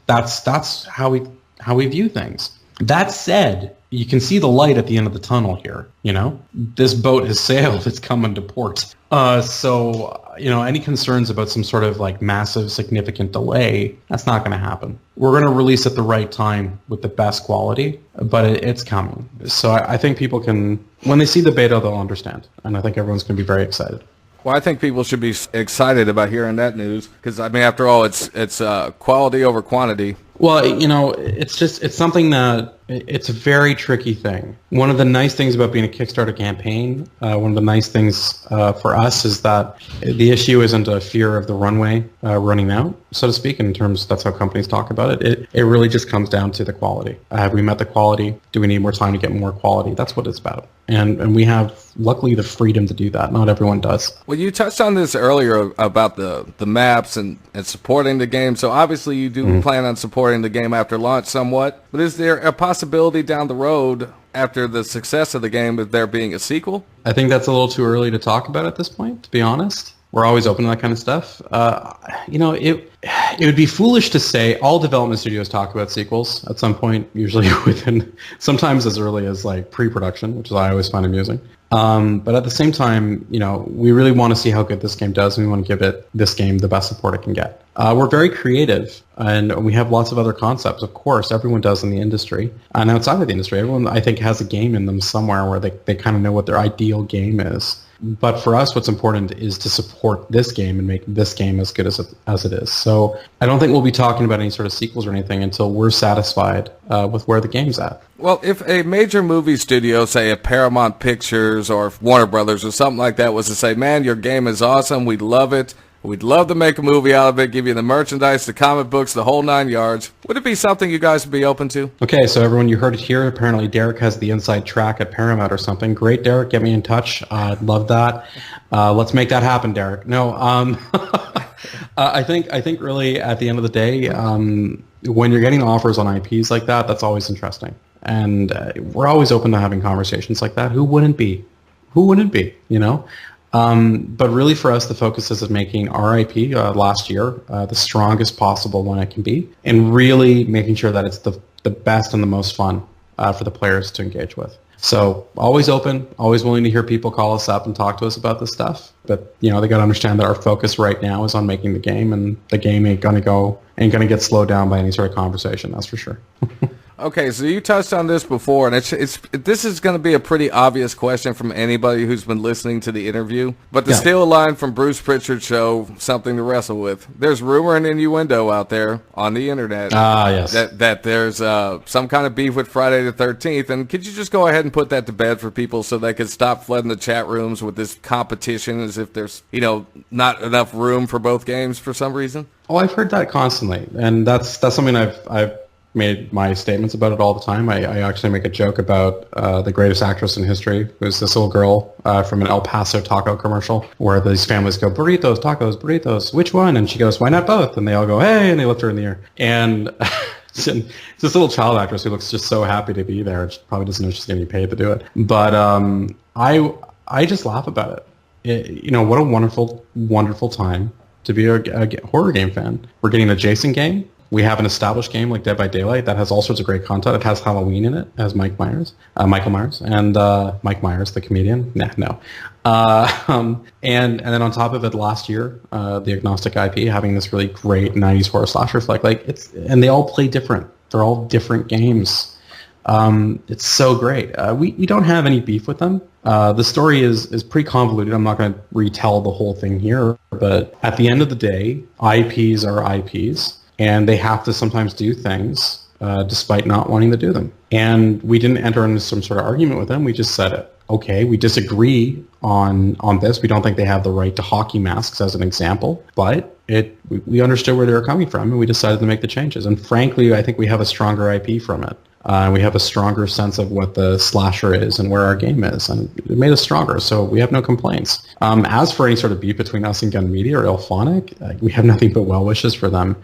that's how we view things. That said, you can see the light at the end of the tunnel here. You know, this boat has sailed; it's coming to port. So any concerns about some sort of like massive, significant delay, that's not going to happen. We're going to release at the right time with the best quality, but it's coming. So I think people can, when they see the beta, they'll understand, and I think everyone's going to be very excited. Well, I think people should be excited about hearing that news because, I mean, after all, it's quality over quantity. Well, it's something that it's a very tricky thing. One of the nice things about being a Kickstarter campaign, one of the nice things for us is that the issue isn't a fear of the runway running out, so to speak, in terms that's how companies talk about it. It really just comes down to the quality. Have we met the quality? Do we need more time to get more quality? That's what it's about. And we have, luckily, the freedom to do that. Not everyone does. Well, you touched on this earlier about the maps and supporting the game. So obviously you do plan on supporting the game after launch somewhat. But is there a possibility down the road, after the success of the game, of there being a sequel? I think that's a little too early to talk about at this point, to be honest. We're always open to that kind of stuff. It would be foolish to say all development studios talk about sequels at some point, usually within, sometimes as early as like pre-production, which is I always find amusing. But at the same time, we really want to see how good this game does, and we want to give this game the best support it can get. We're very creative, and we have lots of other concepts. Of course, everyone does in the industry, and outside of the industry, everyone, I think, has a game in them somewhere where they kind of know what their ideal game is. But for us, what's important is to support this game and make this game as good as it is. So I don't think we'll be talking about any sort of sequels or anything until we're satisfied with where the game's at. Well, if a major movie studio, say a Paramount Pictures or Warner Brothers or something like that, was to say, man, your game is awesome, we love it, we'd love to make a movie out of it, give you the merchandise, the comic books, the whole 9 yards. Would it be something you guys would be open to? Okay, so everyone, you heard it here. Apparently Derek has the inside track at Paramount or something. Great, Derek. Get me in touch. I'd love that. Let's make that happen, Derek. No, I think really at the end of the day, when you're getting offers on IPs like that, that's always interesting. And we're always open to having conversations like that. Who wouldn't be? But really for us, the focus is on making our IP last year the strongest possible one it can be, and really making sure that it's the best and the most fun for the players to engage with. So always open, always willing to hear people call us up and talk to us about this stuff. But they got to understand that our focus right now is on making the game, and the game ain't gonna get slowed down by any sort of conversation. That's for sure. Okay, so you touched on this before, and this is going to be a pretty obvious question from anybody who's been listening to the interview. But to steal a line from Bruce Pritchard's show, Something to Wrestle With, there's rumor and innuendo out there on the internet yes. that there's some kind of beef with Friday the 13th. And could you just go ahead and put that to bed for people so they could stop flooding the chat rooms with this competition as if there's not enough room for both games for some reason? Oh, I've heard that constantly, and that's something I've made my statements about it all the time. I actually make a joke about the greatest actress in history, who's this little girl from an El Paso taco commercial, where these families go, burritos, tacos, burritos, which one? And she goes, why not both? And they all go, hey, and they lift her in the air. And it's this little child actress who looks just so happy to be there. She probably doesn't know she's getting paid to do it. But I just laugh about it. What a wonderful, wonderful time to be a horror game fan. We're getting an adjacent game. We have an established game like Dead by Daylight that has all sorts of great content. It has Halloween in it as Michael Myers, and Mike Myers, the comedian. No. And then on top of it, last year, the Agnostic IP having this really great 90s horror slasher flick. And they all play different. They're all different games. It's so great. We don't have any beef with them. The story is pretty convoluted. I'm not going to retell the whole thing here, but at the end of the day, IPs are IPs. And they have to sometimes do things despite not wanting to do them. And we didn't enter into some sort of argument with them. We just said, okay, we disagree on this. We don't think they have the right to hockey masks as an example. But we understood where they were coming from, and we decided to make the changes. And frankly, I think we have a stronger IP from it. We have a stronger sense of what the slasher is and where our game is, and it made us stronger, so we have no complaints. As for any sort of beef between us and Gun Media or Elphonic, we have nothing but well wishes for them.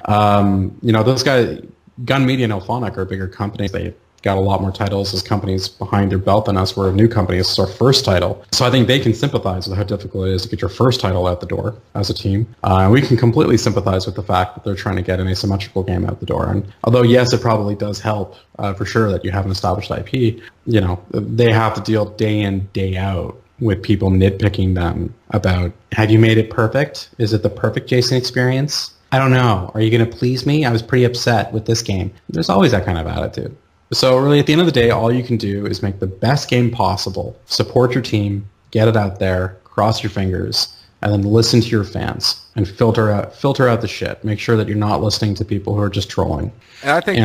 Those guys, Gun Media and Elphonic are bigger companies. They got a lot more titles as companies behind their belt than us. We're a new company. This is our first title. So I think they can sympathize with how difficult it is to get your first title out the door as a team. And we can completely sympathize with the fact that they're trying to get an asymmetrical game out the door. And although, yes, it probably does help for sure that you have an established IP, you know, they have to deal day in, day out with people nitpicking them about, have you made it perfect? Is it the perfect Jason experience? I don't know. Are you going to please me? I was pretty upset with this game. There's always that kind of attitude. So really, at the end of the day, all you can do is make the best game possible, support your team, get it out there, cross your fingers, and then listen to your fans and filter out the shit. Make sure that you're not listening to people who are just trolling. And I think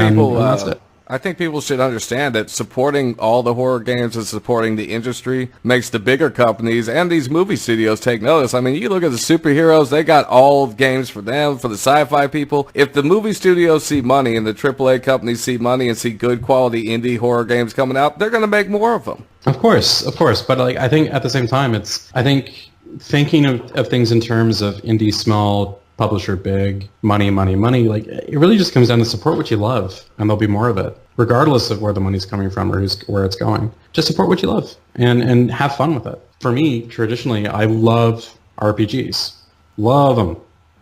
I think people should understand that supporting all the horror games and supporting the industry makes the bigger companies and these movie studios take notice. I mean, you look at the superheroes, they got all games for them, for the sci-fi people. If the movie studios see money and the AAA companies see money and see good quality indie horror games coming out, they're going to make more of them. Of course. But like, I think at the same time, I think thinking of things in terms of indie small, publisher big, money, like it really just comes down to support what you love and there'll be more of it, regardless of where the money's coming from or where it's going. Just support what you love and have fun with it. For me, traditionally, I love RPGs. Love them.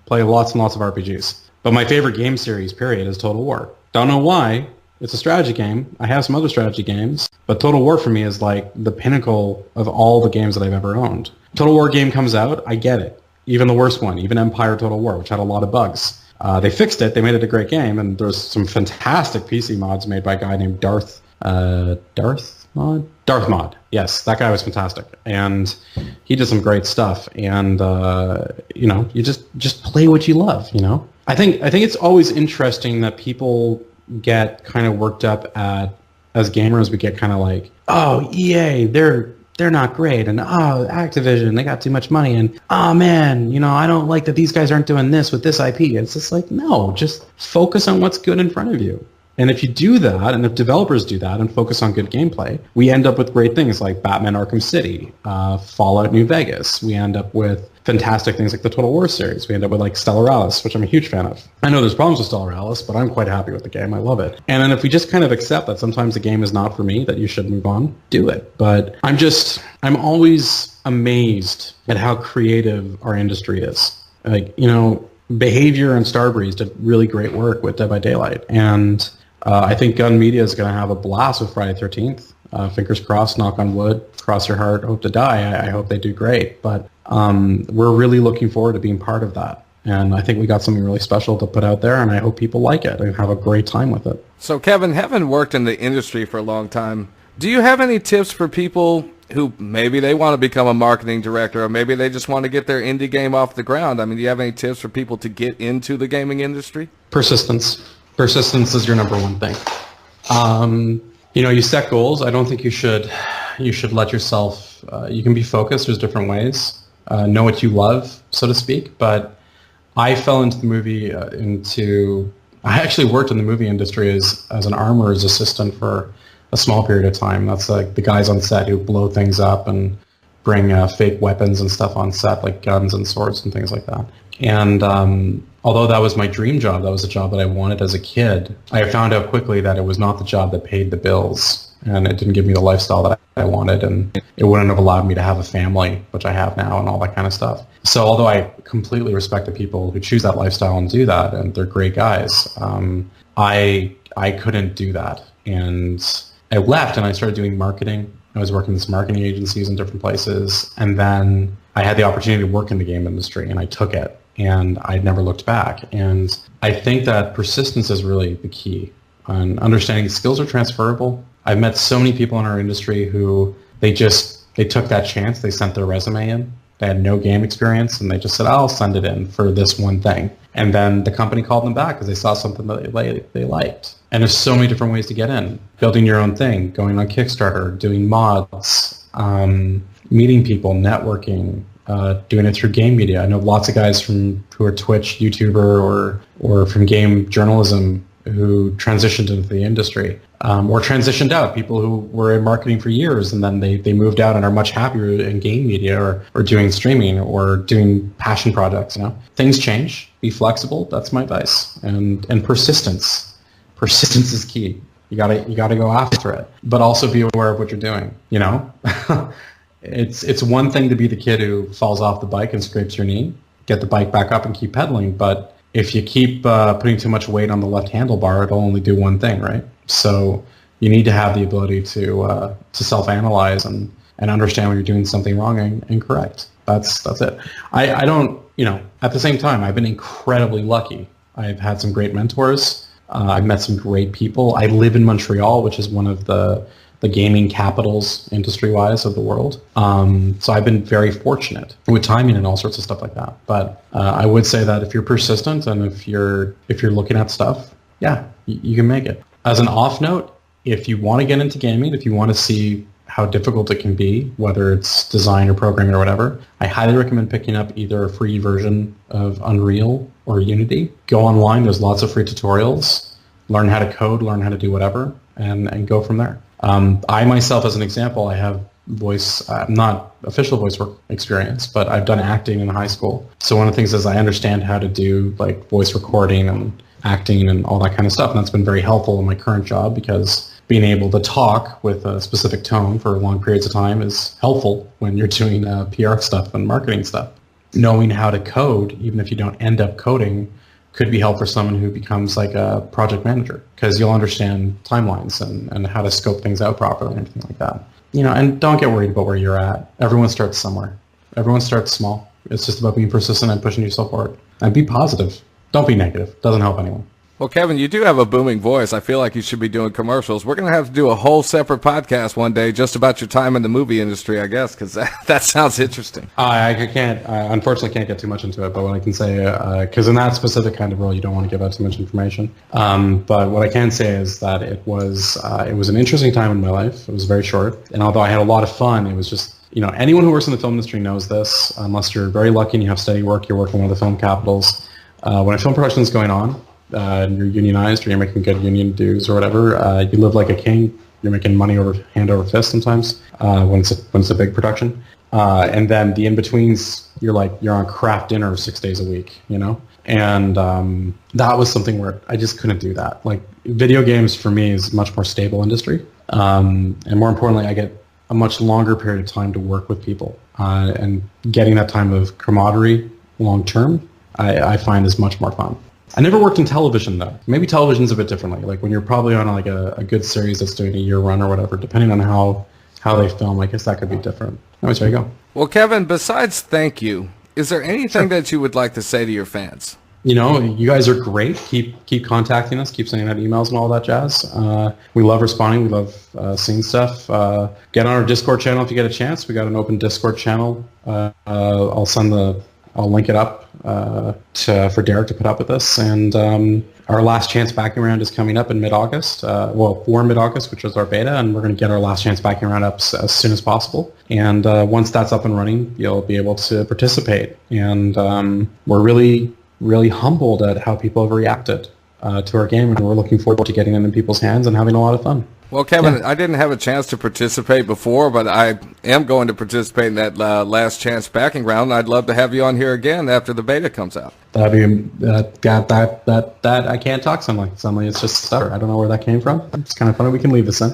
Play lots and lots of RPGs. But my favorite game series, period, is Total War. Don't know why. It's a strategy game. I have some other strategy games, but Total War for me is like the pinnacle of all the games that I've ever owned. Total War game comes out, I get it. Even the worst one, even Empire Total War, which had a lot of bugs. They fixed it. They made it a great game, and there's some fantastic PC mods made by a guy named Darth Mod. Yes, that guy was fantastic, and he did some great stuff. And you know, you just play what you love. You know, I think it's always interesting that people get kind of worked up at, as gamers, we get kind of like, oh, EA, they're not great, and oh, Activision, they got too much money, and oh man, you know, I don't like that these guys aren't doing this with this IP. It's just like, no, just focus on what's good in front of you. And if you do that, and if developers do that and focus on good gameplay, we end up with great things like Batman Arkham City, Fallout New Vegas. We end up with fantastic things like the Total War series. We end up with like Stellaris, which I'm a huge fan of. I know there's problems with Stellaris, but I'm quite happy with the game. I love it. And then if we just kind of accept that sometimes the game is not for me, that you should move on, do it. But I'm always amazed at how creative our industry is. Like, you know, Behavior and Starbreeze did really great work with Dead by Daylight. And I think Gun Media is going to have a blast with Friday 13th. Fingers crossed, knock on wood, cross your heart, hope to die. I hope they do great. But we're really looking forward to being part of that. And I think we got something really special to put out there, and I hope people like it and have a great time with it. So, Kevin, having worked in the industry for a long time, do you have any tips for people who maybe they want to become a marketing director, or maybe they just want to get their indie game off the ground? I mean, do you have any tips for people to get into the gaming industry? Persistence. Persistence is your number one thing. You know, you set goals. I don't think you should let yourself, you can be focused. There's different ways. Know what you love, so to speak. But I fell into the movie, I actually worked in the movie industry as an armorer's assistant for a small period of time. That's like the guys on set who blow things up and bring fake weapons and stuff on set, like guns and swords and things like that. And although that was my dream job, that was a job that I wanted as a kid, I found out quickly that it was not the job that paid the bills, and it didn't give me the lifestyle that I wanted, and it wouldn't have allowed me to have a family, which I have now, and all that kind of stuff. So although I completely respect the people who choose that lifestyle and do that, and they're great guys, I couldn't do that. And I left and I started doing marketing. I was working with marketing agencies in different places, and then I had the opportunity to work in the game industry, and I took it, and I never looked back. And I think that persistence is really the key, and understanding skills are transferable. I've met so many people in our industry who they took that chance. They sent their resume in. They had no game experience, and they just said, I'll send it in for this one thing. And then the company called them back because they saw something that they liked. And there's so many different ways to get in. Building your own thing, going on Kickstarter, doing mods, meeting people, networking, doing it through game media. I know lots of guys who are Twitch, YouTuber, or from game journalism who transitioned into the industry, or transitioned out, people who were in marketing for years and then they moved out and are much happier in game media or doing streaming or doing passion projects. You know, things change. Be flexible. That's my advice. And persistence. Persistence is key. You gotta go after it, but also be aware of what you're doing. You know, it's one thing to be the kid who falls off the bike and scrapes your knee, get the bike back up and keep pedaling. But if you keep putting too much weight on the left handlebar, it'll only do one thing, right? So you need to have the ability to self-analyze and understand when you're doing something wrong and correct. That's it. I don't, you know, at the same time, I've been incredibly lucky. I've had some great mentors. I've met some great people. I live in Montreal, which is one of the gaming capitals industry-wise of the world. So I've been very fortunate with timing and all sorts of stuff like that. But I would say that if you're persistent and if you're looking at stuff, yeah, you can make it. As an off note, if you want to get into gaming, if you want to see how difficult it can be, whether it's design or programming or whatever, I highly recommend picking up either a free version of Unreal or Unity. Go online, there's lots of free tutorials, learn how to code, learn how to do whatever, and go from there. I myself, as an example, I have not official voice work experience, but I've done acting in high school. So one of the things is I understand how to do like voice recording and acting and all that kind of stuff, and that's been very helpful in my current job because being able to talk with a specific tone for long periods of time is helpful when you're doing PR stuff and marketing stuff. Knowing how to code, even if you don't end up coding, could be helpful for someone who becomes like a project manager because you'll understand timelines and how to scope things out properly and everything like that. You know, and don't get worried about where you're at. Everyone starts somewhere. Everyone starts small. It's just about being persistent and pushing yourself forward. And be positive. Don't be negative. Doesn't help anyone. Well, Kevin, you do have a booming voice. I feel like you should be doing commercials. We're going to have to do a whole separate podcast one day just about your time in the movie industry, I guess, because that sounds interesting. I unfortunately can't get too much into it, but what I can say, because in that specific kind of role, you don't want to give out too much information. But what I can say is that it was an interesting time in my life. It was very short, and although I had a lot of fun, it was just, you know, anyone who works in the film industry knows this. Unless you're very lucky and you have steady work, you're working in one of the film capitals. When a film production is going on, and you're unionized or you're making good union dues or whatever, you live like a king. You're making money hand over fist sometimes when it's a big production. And then the in-betweens, you're on craft dinner 6 days a week, you know? And that was something where I just couldn't do that. Like, video games for me is a much more stable industry. And more importantly, I get a much longer period of time to work with people. And getting that time of camaraderie long-term, I find is much more fun. I never worked in television, though. Maybe television's a bit differently. Like when you're probably on like a good series that's doing a year run or whatever, depending on how they film, I guess that could be different. Anyways, there you go. Well, Kevin, besides thank you, is there anything that you would like to say to your fans? You know, you guys are great. Keep contacting us. Keep sending out emails and all that jazz. We love responding. We love seeing stuff. Get on our Discord channel if you get a chance. We got an open Discord channel. I'll link it up for Derek to put up with us. And our last chance backing round is coming up in mid-August. For mid-August, which was our beta, and we're going to get our last chance backing round up as soon as possible. And once that's up and running, you'll be able to participate. And we're really, really humbled at how people have reacted to our game, and we're looking forward to getting it in people's hands and having a lot of fun. Well, Kevin, I didn't have a chance to participate before, but I am going to participate in that last chance backing round. I'd love to have you on here again after the beta comes out. That'd be that I can't talk suddenly it's just stutter. I don't know where that came from. It's kind of funny. We can leave this in.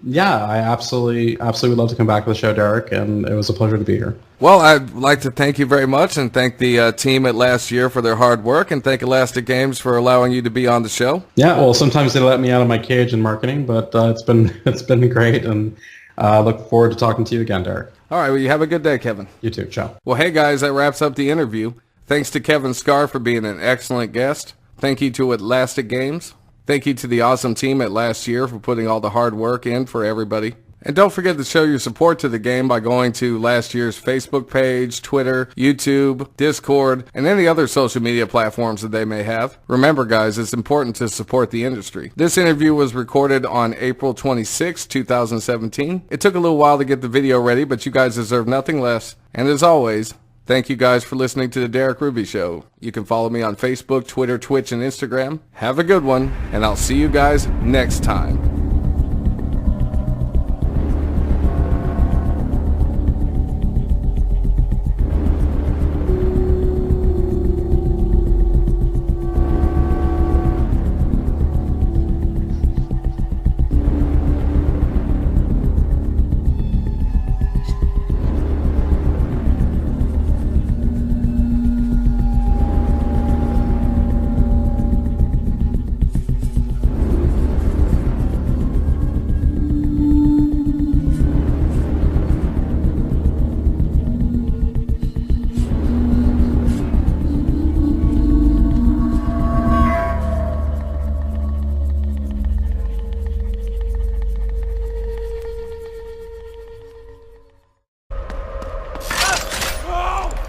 Yeah, I absolutely would love to come back to the show, Derek, and it was a pleasure to be here. Well, I'd like to thank you very much and thank the team at Last Year for their hard work and thank Elastic Games for allowing you to be on the show. Yeah, well, sometimes they let me out of my cage in marketing, but it's been great, and I look forward to talking to you again, Derek. All right, well, you have a good day, Kevin. You too. Ciao. Well, hey, guys, that wraps up the interview. Thanks to Kevin Scar for being an excellent guest. Thank you to Elastic Games. Thank you to the awesome team at Last Year for putting all the hard work in for everybody. And don't forget to show your support to the game by going to Last Year's Facebook page, Twitter, YouTube, Discord, and any other social media platforms that they may have. Remember, guys, it's important to support the industry. This interview was recorded on April 26, 2017. It took a little while to get the video ready, but you guys deserve nothing less. And as always, thank you guys for listening to The Derek Ruby Show. You can follow me on Facebook, Twitter, Twitch, and Instagram. Have a good one, and I'll see you guys next time.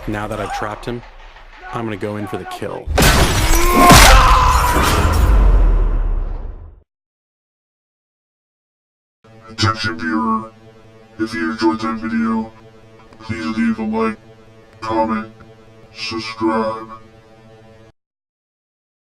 Now that I've trapped him, I'm gonna go in for the kill. Attention viewer, if you enjoyed that video, please leave a like, comment, subscribe.